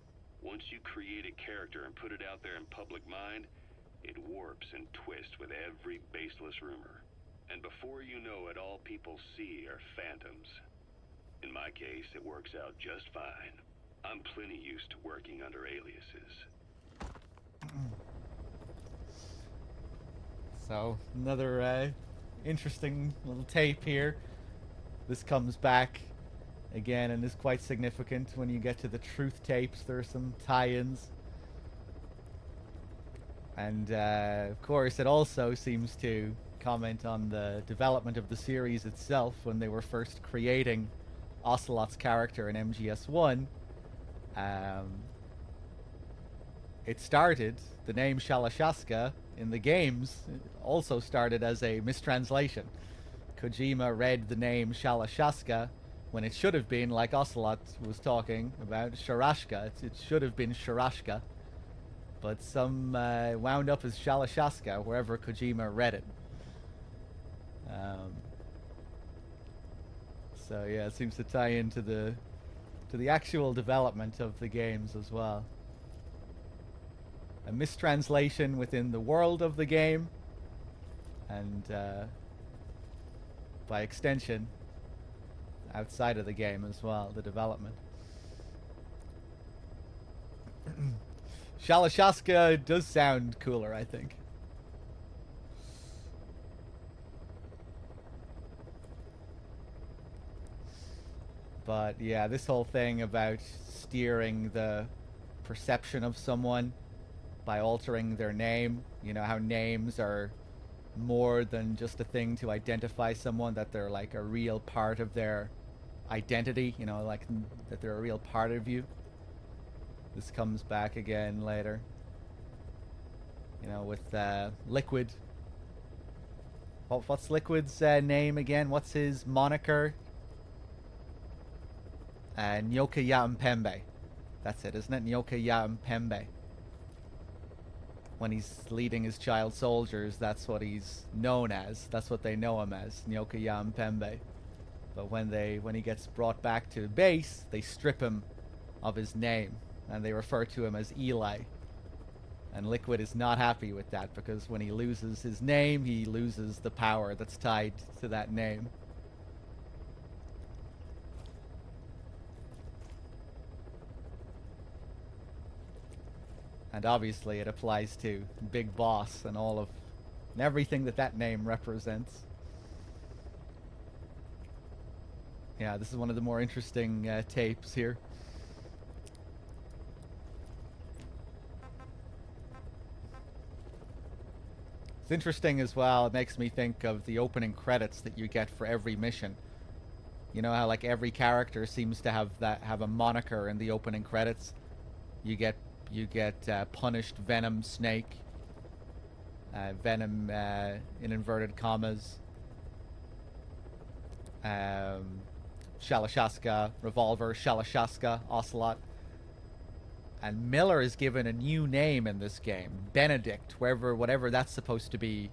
Once you create a character and put it out there in public mind, it warps and twists with every baseless rumor. And before you know it, all people see are phantoms. In my case, it works out just fine. I'm plenty used to working under aliases. So, another interesting little tape here. This comes back again and is quite significant when you get to the truth tapes. There are some tie-ins. And, of course, it also seems to comment on the development of the series itself when they were first creating Ocelot's character in MGS1. It started, the name Shalashashka in the games also started as a mistranslation. Kojima read the name Shalashashka when it should have been, like Ocelot was talking about, Sharashka. It should have been Sharashka. But some wound up as Shalashashka wherever Kojima read it. So yeah, it seems to tie into the actual development of the games as well. A mistranslation within the world of the game, and by extension, outside of the game as well, the development. Shalashashka does sound cooler, I think. But yeah, this whole thing about steering the perception of someone by altering their name, you know, how names are more than just a thing to identify someone, that they're like a real part of their identity, you know, like that they're a real part of you. This comes back again later. You know, with Liquid. What's Liquid's name again? What's his moniker? Nyoka Yampembe. That's it, isn't it? Nyoka Yampembe. When he's leading his child soldiers, that's what he's known as. That's what they know him as, Nyoka Yampembe. But when he gets brought back to base, they strip him of his name, and they refer to him as Eli. And Liquid is not happy with that, because when he loses his name, he loses the power that's tied to that name. And obviously it applies to Big Boss and and everything that name represents. Yeah, this is one of the more interesting tapes here. It's interesting as well. It makes me think of the opening credits that you get for every mission. You know how like every character seems to have a moniker in the opening credits. You get Punished Venom Snake, Venom in inverted commas, Shalashaska Revolver, Shalashaska Ocelot. And Miller is given a new name in this game, Benedict, whatever that's supposed to be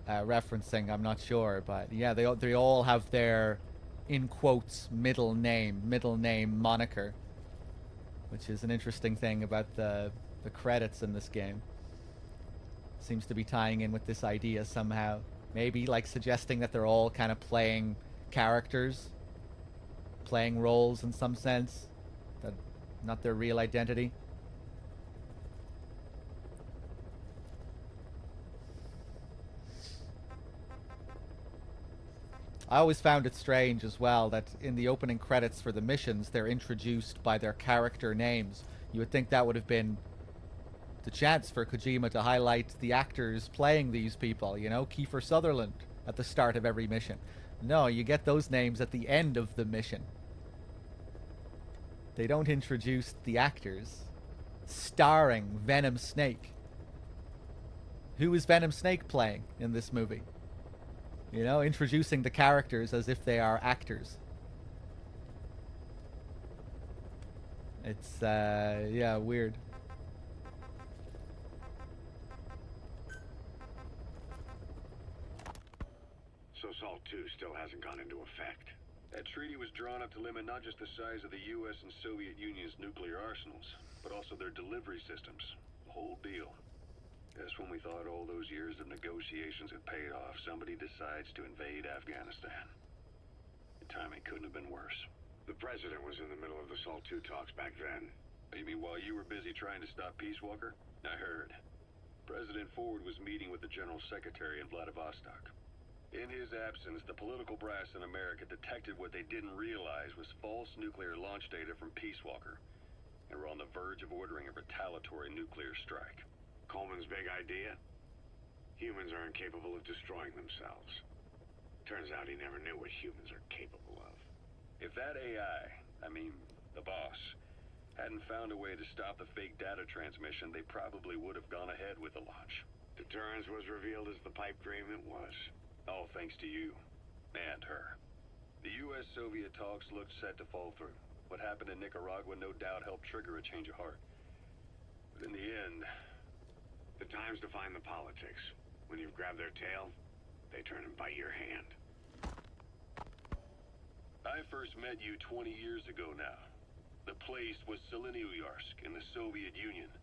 referencing, I'm not sure, but yeah, they all have their, in quotes, middle name moniker, which is an interesting thing about the credits in this game. Seems to be tying in with this idea somehow. Maybe like suggesting that they're all kind of playing characters, playing roles in some sense, that not their real identity. I always found it strange as well that in the opening credits for the missions, they're introduced by their character names. You would think that would have been the chance for Kojima to highlight the actors playing these people, you know, Kiefer Sutherland at the start of every mission. No, you get those names at the end of the mission. They don't introduce the actors starring Venom Snake. Who is Venom Snake playing in this movie? You know, introducing the characters as if they are actors. It's, yeah, weird. So SALT II still hasn't gone into effect. That treaty was drawn up to limit not just the size of the U.S. and Soviet Union's nuclear arsenals, but also their delivery systems. The whole deal. Just when we thought all those years of negotiations had paid off, somebody decides to invade Afghanistan. The timing couldn't have been worse. The president was in the middle of the SALT II talks back then. You mean while you were busy trying to stop Peace Walker? I heard. President Ford was meeting with the General Secretary in Vladivostok. In his absence, the political brass in America detected what they didn't realize was false nuclear launch data from Peace Walker, and were on the verge of ordering a retaliatory nuclear strike. Coleman's big idea? Humans are incapable of destroying themselves. Turns out he never knew what humans are capable of. If that AI, I mean, the boss, hadn't found a way to stop the fake data transmission, they probably would have gone ahead with the launch. Deterrence was revealed as the pipe dream it was. All thanks to you. And her. The U.S.-Soviet talks looked set to fall through. What happened in Nicaragua no doubt helped trigger a change of heart. But in the end... The time's to find the politics. When you've grabbed their tail, they turn and bite your hand. I first met you 20 years ago now. The place was Selenouyarsk in the Soviet Union.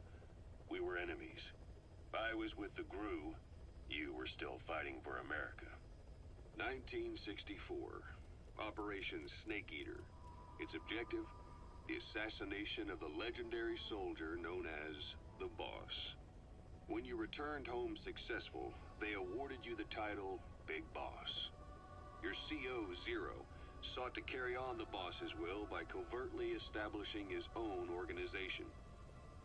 We were enemies. I was with the GRU. You were still fighting for America. 1964. Operation Snake Eater. Its objective? The assassination of the legendary soldier known as the Boss. When you returned home successful, they awarded you the title Big Boss. Your CO, Zero, sought to carry on the boss's will by covertly establishing his own organization.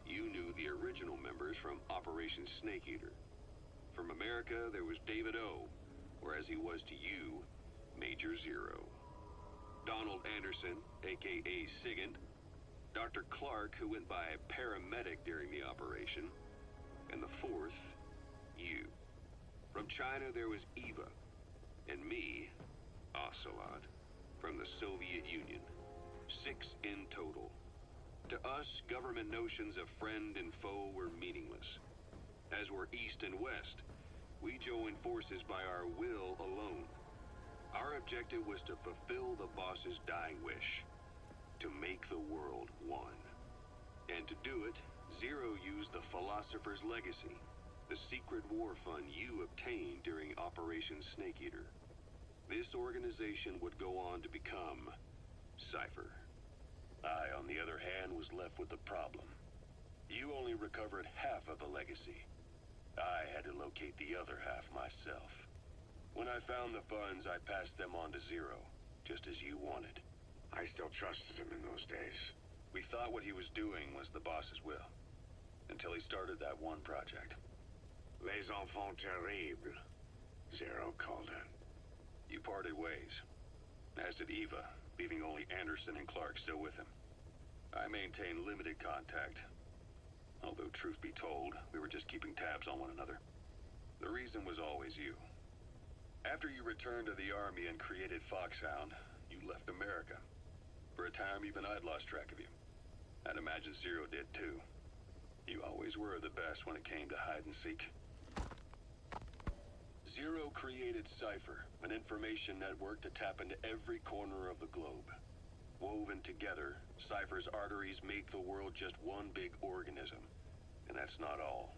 You knew the original members from Operation Snake Eater. From America, there was David O, or as he was to you, Major Zero. Donald Anderson, aka Sigint, Dr. Clark, who went by paramedic during the operation, and the fourth, you. From China there was Eva, and me, Ocelot, from the Soviet Union. 6 in total. To us, government notions of friend and foe were meaningless. As were East and West, we joined forces by our will alone. Our objective was to fulfill the boss's dying wish, to make the world one. And to do it, Zero used the Philosopher's Legacy, the secret war fund you obtained during Operation Snake Eater. This organization would go on to become Cypher. I, on the other hand, was left with the problem. You only recovered half of the legacy. I had to locate the other half myself. When I found the funds, I passed them on to Zero, just as you wanted. I still trusted him in those days. We thought what he was doing was the boss's will, until he started that one project. Les enfants terribles, Zero called it. You parted ways, as did Eva, leaving only Anderson and Clark still with him. I maintained limited contact, although truth be told, we were just keeping tabs on one another. The reason was always you. After you returned to the army and created Foxhound, you left America. For a time, even I'd lost track of you. I'd imagine Zero did too. You always were the best when it came to hide and seek. Zero created Cypher, an information network to tap into every corner of the globe. Woven together, Cypher's arteries make the world just one big organism. And that's not all.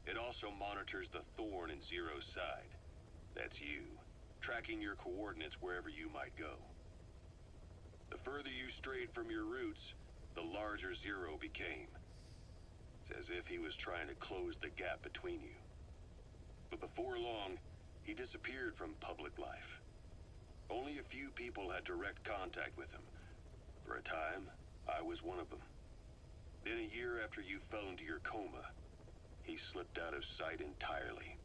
It also monitors the thorn in Zero's side. That's you, tracking your coordinates wherever you might go. The further you strayed from your roots, the larger Zero became. It's as if he was trying to close the gap between you. But before long, he disappeared from public life. Only a few people had direct contact with him. For a time, I was one of them. Then a year after you fell into your coma, he slipped out of sight entirely.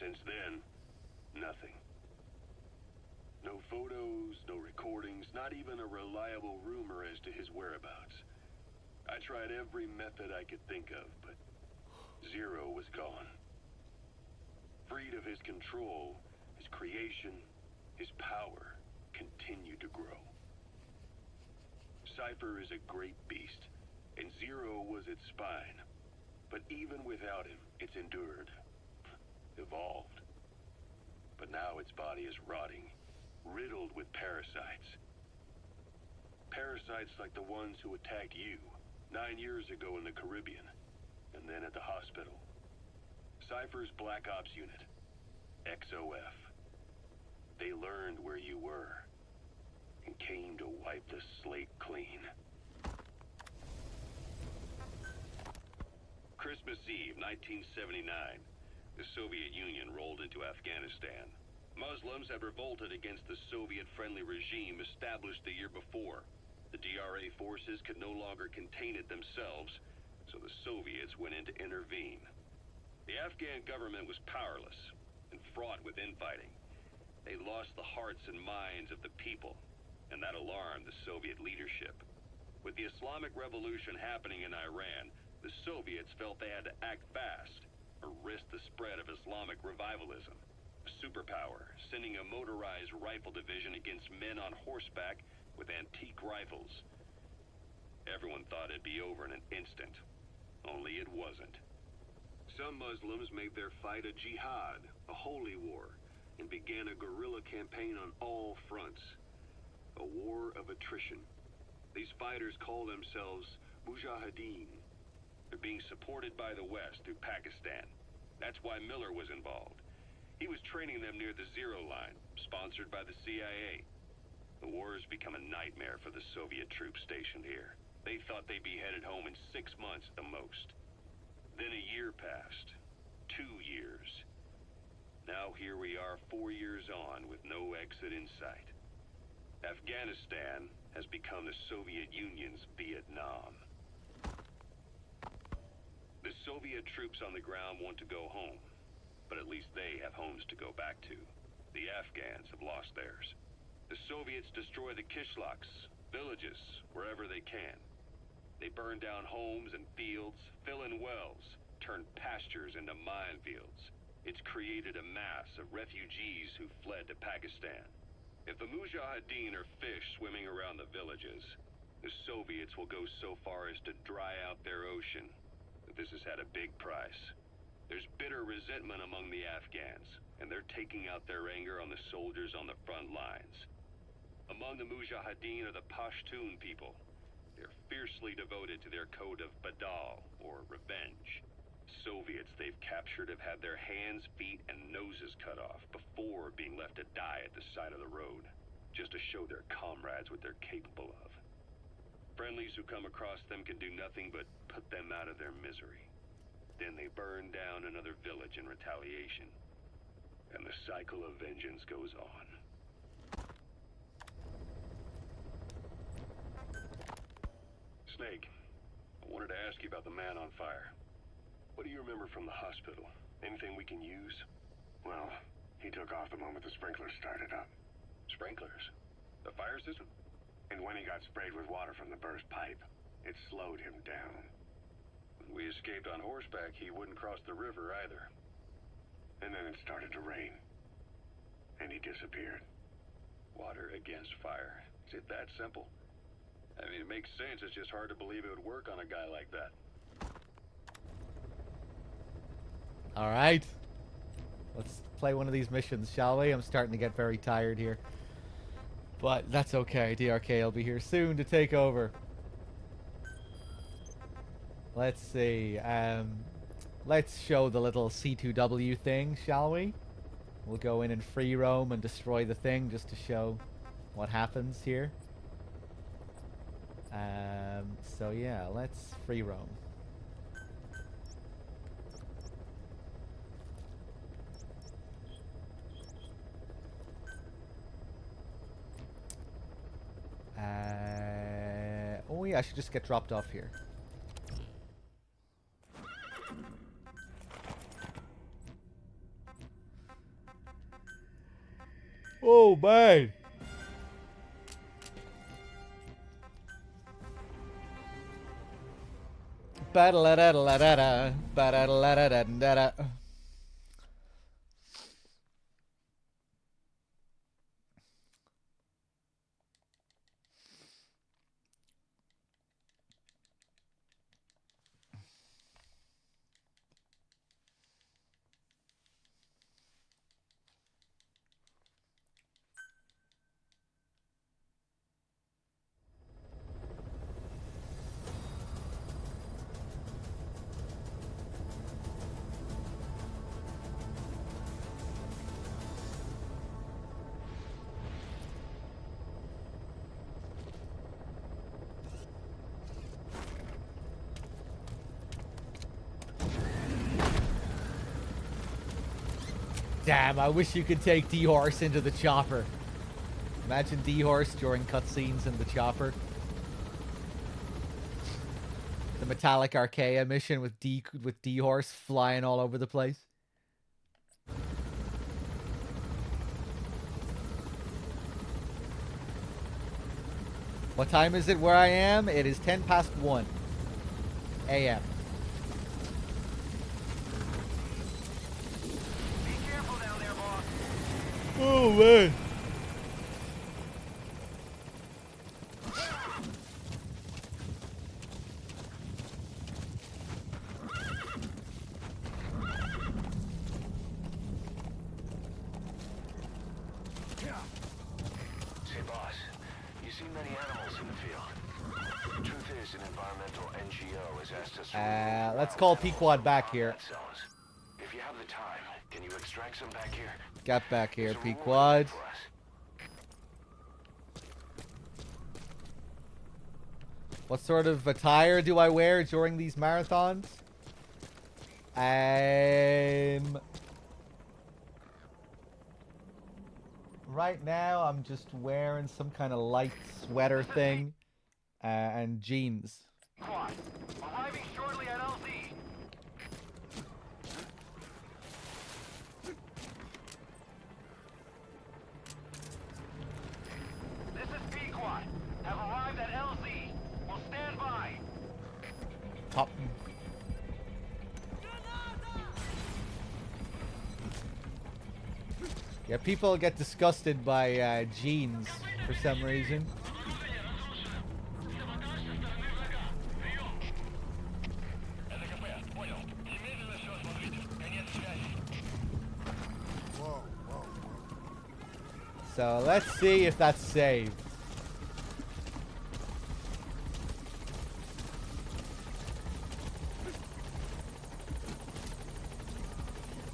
Since then, nothing. No photos, no recordings, not even a reliable rumor as to his whereabouts. I tried every method I could think of, but Zero was gone. Freed of his control, his creation, his power continued to grow. Cypher is a great beast, and Zero was its spine. But even without him, it's endured, evolved. But now its body is rotting, riddled with parasites. Parasites like the ones who attacked you 9 years ago in the Caribbean, and then at the hospital. Cypher's Black Ops Unit, XOF. They learned where you were, and came to wipe the slate clean. Christmas Eve, 1979, the Soviet Union rolled into Afghanistan. Muslims had revolted against the Soviet-friendly regime established the year before. The DRA forces could no longer contain it themselves, so the Soviets went in to intervene. The Afghan government was powerless and fraught with infighting. They lost the hearts and minds of the people, and that alarmed the Soviet leadership. With the Islamic Revolution happening in Iran, the Soviets felt they had to act fast or risk the spread of Islamic revivalism. A superpower, sending a motorized rifle division against men on horseback with antique rifles. Everyone thought it'd be over in an instant, only it wasn't. Some Muslims made their fight a jihad, a holy war, and began a guerrilla campaign on all fronts. A war of attrition. These fighters call themselves Mujahideen. They're being supported by the West through Pakistan. That's why Miller was involved. He was training them near the Zero Line, sponsored by the CIA. The war has become a nightmare for the Soviet troops stationed here. They thought they'd be headed home in 6 months at the most. Then a year passed. 2 years. Now here we are 4 years on with no exit in sight. Afghanistan has become the Soviet Union's Vietnam. The Soviet troops on the ground want to go home, but at least they have homes to go back to. The Afghans have lost theirs. The Soviets destroy the Kishlaks, villages, wherever they can. They burn down homes and fields, fill in wells, turn pastures into minefields. It's created a mass of refugees who fled to Pakistan. If the Mujahideen are fish swimming around the villages, the Soviets will go so far as to dry out their ocean. But this has had a big price. There's bitter resentment among the Afghans, and they're taking out their anger on the soldiers on the front lines. Among the Mujahideen are the Pashtun people. They're fiercely devoted to their code of Badal, or revenge. Soviets they've captured have had their hands, feet, and noses cut off before being left to die at the side of the road, just to show their comrades what they're capable of. Friendlies who come across them can do nothing but put them out of their misery. Then they burn down another village in retaliation. And the cycle of vengeance goes on. Snake, I wanted to ask you about the man on fire. What do you remember from the hospital? Anything we can use? Well, he took off the moment the sprinklers started up. Sprinklers? The fire system? And when he got sprayed with water from the burst pipe, it slowed him down. When we escaped on horseback, he wouldn't cross the river either. And then it started to rain. And he disappeared. Water against fire. Is it that simple? I mean, it makes sense. It's just hard to believe it would work on a guy like that. All right. Let's play one of these missions, shall we? I'm starting to get very tired here. But that's okay. DRK will be here soon to take over. Let's see. Let's show the little C2W thing, shall we? We'll go in and free roam and destroy the thing just to show what happens here. So yeah, let's free roam. Oh yeah, I should just get dropped off here. Oh man! Ba-da-la-da-da-da-da, ba-da-la-da-da-da-da. Damn, I wish you could take D-Horse into the chopper. Imagine D-Horse during cutscenes in the chopper. The Metallic Archaea mission with D-Horse flying all over the place. What time is it where I am? It is 1:10 a.m. Oh man. Say, boss, you see many animals in the field. The truth is, an environmental NGO has asked us. Let's call Pequod back here. If you have the time, can you extract some back here? Got back here, Pequod. What sort of attire do I wear during these marathons? Right now, I'm just wearing some kind of light sweater thing and jeans. Arriving shortly at LZ. Yeah, people get disgusted by jeans for some reason. So let's see if that's saved.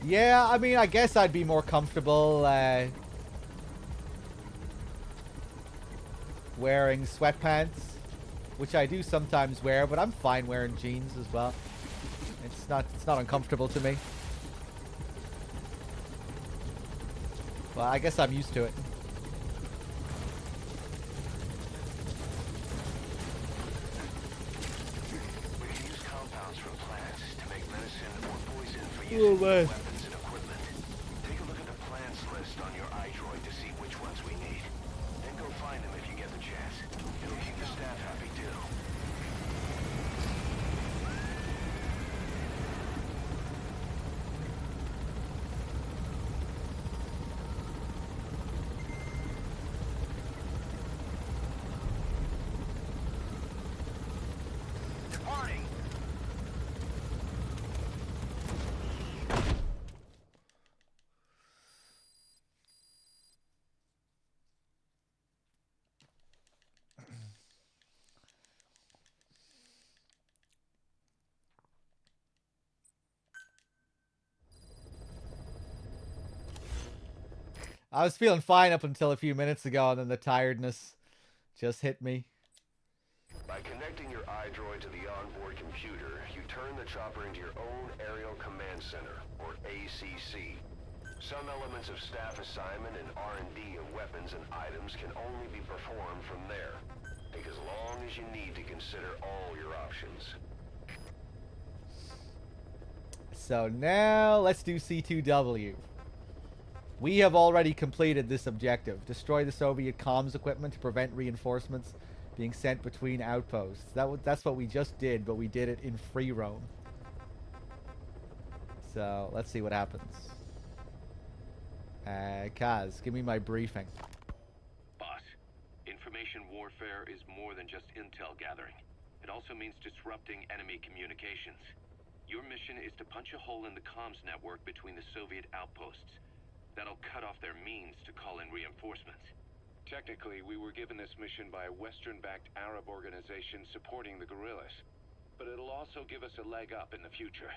Yeah, I mean, I guess I'd be more comfortable wearing sweatpants, which I do sometimes wear, but I'm fine wearing jeans as well. It's not uncomfortable to me. Well, I guess I'm used to it. We can use compounds from plants to make medicine or poison for Oh, using man. weapons and equipment. Take a look at the plants list on your iDroid to see which ones we need. Then go find them if you get the chance. It'll keep the staff happy too. Departing. I was feeling fine up until a few minutes ago, and then the tiredness just hit me. By connecting your iDroid to the onboard computer, you turn the chopper into your own Aerial Command Center, or ACC. Some elements of staff assignment and R&D of weapons and items can only be performed from there. Take as long as you need to consider all your options. So now let's do C2W. We have already completed this objective. Destroy the Soviet comms equipment to prevent reinforcements being sent between outposts. That's what we just did, but we did it in free roam. So let's see what happens. Kaz, give me my briefing. Boss, information warfare is more than just intel gathering. It also means disrupting enemy communications. Your mission is to punch a hole in the comms network between the Soviet outposts. That'll cut off their means to call in reinforcements. Technically, we were given this mission by a Western-backed Arab organization supporting the guerrillas. But it'll also give us a leg up in the future.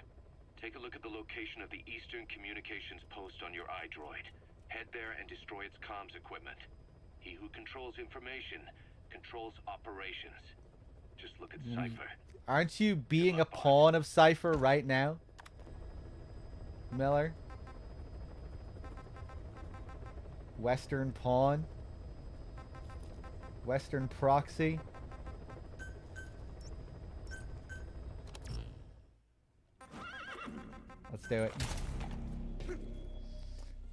Take a look at the location of the Eastern Communications Post on your iDroid. Head there and destroy its comms equipment. He who controls information controls operations. Just look at Cypher. Aren't you being a pawn of Cypher right now, Miller? Western pawn? Western proxy? Let's do it.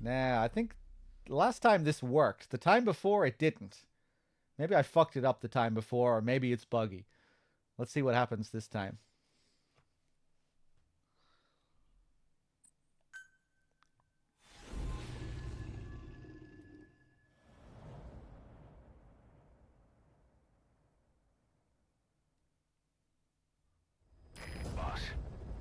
Now, I think the last time this worked. The time before, it didn't. Maybe I fucked it up the time before, or maybe it's buggy. Let's see what happens this time. Boss,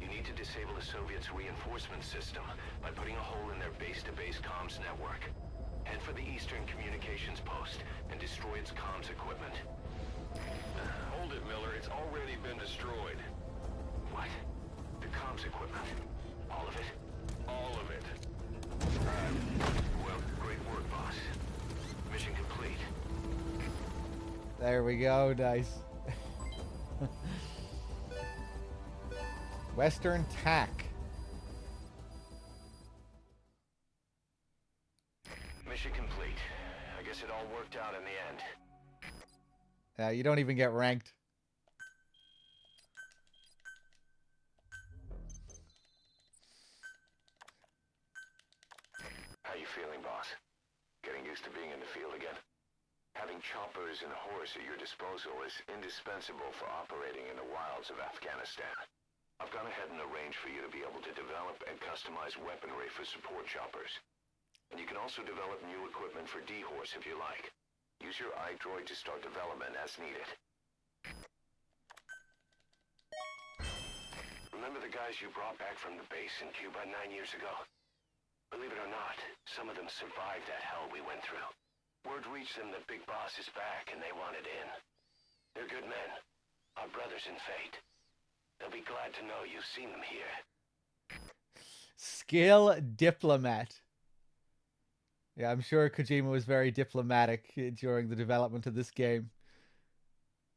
you need to disable the Soviets' reinforcement system by putting a hole in their base-to-base comms network. Head for the Eastern Communications Post and destroy its comms equipment. Hold it, Miller. It's already been destroyed. What? The comms equipment? All of it? All of it. Well, great work, boss. Mission complete. There we go, nice. Western TAC. Mission complete. I guess it all worked out in the end. You don't even get ranked. How you feeling, boss? Getting used to being in the field again? Having choppers and horse at your disposal is indispensable for operating in the wilds of Afghanistan. I've gone ahead and arranged for you to be able to develop and customize weaponry for support choppers. And you can also develop new equipment for D-Horse if you like. Use your iDroid to start development as needed. Remember the guys you brought back from the base in Cuba 9 years ago? Believe it or not, some of them survived that hell we went through. Word reached them that Big Boss is back and they wanted in. They're good men. Our brothers in fate. They'll be glad to know you've seen them here. Skill diplomat. Yeah, I'm sure Kojima was very diplomatic during the development of this game.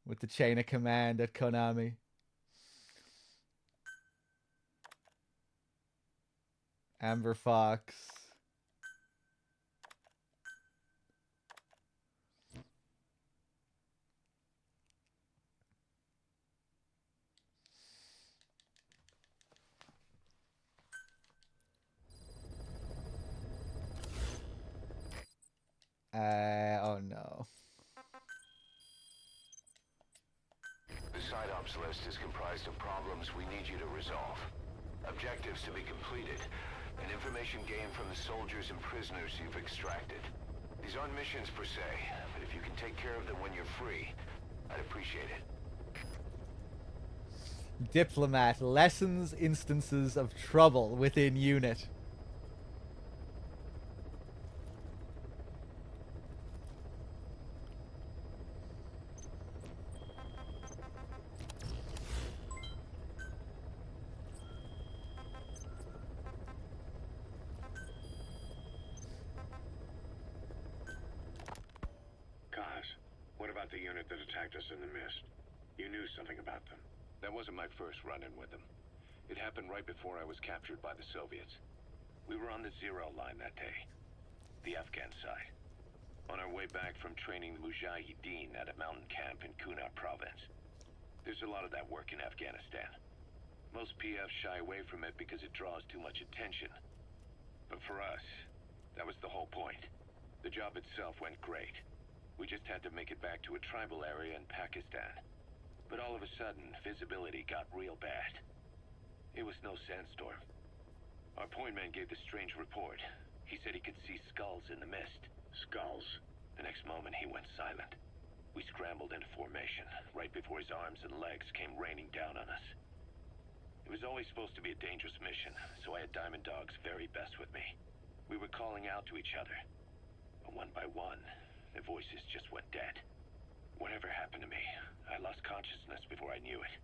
With the chain of command at Konami. Amber Fox. Oh no. The side ops list is comprised of problems we need you to resolve. Objectives to be completed, and information gained from the soldiers and prisoners you've extracted. These aren't missions per se, but if you can take care of them when you're free, I'd appreciate it. Diplomat lessens instances of trouble within unit. The unit that attacked us in the mist. You knew something about them. That wasn't my first run-in with them. It happened right before I was captured by the Soviets. We were on the Zero line that day. The Afghan side. On our way back from training the Mujahideen at a mountain camp in Kunar province. There's a lot of that work in Afghanistan. Most PFs shy away from it because it draws too much attention. But for us, that was the whole point. The job itself went great. We just had to make it back to a tribal area in Pakistan. But all of a sudden, visibility got real bad. It was no sandstorm. Our point man gave this strange report. He said he could see skulls in the mist. Skulls? The next moment, he went silent. We scrambled into formation, right before his arms and legs came raining down on us. It was always supposed to be a dangerous mission, so I had Diamond Dog's very best with me. We were calling out to each other. But one by one, their voices just went dead. Whatever happened to me, I lost consciousness before I knew it.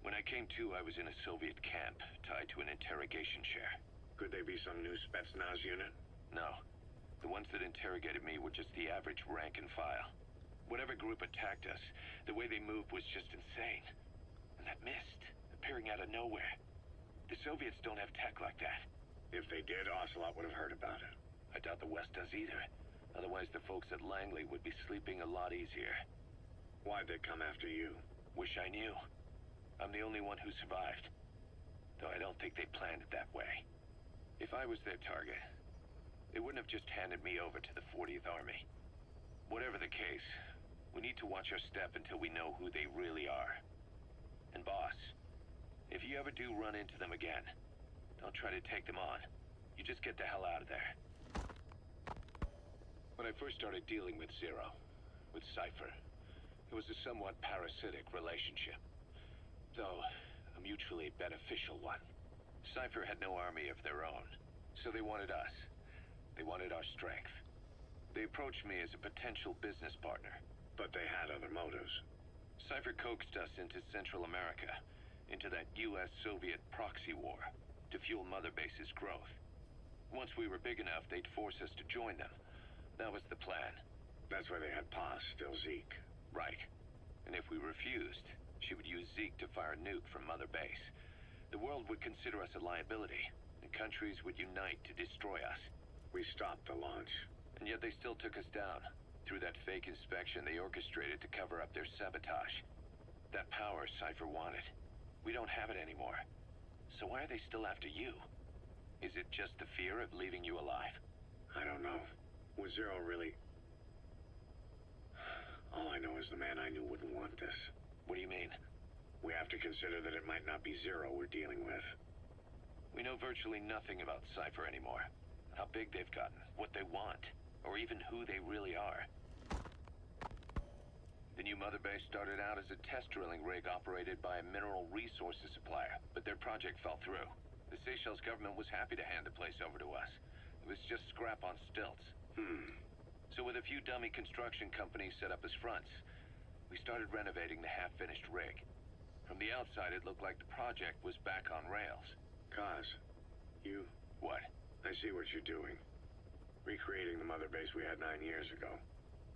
When I came to, I was in a Soviet camp, tied to an interrogation chair. Could they be some new Spetsnaz unit? No. The ones that interrogated me were just the average rank and file. Whatever group attacked us, the way they moved was just insane. And that mist, appearing out of nowhere. The Soviets don't have tech like that. If they did, Ocelot would have heard about it. I doubt the West does either. Otherwise, the folks at Langley would be sleeping a lot easier. Why'd they come after you? Wish I knew. I'm the only one who survived. Though I don't think they planned it that way. If I was their target, they wouldn't have just handed me over to the 40th Army. Whatever the case, we need to watch our step until we know who they really are. And boss, if you ever do run into them again, don't try to take them on. You just get the hell out of there. When I first started dealing with Zero, with Cypher, it was a somewhat parasitic relationship. Though, a mutually beneficial one. Cypher had no army of their own, so they wanted us. They wanted our strength. They approached me as a potential business partner. But they had other motives. Cypher coaxed us into Central America, into that US-Soviet proxy war, to fuel Mother Base's growth. Once we were big enough, they'd force us to join them. That was the plan. That's why they had Paz, still Zeke. Right. And if we refused, she would use Zeke to fire a nuke from Mother Base. The world would consider us a liability, and countries would unite to destroy us. We stopped the launch. And yet they still took us down. Through that fake inspection they orchestrated to cover up their sabotage. That power Cypher wanted. We don't have it anymore. So why are they still after you? Is it just the fear of leaving you alive? I don't know. Was Zero really... All I know is the man I knew wouldn't want this. What do you mean? We have to consider that it might not be Zero we're dealing with. We know virtually nothing about Cypher anymore. how big they've gotten, what they want, or even who they really are. The new mother base started out as a test drilling rig operated by a mineral resources supplier, but their project fell through. The Seychelles government was happy to hand the place over to us. It was just scrap on stilts. So with a few dummy construction companies set up as fronts, we started renovating the half-finished rig. From the outside, it looked like the project was back on rails. Kaz, you... What? I see what you're doing. Recreating the mother base we had 9 years ago.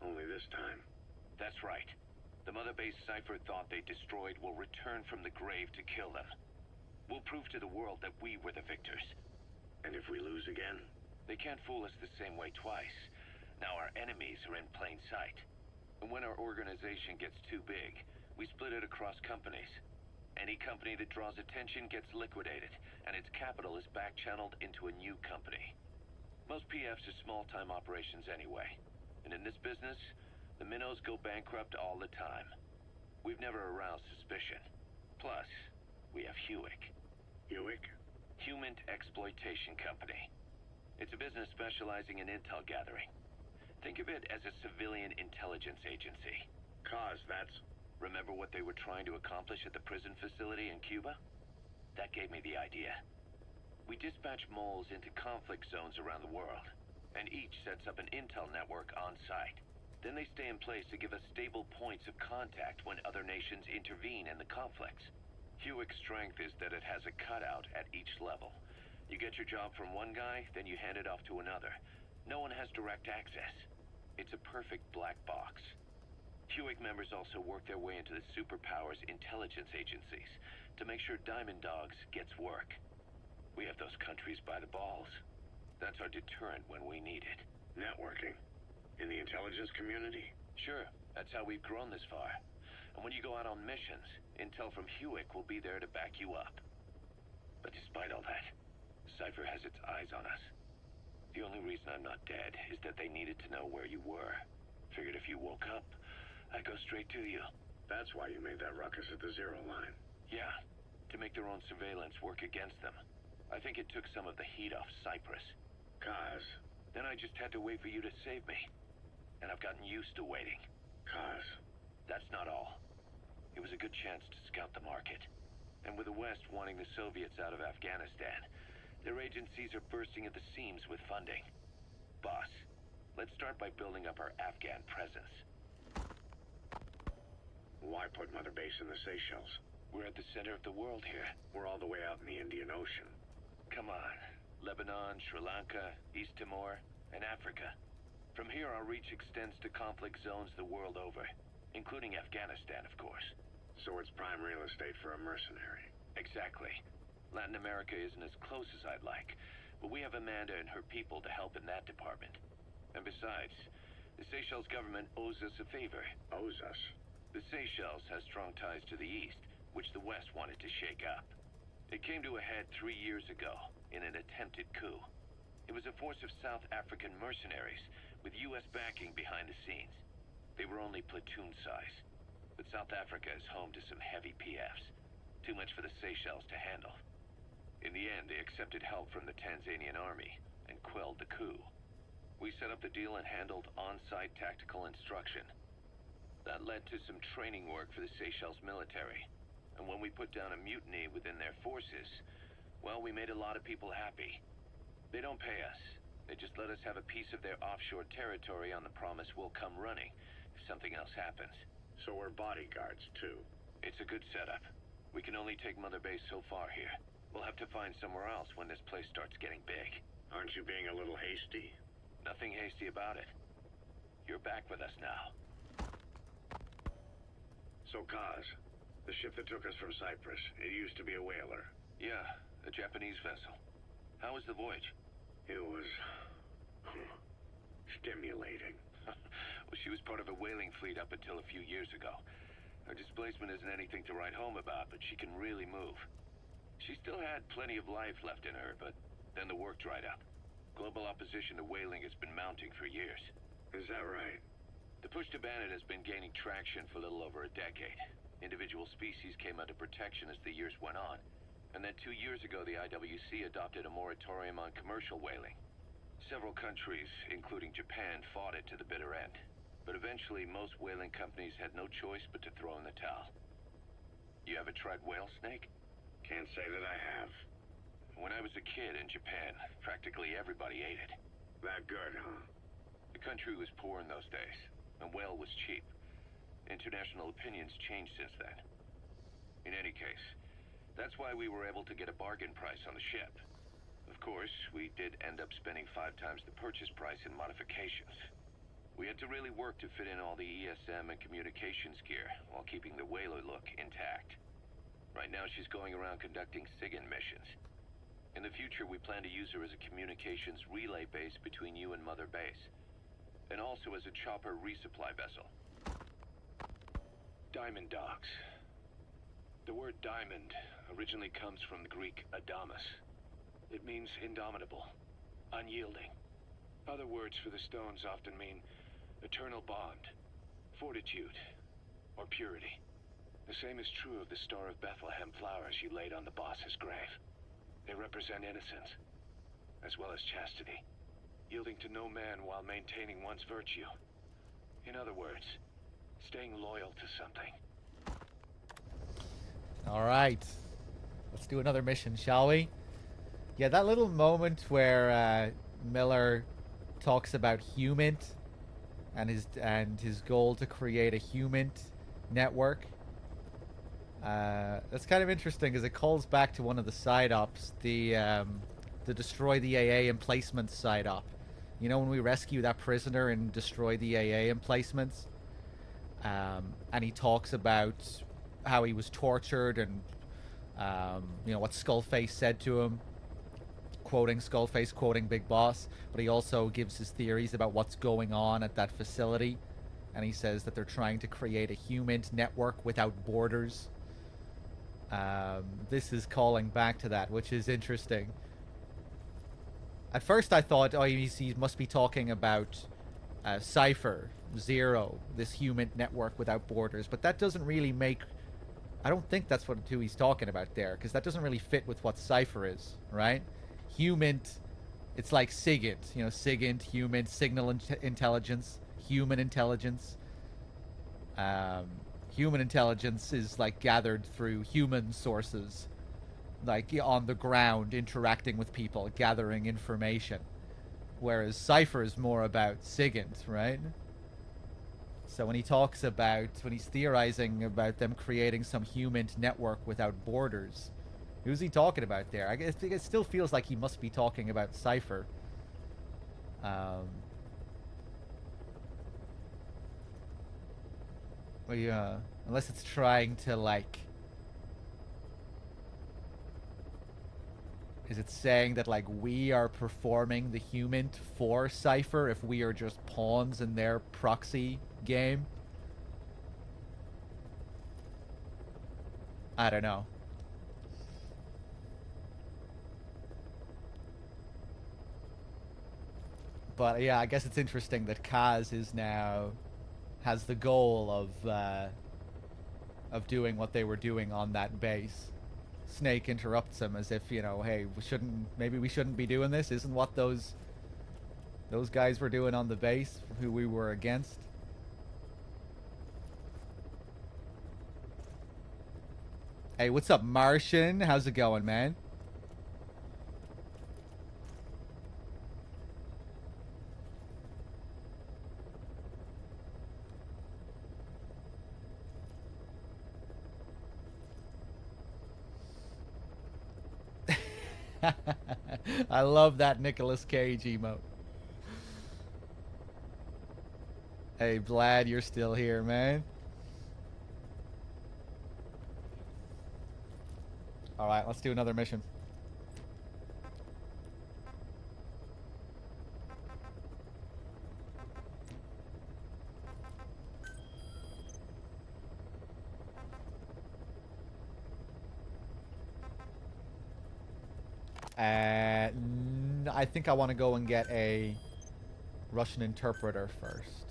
Only this time. That's right. The mother base Cypher thought they destroyed will return from the grave to kill them. We'll prove to the world that we were the victors. And if we lose again? They can't fool us the same way twice. Now our enemies are in plain sight. And when our organization gets too big, we split it across companies. Any company that draws attention gets liquidated, and its capital is back-channeled into a new company. Most PFs are small-time operations anyway. And in this business, the minnows go bankrupt all the time. We've never aroused suspicion. Plus, we have Hewick. Hewick? Human Exploitation Company. It's a business specializing in intel gathering. Think of it as a civilian intelligence agency. Kaz, that's... Remember what they were trying to accomplish at the prison facility in Cuba? That gave me the idea. We dispatch moles into conflict zones around the world, and each sets up an intel network on site. Then they stay in place to give us stable points of contact when other nations intervene in the conflicts. Hewick's strength is that it has a cutout at each level. You get your job from one guy, then you hand it off to another. No one has direct access. It's a perfect black box. Hewick members also work their way into the superpowers intelligence agencies to make sure Diamond Dogs gets work. We have those countries by the balls. That's our deterrent when we need it. Networking? In the intelligence community? Sure, that's how we've grown this far. And when you go out on missions, intel from Hewick will be there to back you up. But despite all that, Cypher has its eyes on us. The only reason I'm not dead is that they needed to know where you were. Figured if you woke up, I'd go straight to you. That's why you made that ruckus at the Zero line. Yeah, to make their own surveillance work against them. I think it took some of the heat off Cyprus. Kaz. Then I just had to wait for you to save me. And I've gotten used to waiting. Kaz. That's not all. It was a good chance to scout the market. And with the West wanting the Soviets out of Afghanistan, their agencies are bursting at the seams with funding. Boss, let's start by building up our Afghan presence. Why put Mother Base in the Seychelles? We're at the center of the world here. We're all the way out in the Indian Ocean. Come on. Lebanon, Sri Lanka, East Timor, and Africa. From here, our reach extends to conflict zones the world over, including Afghanistan, of course. So it's prime real estate for a mercenary. Exactly. Latin America isn't as close as I'd like, but we have Amanda and her people to help in that department. And besides, the Seychelles government owes us a favor. Owes us? The Seychelles has strong ties to the east, which the West wanted to shake up. It came to a head 3 years ago in an attempted coup. It was a force of South African mercenaries with U.S. backing behind the scenes. They were only platoon size, but South Africa is home to some heavy PFs. Too much for the Seychelles to handle. In the end, they accepted help from the Tanzanian army and quelled the coup. We set up the deal and handled on-site tactical instruction. That led to some training work for the Seychelles military. And when we put down a mutiny within their forces, well, we made a lot of people happy. They don't pay us. They just let us have a piece of their offshore territory on the promise we'll come running if something else happens. So we're bodyguards, too. It's a good setup. We can only take Mother Base so far here. We'll have to find somewhere else when this place starts getting big. Aren't you being a little hasty? Nothing hasty about it. You're back with us now. So, Kaz, the ship that took us from Cyprus, it used to be a whaler. Yeah, a Japanese vessel. How was the voyage? It was... stimulating. Well, she was part of a whaling fleet up until a few years ago. Her displacement isn't anything to write home about, but she can really move. She still had plenty of life left in her, but then the work dried up. Global opposition to whaling has been mounting for years. Is that right? The push to ban it has been gaining traction for a little over a decade. Individual species came under protection as the years went on. And then 2 years ago, the IWC adopted a moratorium on commercial whaling. Several countries, including Japan, fought it to the bitter end. But eventually, most whaling companies had no choice but to throw in the towel. You ever tried whale snake? Can't say that I have. When I was a kid in Japan, practically everybody ate it. That good, huh? The country was poor in those days, and whale was cheap. International opinions changed since then. In any case, that's why we were able to get a bargain price on the ship. Of course, we did end up spending 5 times the purchase price in modifications. We had to really work to fit in all the ESM and communications gear while keeping the whaler look intact. Right now she's going around conducting SIGINT missions. In the future, we plan to use her as a communications relay base between you and Mother Base, and also as a chopper resupply vessel. Diamond Dogs. The word diamond originally comes from the Greek adamas. It means indomitable, unyielding. Other words for the stones often mean eternal bond, fortitude, or purity. The same is true of the Star of Bethlehem flowers you laid on the boss's grave. They represent innocence, as well as chastity, yielding to no man while maintaining one's virtue. In other words, staying loyal to something. All right. Let's do another mission, shall we? Yeah, that little moment where Miller talks about Humint and his goal to create a Humint network. That's kind of interesting because it calls back to one of the side ops, the destroy the AA emplacements side op. You know, when we rescue that prisoner and destroy the AA emplacements, and he talks about how he was tortured and you know what Skullface said to him, quoting Skullface, quoting Big Boss, but he also gives his theories about what's going on at that facility, and he says that they're trying to create a Humint network without borders. This is calling back to that, which is interesting. At first I thought, oh, he must be talking about Cypher, Zero, this Humint network without borders, but that doesn't really make... I don't think that's who he's talking about there, because that doesn't really fit with what Cypher is, right? Humint, it's like SIGINT, you know, SIGINT, Humint, signal intelligence, human intelligence. Human intelligence is like gathered through human sources, like on the ground, interacting with people, gathering information. Whereas Cypher is more about SIGINT, right? So when he talks about, when he's theorizing about them creating some Humint network without borders, who's he talking about there? I guess it still feels like he must be talking about Cypher. Well, yeah, unless it's trying to, like... Is it saying that, like, we are performing the Humint for Cypher if we are just pawns in their proxy game? I don't know. But yeah, I guess it's interesting that Kaz is now has the goal of doing what they were doing on that base. Snake interrupts him as if, you know, hey, maybe we shouldn't be doing this. Isn't what those guys were doing on the base, who we were against? Hey, what's up, Martian? How's it going, man? I love that Nicolas Cage emote. Hey, Vlad, you're still here, man. Alright, let's do another mission. I think I want to go and get a Russian interpreter first.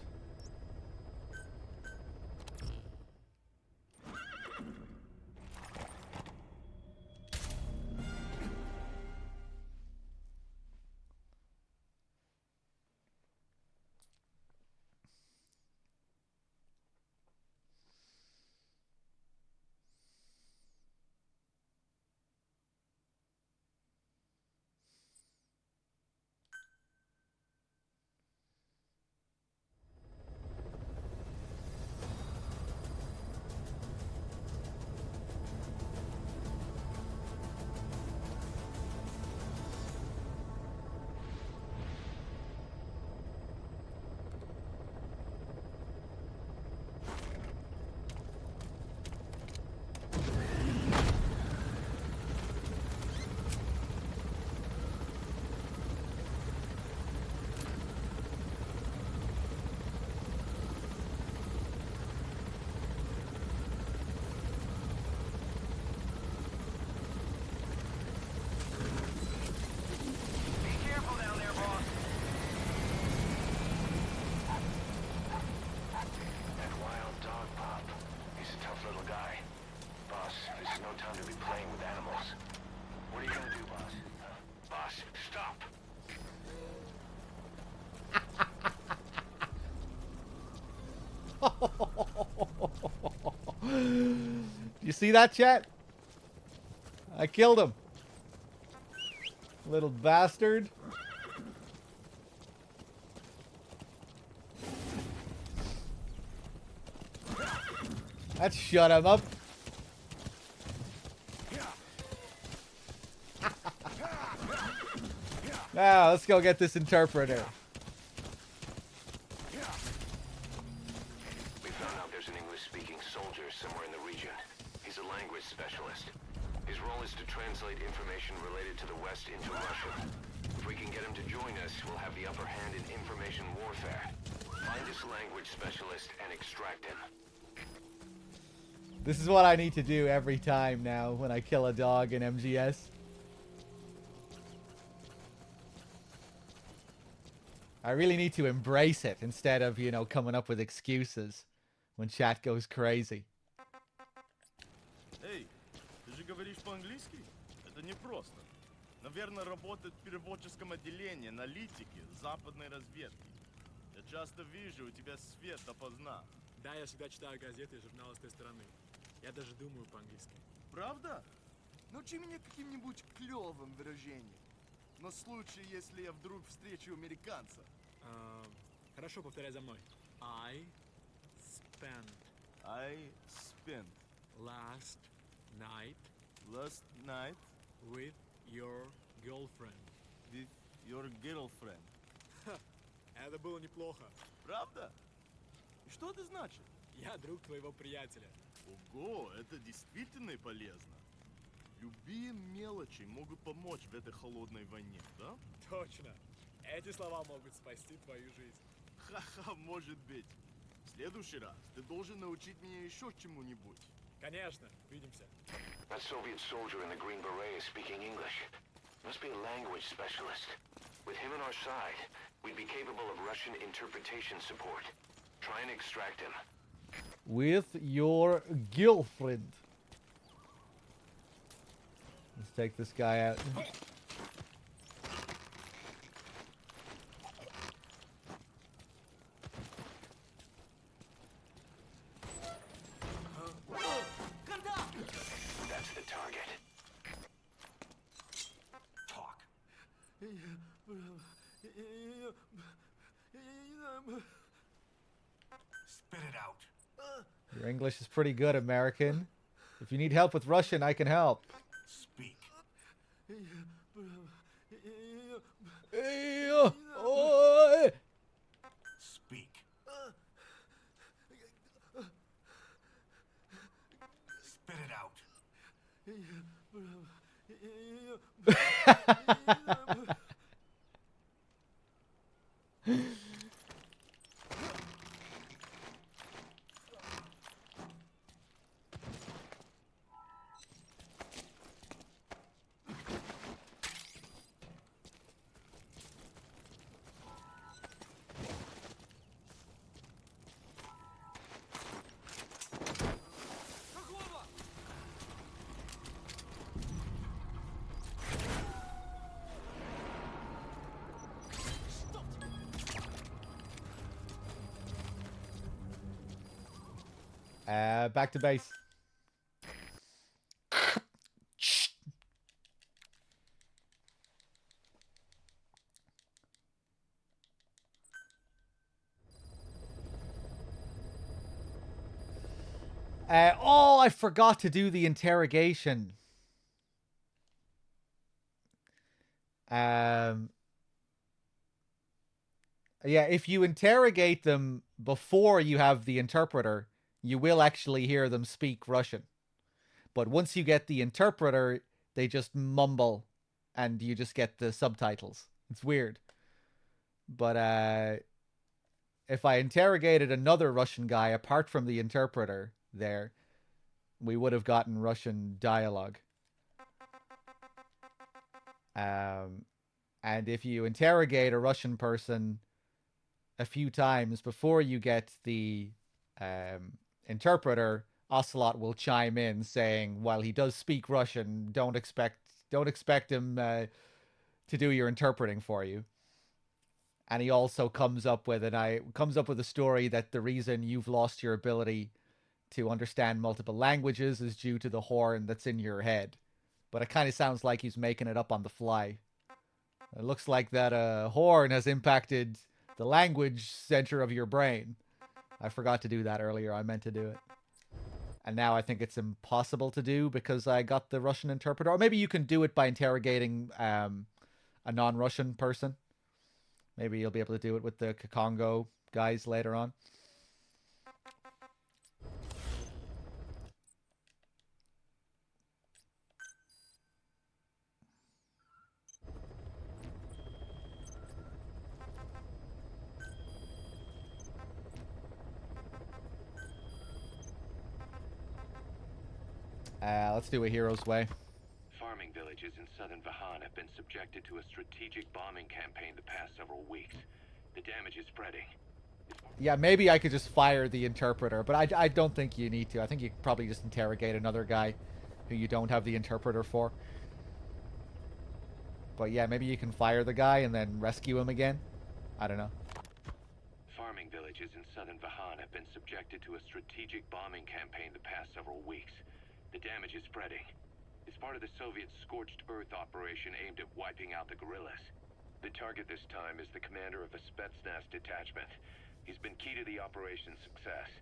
see that, chat? I killed him. Little bastard. That shut him up. Now, let's go get this interpreter. We found out there's an English-speaking soldier somewhere in the region. He's a language specialist. His role is to translate information related to the West into Russian. If we can get him to join us, we'll have the upper hand in information warfare. Find this language specialist and extract him. This is what I need to do every time now when I kill a dog in MGS. I really need to embrace it instead of, you know, coming up with excuses when chat goes crazy. Эй, ты же говоришь по-английски? Это непросто. Наверное, работает в переводческом отделении, аналитики, западной разведки. Я часто вижу, у тебя свет допоздна. Да, я всегда читаю газеты и журналы с той стороны. Я даже думаю по-английски. Правда? Научи меня каким-нибудь клёвым выражением. На случай, если я вдруг встречу американца. Хорошо, повторяй за мной. I spent last night with your girlfriend. With your girlfriend. Это было неплохо. Правда? И что это значит? Я друг твоего приятеля. Ого, это действительно полезно. Любые мелочи могут помочь в этой холодной войне, да? Точно. Эти слова могут спасти твою жизнь. Ха-ха, может быть. В следующий раз ты должен научить меня еще чему-нибудь. Конечно, увидимся. That Soviet soldier in the Green Beret is speaking English. Must be a language specialist. With him on our side, we'd be capable of Russian interpretation support. Try and extract him. With your girlfriend. Let's take this guy out. That's the target. Talk. Spit it out. Your English is pretty good, American. If you need help with Russian, I can help. Speak. Speak. Spit it out. Back to base. Oh, I forgot to do the interrogation. Yeah, if you interrogate them before you have the interpreter, you will actually hear them speak Russian. But once you get the interpreter, they just mumble and you just get the subtitles. It's weird. But if I interrogated another Russian guy apart from the interpreter there, we would have gotten Russian dialogue. And if you interrogate a Russian person a few times before you get the interpreter, Ocelot will chime in saying, while he does speak Russian, don't expect him to do your interpreting for you. And he also comes up with a story that the reason you've lost your ability to understand multiple languages is due to the horn that's in your head. But it kind of sounds like he's making it up on the fly. It looks like that horn has impacted the language center of your brain. I forgot to do that earlier. I meant to do it. And now I think it's impossible to do because I got the Russian interpreter. Or maybe you can do it by interrogating a non-Russian person. Maybe you'll be able to do it with the Congo guys later on. Let's do a hero's way. Farming villages in southern Vahan have been subjected to a strategic bombing campaign the past several weeks. The damage is spreading. Yeah, maybe I could just fire the interpreter, but I don't think you need to. I think you could probably just interrogate another guy who you don't have the interpreter for. But yeah, maybe you can fire the guy and then rescue him again. I don't know. Farming villages in southern Vahan have been subjected to a strategic bombing campaign the past several weeks. The damage is spreading. It's part of the Soviet Scorched Earth operation aimed at wiping out the guerrillas. The target this time is the commander of a Spetsnaz detachment. He's been key to the operation's success.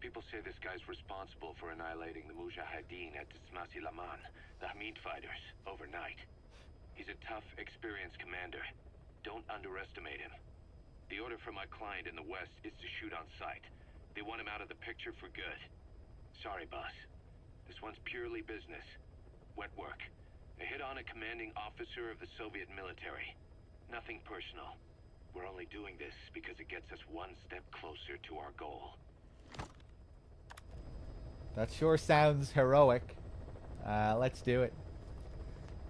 People say this guy's responsible for annihilating the Mujahideen at Tismasi Laman, the Hamid fighters, overnight. He's a tough, experienced commander. Don't underestimate him. The order from my client in the west is to shoot on sight. They want him out of the picture for good. Sorry, boss. This one's purely business. Wet work. A hit on a commanding officer of the Soviet military. Nothing personal. We're only doing this because it gets us one step closer to our goal. That sure sounds heroic. Let's do it.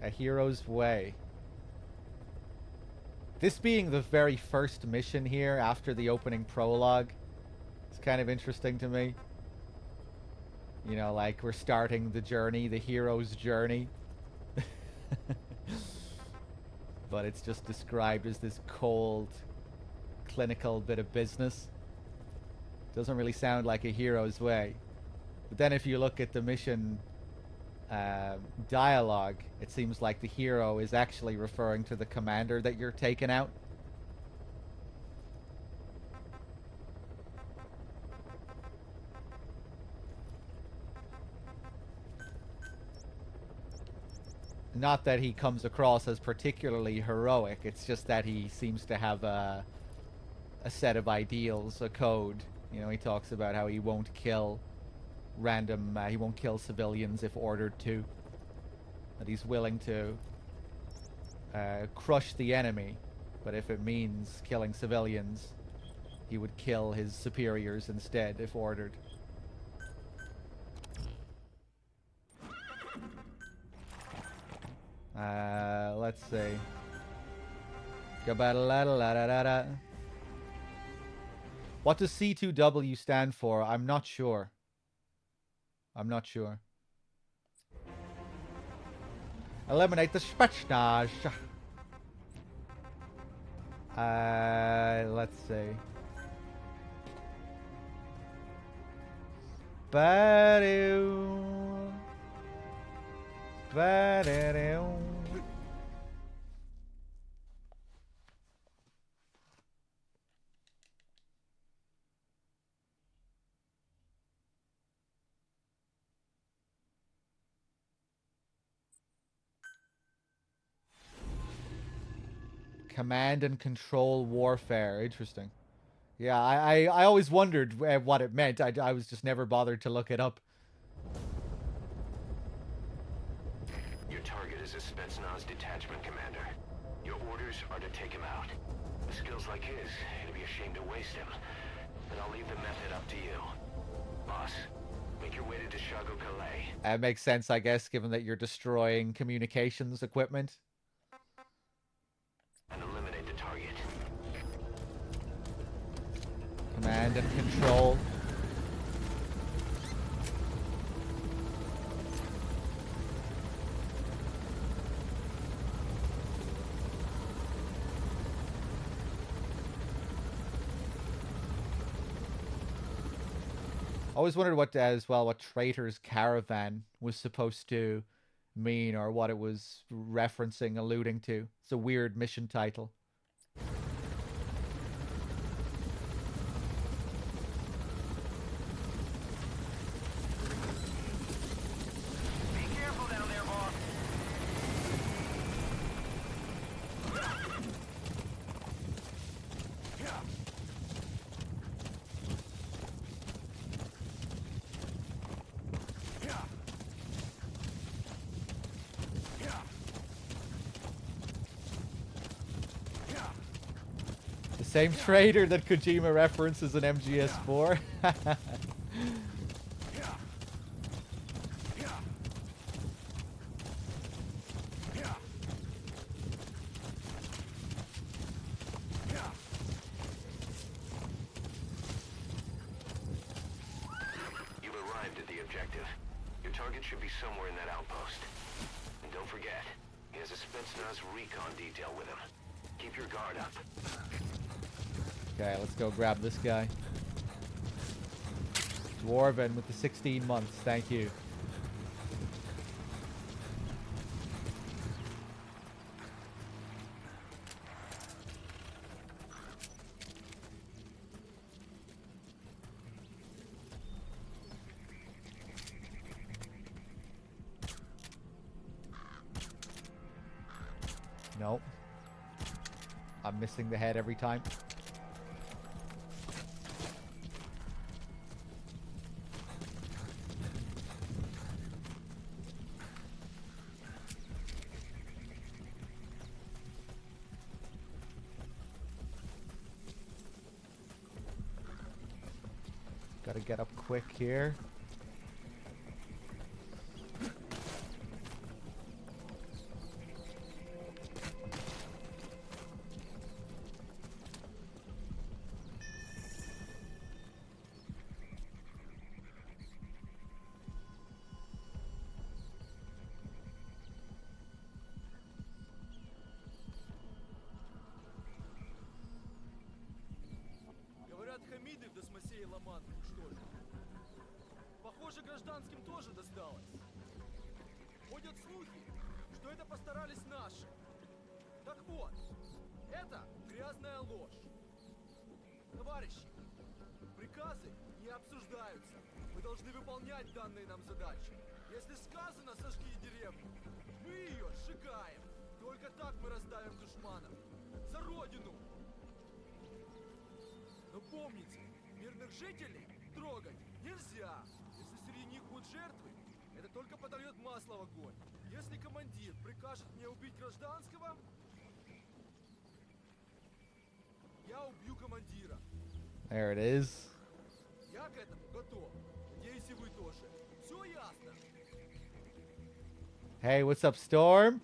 A hero's way. This being the very first mission here after the opening prologue, it's kind of interesting to me. You know, like we're starting the journey, the hero's journey. But it's just described as this cold, clinical bit of business. Doesn't really sound like a hero's way. But then if you look at the mission dialogue, it seems like the hero is actually referring to the commander that you're taking out. Not that he comes across as particularly heroic, it's just that he seems to have a set of ideals, a code. You know, he talks about how he won't kill he won't kill civilians if ordered to. That he's willing to crush the enemy, but if it means killing civilians, he would kill his superiors instead if ordered. Let's see. What does C2W stand for? I'm not sure. I'm not sure. Eliminate the Spetsnaz. Let's see. Ba-do. Ba-da-do. Command and control warfare. Interesting. Yeah, I always wondered what it meant. I was just never bothered to look it up. Your target is a Spetsnaz detachment commander. Your orders are to take him out. With skills like his, it'd be a shame to waste him. But I'll leave the method up to you. Boss, make your way to Deshago Calais. That makes sense, I guess, given that you're destroying communications equipment. And eliminate the target. Command and control. Always wondered what Traitor's Caravan was supposed to mean, or what it was referencing, alluding to. It's a weird mission title. Be careful down there, boss. The same Traitor that Kojima references in MGS4. You've arrived at the objective. Your target should be somewhere in that outpost. And don't forget, he has a Spetsnaz recon detail with him. Keep your guard up. Okay, let's go grab this guy. Dwarven with the 16 months, thank you. Nope. I'm missing the head every time. Gotta get up quick here. Говорят, Хамиды в Досмосее ломан уничтожили. Похоже, гражданским тоже досталось. Ходят слухи, что это постарались наши. Так вот, это грязная ложь. Товарищи, приказы не обсуждаются. Мы должны выполнять данные нам задачи. Если сказано «сожги деревню», мы ее сжигаем. Только так мы раздавим душманов. За родину! Но помните, мирных жителей трогать нельзя. Если среди них будут жертвы, это только подольет масло в огонь. Если командир прикажет мне убить гражданского, я убью командира. There it is. Я к этому готов. Надеюсь, и вы тоже. Все ясно? Hey, what's up, Storm?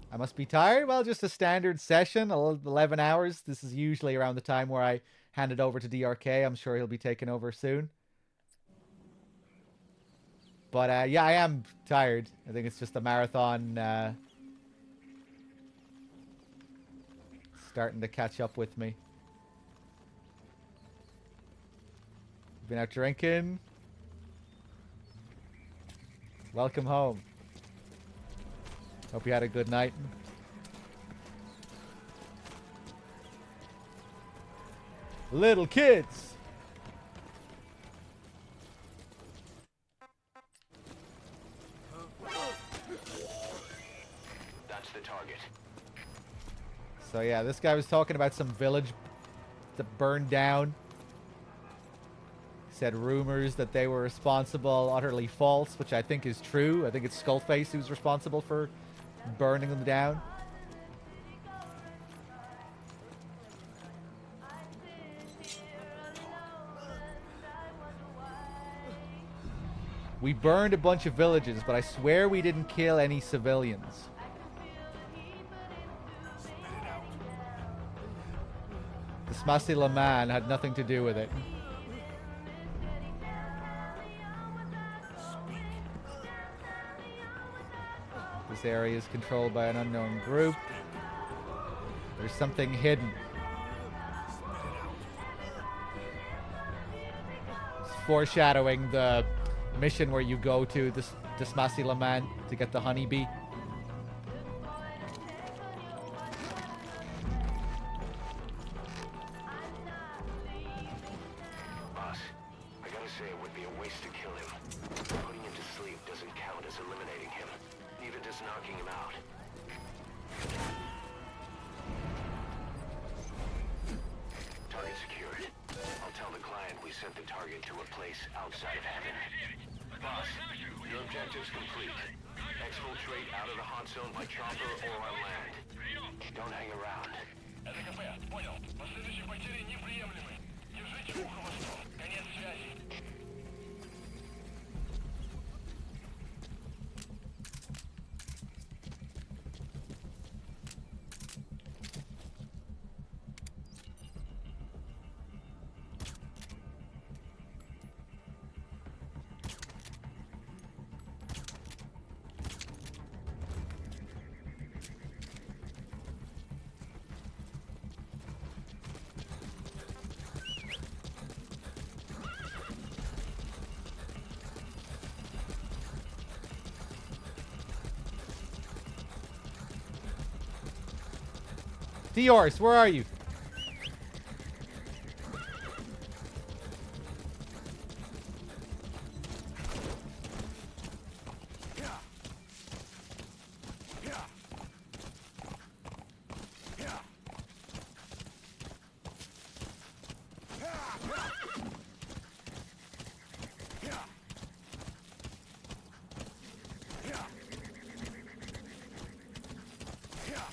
I must be tired? Well, just a standard session, 11 hours. This is usually around the time where I hand it over to DRK. I'm sure he'll be taking over soon. But yeah, I am tired. I think it's just a marathon starting to catch up with me. Been out drinking. Welcome home. Hope you had a good night. Little kids. That's the target. So yeah, this guy was talking about some village that burned down. Said rumors that they were responsible, utterly false, which I think is true. I think it's Skullface who's responsible for burning them down. We burned a bunch of villages, but I swear we didn't kill any civilians. The Smassi Laman had nothing to do with it. This area is controlled by an unknown group. There's something hidden. foreshadowing the mission where you go to this Desmassi-Laman to get the honeybee. Boss, I gotta say it would be a waste to kill him. Putting him to sleep doesn't count as eliminating him. Neither does knocking him out. Target secured. I'll tell the client we sent the target to a place outside of heaven. Boss, your objective's complete. Exfiltrate out of the hot zone by chopper or on land. Don't hang around. Diors, where are you?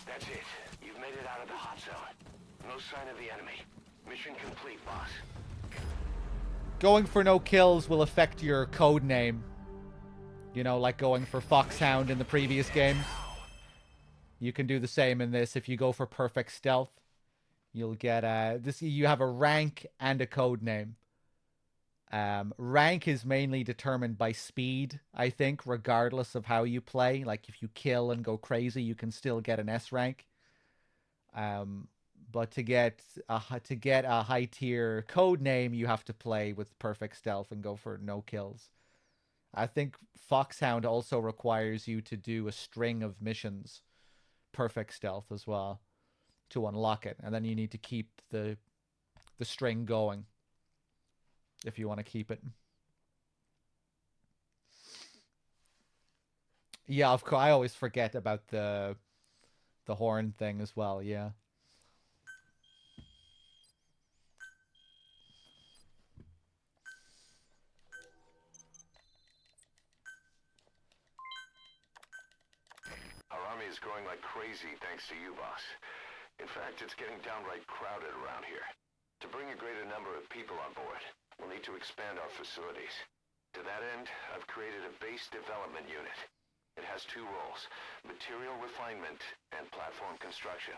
That's it. You've made it out of the hot zone. No sign of the enemy. Mission complete, boss. Going for no kills will affect your code name. You know, like going for Foxhound in the previous game. You can do the same in this. If you go for perfect stealth, you'll get this. You have a rank and a code name. Rank is mainly determined by speed, I think, regardless of how you play. Like if you kill and go crazy, you can still get an S rank. But to get a high tier code name, you have to play with perfect stealth and go for no kills. I think Foxhound also requires you to do a string of missions, perfect stealth as well, to unlock it, and then you need to keep the string going if you want to keep it. Yeah, of course. I always forget about the horn thing as well. Yeah. Our army is growing like crazy thanks to you, boss. In fact, it's getting downright crowded around here. To bring a greater number of people on board, we'll need to expand our facilities. To that end, I've created a base development unit. It has two roles, material refinement and platform construction.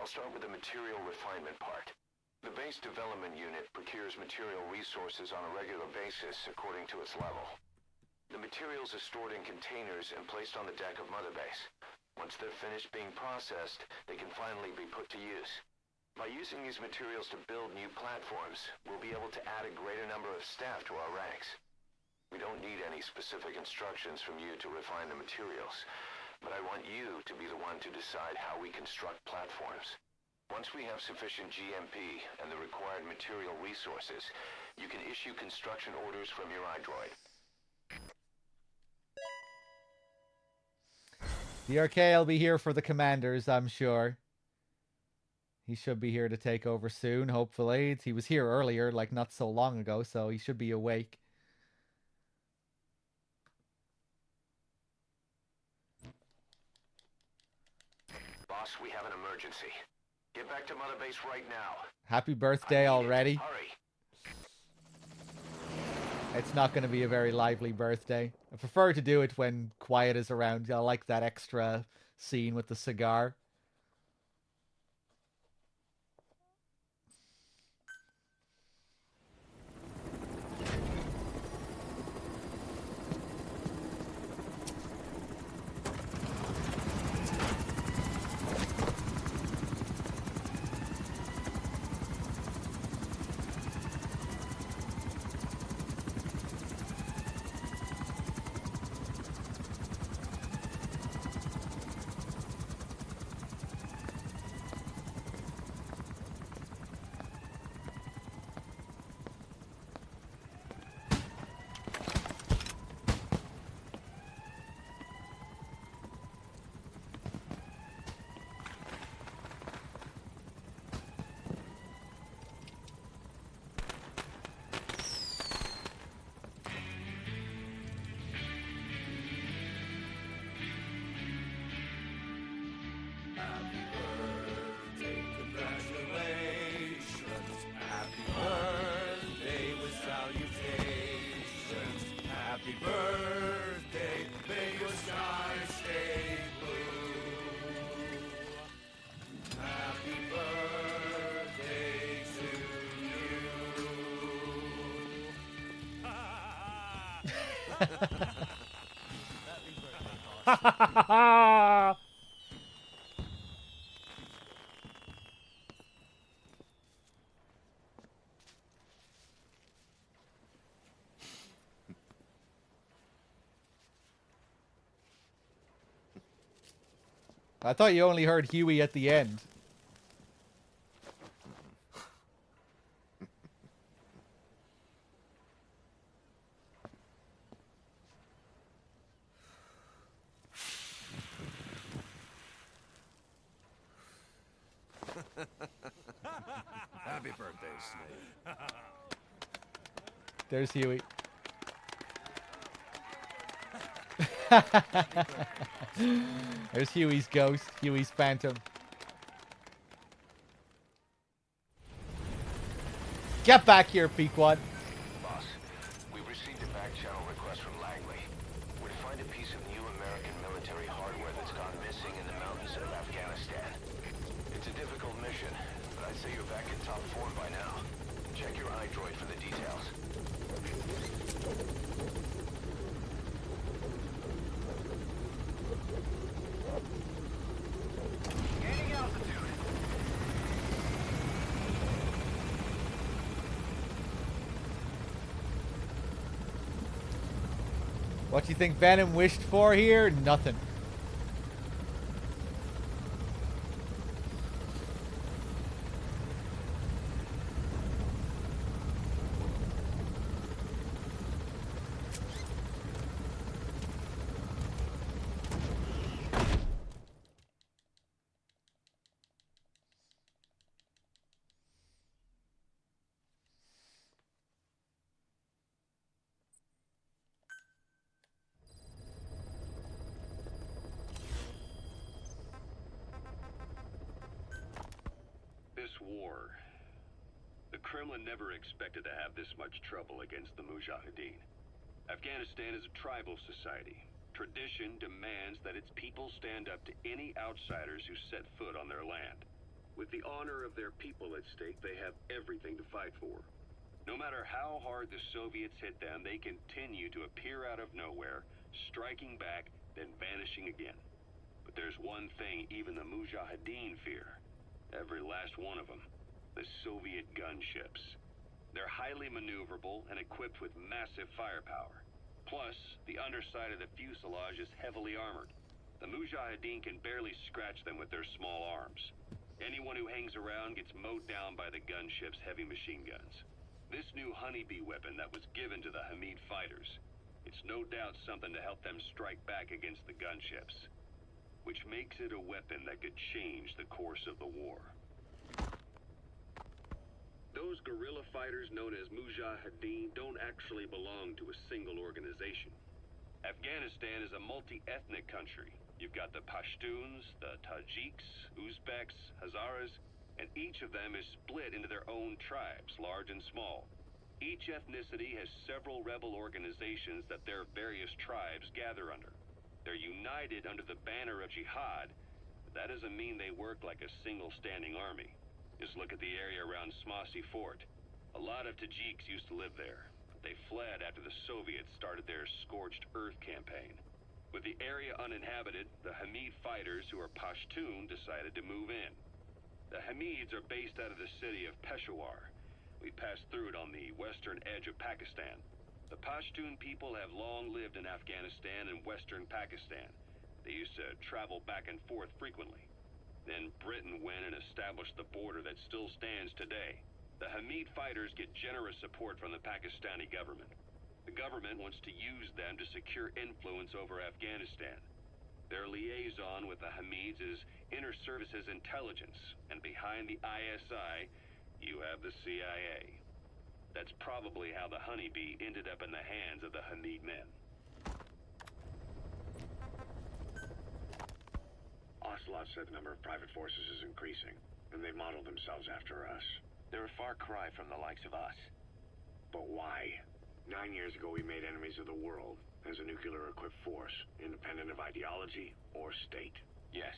I'll start with the material refinement part. The base development unit procures material resources on a regular basis according to its level. The materials are stored in containers and placed on the deck of Mother Base. Once they're finished being processed, they can finally be put to use. By using these materials to build new platforms, we'll be able to add a greater number of staff to our ranks. We don't need any specific instructions from you to refine the materials, but I want you to be the one to decide how we construct platforms. Once we have sufficient GMP and the required material resources, you can issue construction orders from your iDroid. The RK will be here for the commanders, I'm sure. He should be here to take over soon, hopefully. He was here earlier, like not so long ago, so he should be awake. Boss, we have an emergency. Get back to Mother Base right now. Happy birthday already. Hurry. It's not going to be a very lively birthday. I prefer to do it when Quiet is around. I like that extra scene with the cigar. I thought you only heard Huey at the end. Happy birthday, Snake. There's Huey. There's Huey's ghost, Huey's phantom. Get back here, Pequod. Boss, we've received a back-channel request from Langley. We're to find a piece of new American military hardware that's gone missing in the mountains of Afghanistan. It's a difficult mission, but I'd say you're back in top form by now. Check your iDroid for the details. Gaining altitude. What do you think Venom wished for here? Nothing. This war, the Kremlin never expected to have this much trouble against the Mujahideen. Afghanistan is a tribal society. Tradition demands that its people stand up to any outsiders who set foot on their land. With the honor of their people at stake, they have everything to fight for. No matter how hard the Soviets hit them, they continue to appear out of nowhere, striking back, then vanishing again. But there's one thing even the Mujahideen fear. Every last one of them. The Soviet gunships. They're highly maneuverable and equipped with massive firepower. Plus, the underside of the fuselage is heavily armored. The Mujahideen can barely scratch them with their small arms. Anyone who hangs around gets mowed down by the gunship's heavy machine guns. This new honeybee weapon that was given to the Hamid fighters, it's no doubt something to help them strike back against the gunships. Which makes it a weapon that could change the course of the war. Those guerrilla fighters known as Mujahideen don't actually belong to a single organization. Afghanistan is a multi-ethnic country. You've got the Pashtuns, the Tajiks, Uzbeks, Hazaras, and each of them is split into their own tribes, large and small. Each ethnicity has several rebel organizations that their various tribes gather under. They're united under the banner of jihad, but that doesn't mean they work like a single standing army. Just look at the area around Smasi Fort. A lot of Tajiks used to live there, but they fled after the Soviets started their Scorched Earth campaign. With the area uninhabited, the Hamid fighters, who are Pashtun, decided to move in. The Hamids are based out of the city of Peshawar. We passed through it on the western edge of Pakistan. The Pashtun people have long lived in Afghanistan and western Pakistan. They used to travel back and forth frequently. Then Britain went and established the border that still stands today. The Hamid fighters get generous support from the Pakistani government. The government wants to use them to secure influence over Afghanistan. Their liaison with the Hamids is Inter-Services Intelligence, and behind the ISI, you have the CIA. That's probably how the honeybee ended up in the hands of the Hamid men. Ocelot said the number of private forces is increasing, and they modeled themselves after us. They're a far cry from the likes of us. But why? 9 years ago we made enemies of the world as a nuclear-equipped force, independent of ideology or state. Yes.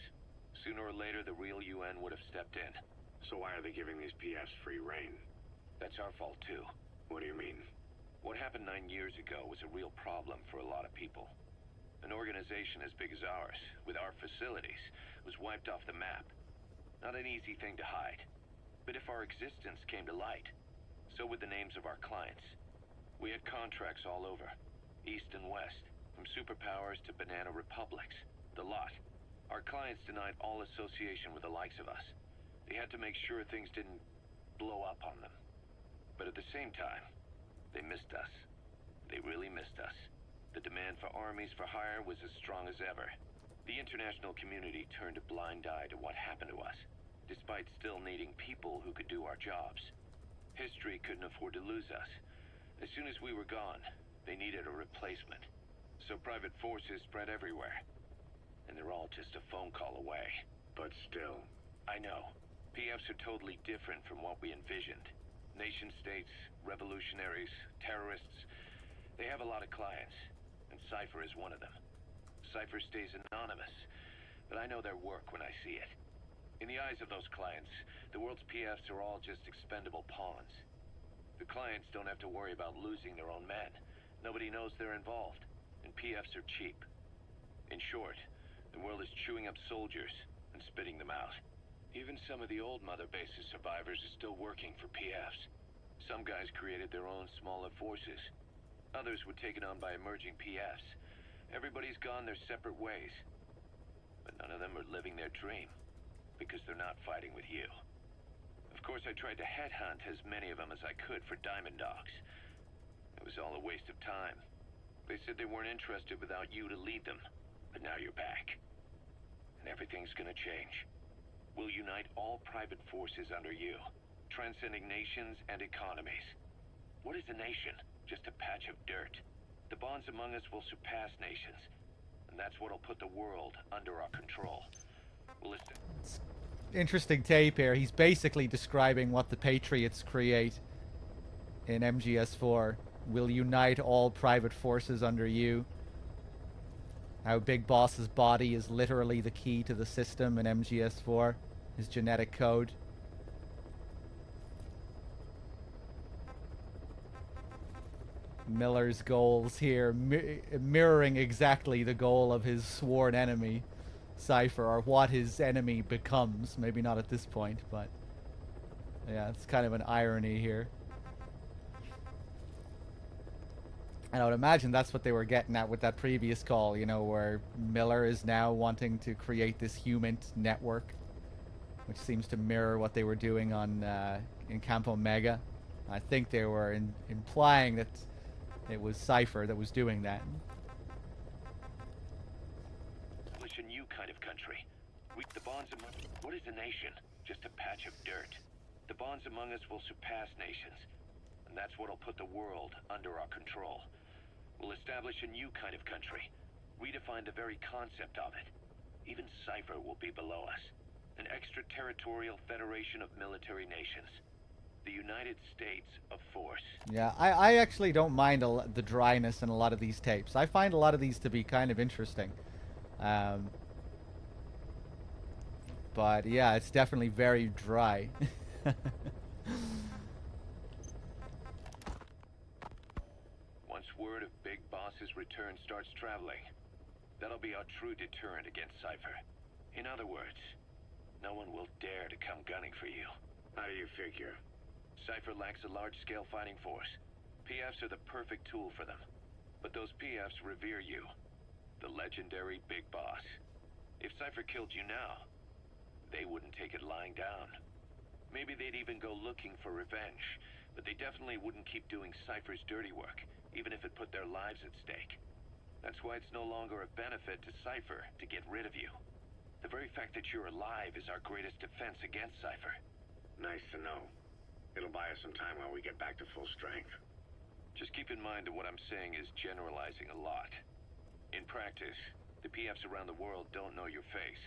Sooner or later, the real UN would have stepped in. So why are they giving these PFs free rein? That's our fault, too. What do you mean? What happened 9 years ago was a real problem for a lot of people. An organization as big as ours, with our facilities, was wiped off the map. Not an easy thing to hide. But if our existence came to light, so would the names of our clients. We had contracts all over, east and west, from superpowers to banana republics, the lot. Our clients denied all association with the likes of us. They had to make sure things didn't blow up on them. But at the same time, they missed us. They really missed us. The demand for armies for hire was as strong as ever. The international community turned a blind eye to what happened to us, despite still needing people who could do our jobs. History couldn't afford to lose us. As soon as we were gone, they needed a replacement. So private forces spread everywhere. And they're all just a phone call away. But still. I know. PFs are totally different from what we envisioned. Nation-states, revolutionaries, terrorists. They have a lot of clients, and Cypher is one of them. Cypher stays anonymous, but I know their work when I see it. In the eyes of those clients, the world's PFs are all just expendable pawns. The clients don't have to worry about losing their own men. Nobody knows they're involved, and PFs are cheap. In short, the world is chewing up soldiers and spitting them out. Even some of the old Mother Base's survivors are still working for PFs. Some guys created their own smaller forces. Others were taken on by emerging PFs. Everybody's gone their separate ways. But none of them are living their dream, because they're not fighting with you. Of course, I tried to headhunt as many of them as I could for Diamond Dogs. It was all a waste of time. They said they weren't interested without you to lead them, but now you're back. And everything's gonna change. We'll unite all private forces under you, transcending nations and economies. What is a nation? Just a patch of dirt. The bonds among us will surpass nations, and that's what'll put the world under our control. Listen. Interesting tape here. He's basically describing what the Patriots create in MGS4. Will unite all private forces under you. How Big Boss's body is literally the key to the system in MGS4. His genetic code. Miller's goals here mirroring exactly the goal of his sworn enemy, Cypher, or what his enemy becomes. Maybe not at this point, but yeah, it's kind of an irony here. And I would imagine that's what they were getting at with that previous call, you know, where Miller is now wanting to create this human network, which seems to mirror what they were doing on in Camp Omega. I think they were implying that it was Cypher that was doing that. A new kind of country. The bonds among... What is a nation? Just a patch of dirt. The bonds among us will surpass nations, and that's what'll put the world under our control. We'll establish a new kind of country, redefine the very concept of it. Even Cypher will be below us. An extraterritorial federation of military nations. The United States of Force. Yeah, I actually don't mind the dryness in a lot of these tapes. I find a lot of these to be kind of interesting. But yeah, it's definitely very dry. Once word of Big Boss's return starts traveling, that'll be our true deterrent against Cypher. In other words, no one will dare to come gunning for you. How do you figure? Cypher lacks a large-scale fighting force. PFs are the perfect tool for them. But those PFs revere you. The legendary Big Boss. If Cypher killed you now, they wouldn't take it lying down. Maybe they'd even go looking for revenge, but they definitely wouldn't keep doing Cypher's dirty work, even if it put their lives at stake. That's why it's no longer a benefit to Cypher to get rid of you. The very fact that you're alive is our greatest defense against Cypher. Nice to know. It'll buy us some time while we get back to full strength. Just keep in mind that what I'm saying is generalizing a lot. In practice, the PFs around the world don't know your face.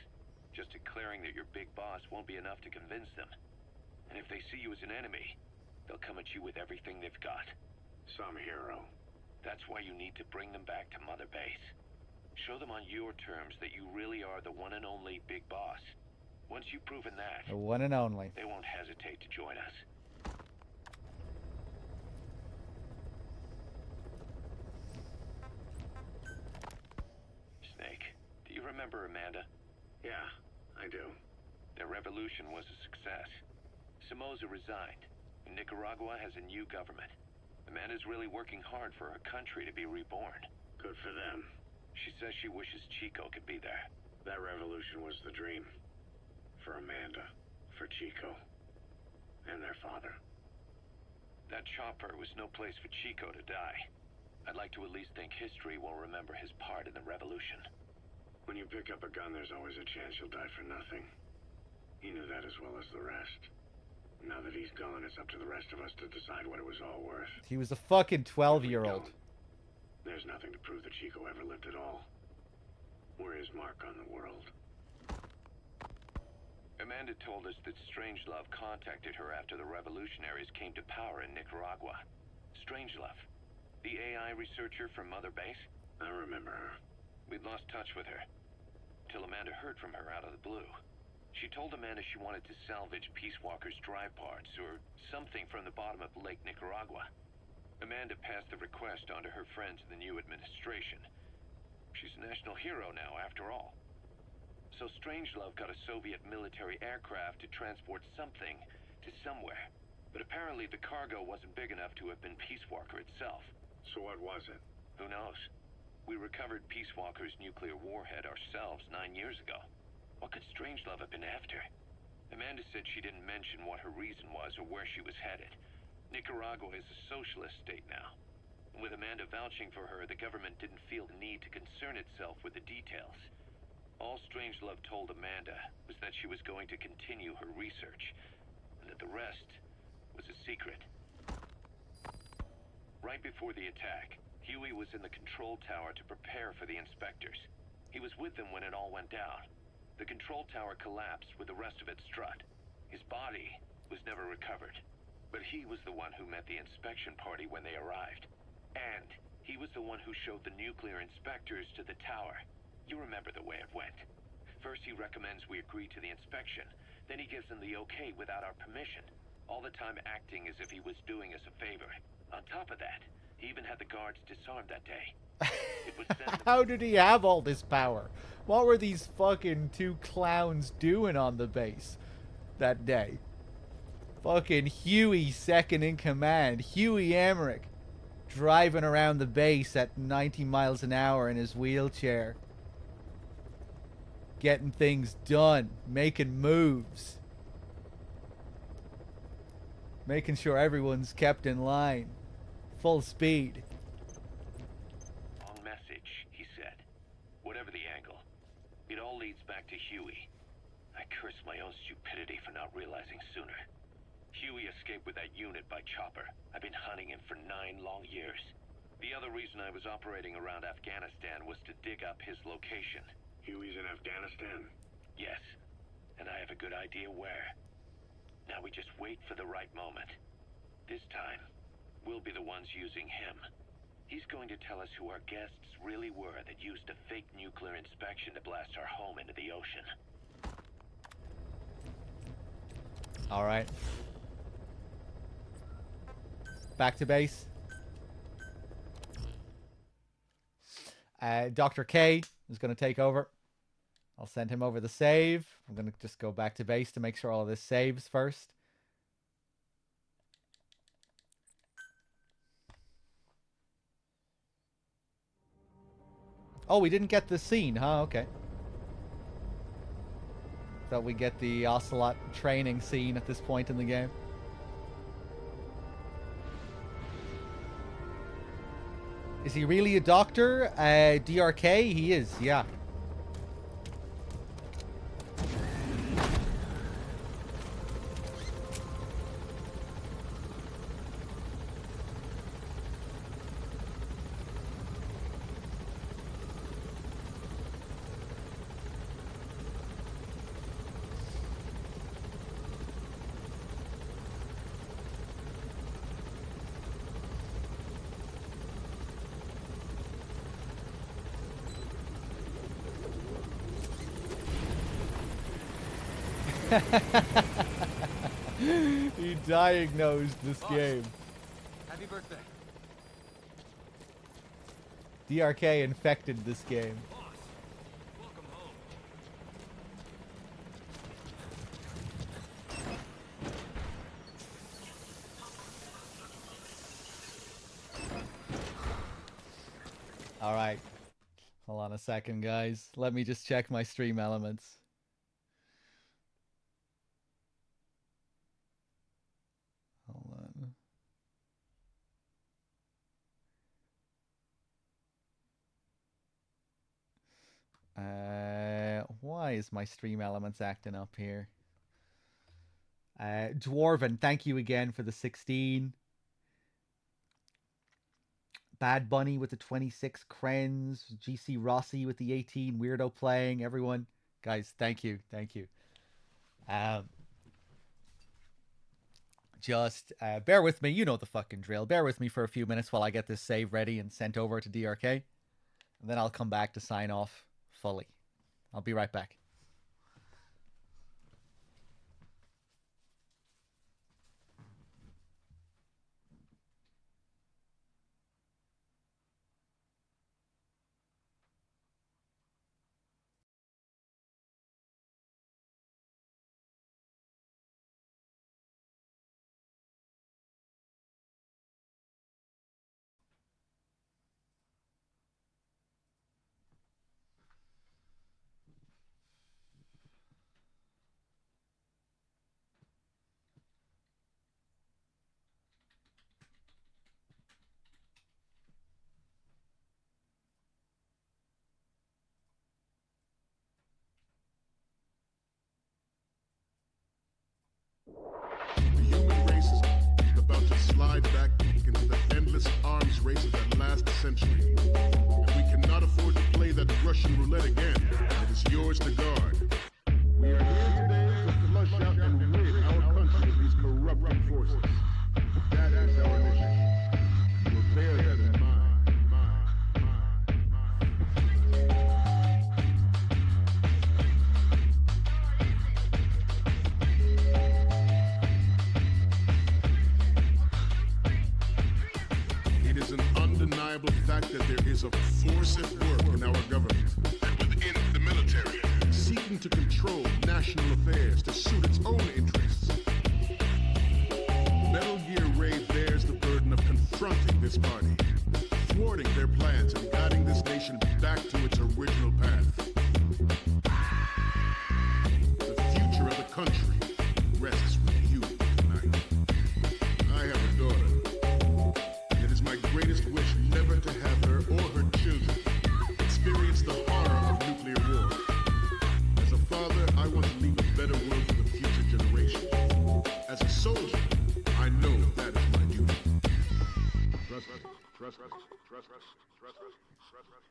Just declaring that you're Big Boss won't be enough to convince them. And if they see you as an enemy, they'll come at you with everything they've got. Some hero. That's why you need to bring them back to Mother Base. Show them on your terms that you really are the one and only Big Boss. Once you've proven that, The one and only. they won't hesitate to join us. remember Amanda? Yeah, I do. Their revolution was a success. Somoza resigned. And Nicaragua has a new government. Amanda's really working hard for her country to be reborn. Good for them. She says she wishes Chico could be there. That revolution was the dream. For Amanda, for Chico, and their father. That chopper was no place for Chico to die. I'd like to at least think history will remember his part in the revolution. When you pick up a gun, there's always a chance you'll die for nothing. He knew that as well as the rest. Now that he's gone, it's up to the rest of us to decide what it was all worth. He was a fucking 12-year-old. There's nothing to prove that Chico ever lived at all. We're his mark on the world. Amanda told us that Strangelove contacted her after the revolutionaries came to power in Nicaragua. Strangelove, the AI researcher from Mother Base? I remember her. We'd lost touch with her, till Amanda heard from her out of the blue. She told Amanda she wanted to salvage Peace Walker's drive parts, or something from the bottom of Lake Nicaragua. Amanda passed the request on to her friends in the new administration. She's a national hero now, after all. So Strangelove got a Soviet military aircraft to transport something to somewhere. But apparently the cargo wasn't big enough to have been Peace Walker itself. So what was it? Who knows? We recovered Peace Walker's nuclear warhead ourselves 9 years ago. What could Strangelove have been after? Amanda said she didn't mention what her reason was or where she was headed. Nicaragua is a socialist state now. And with Amanda vouching for her, the government didn't feel the need to concern itself with the details. All Strangelove told Amanda was that she was going to continue her research, and that the rest was a secret. Right before the attack, Huey was in the control tower to prepare for the inspectors. He was with them when it all went down. The control tower collapsed with the rest of its strut. His body was never recovered, but he was the one who met the inspection party when they arrived. And he was the one who showed the nuclear inspectors to the tower. You remember the way it went. First he recommends we agree to the inspection, then he gives them the okay without our permission, all the time acting as if he was doing us a favor. On top of that, he even had the guards disarmed that day. It was then How did he have all this power? What were these fucking two clowns doing on the base that day? Fucking Huey second in command. Huey Emmerich driving around the base at 90 miles an hour in his wheelchair. Getting things done. Making moves. Making sure everyone's kept in line. Full speed. Long message, he said. Whatever the angle, it all leads back to Huey. I curse my own stupidity for not realizing sooner. Huey escaped with that unit by chopper. I've been hunting him for 9 long years. The other reason I was operating around Afghanistan was to dig up his location. Huey's in Afghanistan? Yes, and I have a good idea where. Now we just wait for the right moment. This time, we'll be the ones using him. He's going to tell us who our guests really were that used a fake nuclear inspection to blast our home into the ocean. Alright. Back to base. Dr. K is going to take over. I'll send him over the save. I'm going to just go back to base to make sure all of this saves first. Oh, we didn't get the scene, huh? Okay. Thought we get the Ocelot training scene at this point in the game. Is he really a doctor? DRK? He is, yeah. He diagnosed this game. Happy birthday. DRK infected this game. Boss, welcome home. Alright. Hold on a second, guys. Let me just check my stream elements. Hold on. Why is my stream elements acting up here? Dwarven, thank you again for the 16. Bad Bunny with the 26 Krenz. GC Rossi with the 18. Weirdo playing. Everyone. Guys, thank you. Thank you. Just bear with me. You know the fucking drill. Bear with me for a few minutes while I get this save ready and sent over to DRK. And then I'll come back to sign off fully. I'll be right back. The human race is about to slide back into the endless arms race of that last century. And we cannot afford to play that Russian roulette again. It is yours to guard. We are here today to flush out and rid our country of these corrupting forces. That is our mission. You will bear that in mind. It is an undeniable fact that there is a force at work in our government and within the military, seeking to control national affairs to suit its own interests. Metal Gear Ray bears the burden of confronting this party, thwarting their plans and guiding this nation back to its original path. The future of the country rests with you tonight. I have a daughter. It is my greatest wish never to have her or her children experience the horror of nuclear war. As a father, I want to leave a better world for the future generation. As a soldier, I know that is my duty. Trust us, trust us, trust us, trust us, trust us.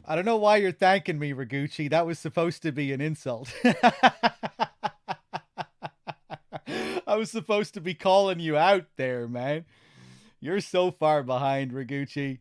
I don't know why you're thanking me, Raguchi. That was supposed to be an insult. I was supposed to be calling you out there, man. You're so far behind, Raguchi.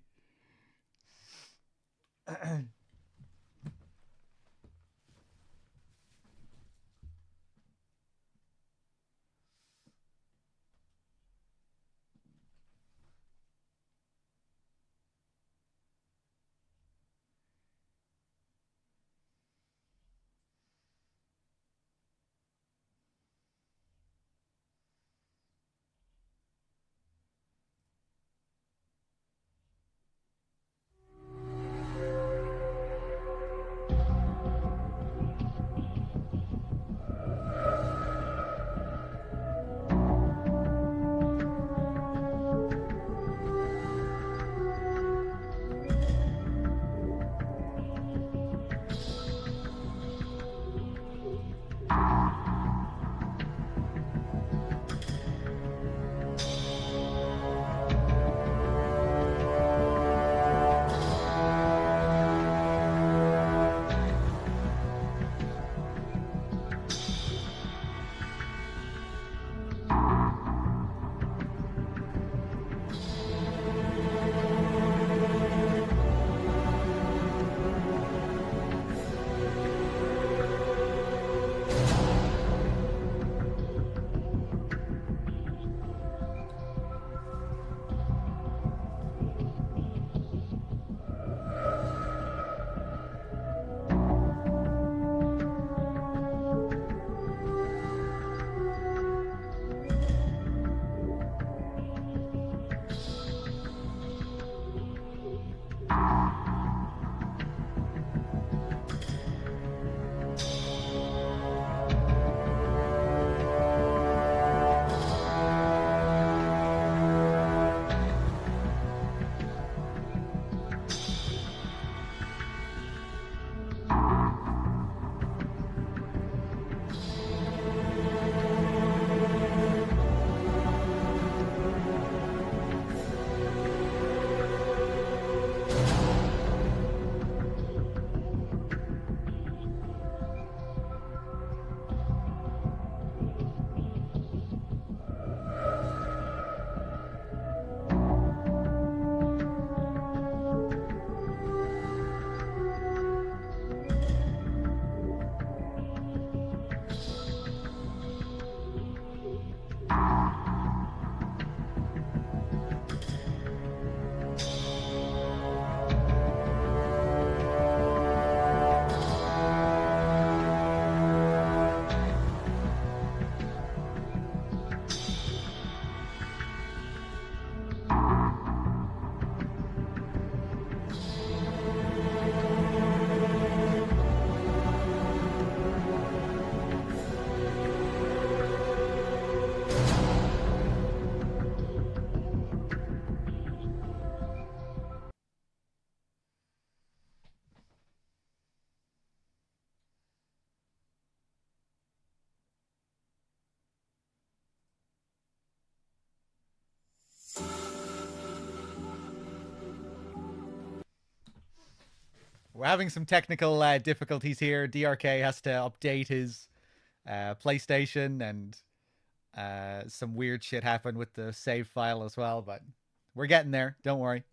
We're having some technical difficulties here. DRK has to update his PlayStation, and some weird shit happened with the save file as well, but we're getting there. Don't worry.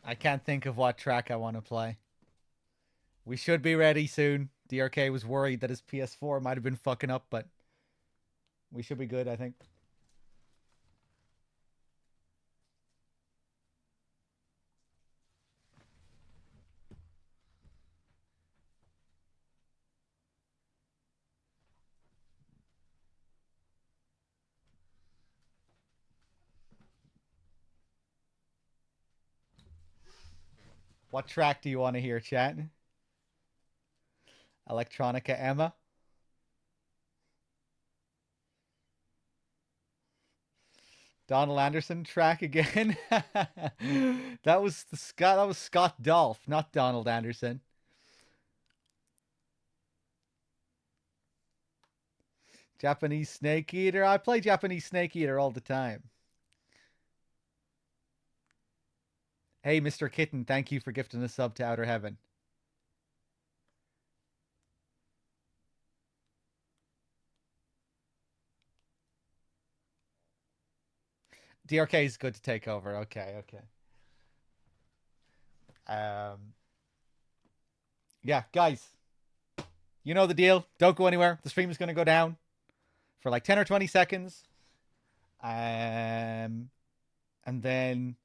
I can't think of what track I want to play. We should be ready soon. DRK was worried that his PS4 might have been fucking up, but we should be good, I think. What track do you want to hear, chat? Electronica Emma? Donald Anderson track again? That was Scott Dolph, not Donald Anderson. Japanese Snake Eater. I play Japanese Snake Eater all the time. Hey, Mr. Kitten, thank you for gifting a sub to Outer Heaven. DRK is good to take over. Okay. Yeah, guys. You know the deal. Don't go anywhere. The stream is going to go down for like 10 or 20 seconds. And then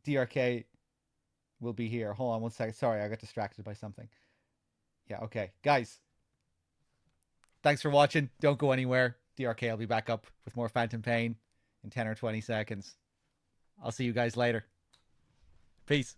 DRK will be here. Hold on one second. Sorry, I got distracted by something. Yeah, okay. Guys, thanks for watching. Don't go anywhere. DRK will be back up with more Phantom Pain in 10 or 20 seconds. I'll see you guys later. Peace.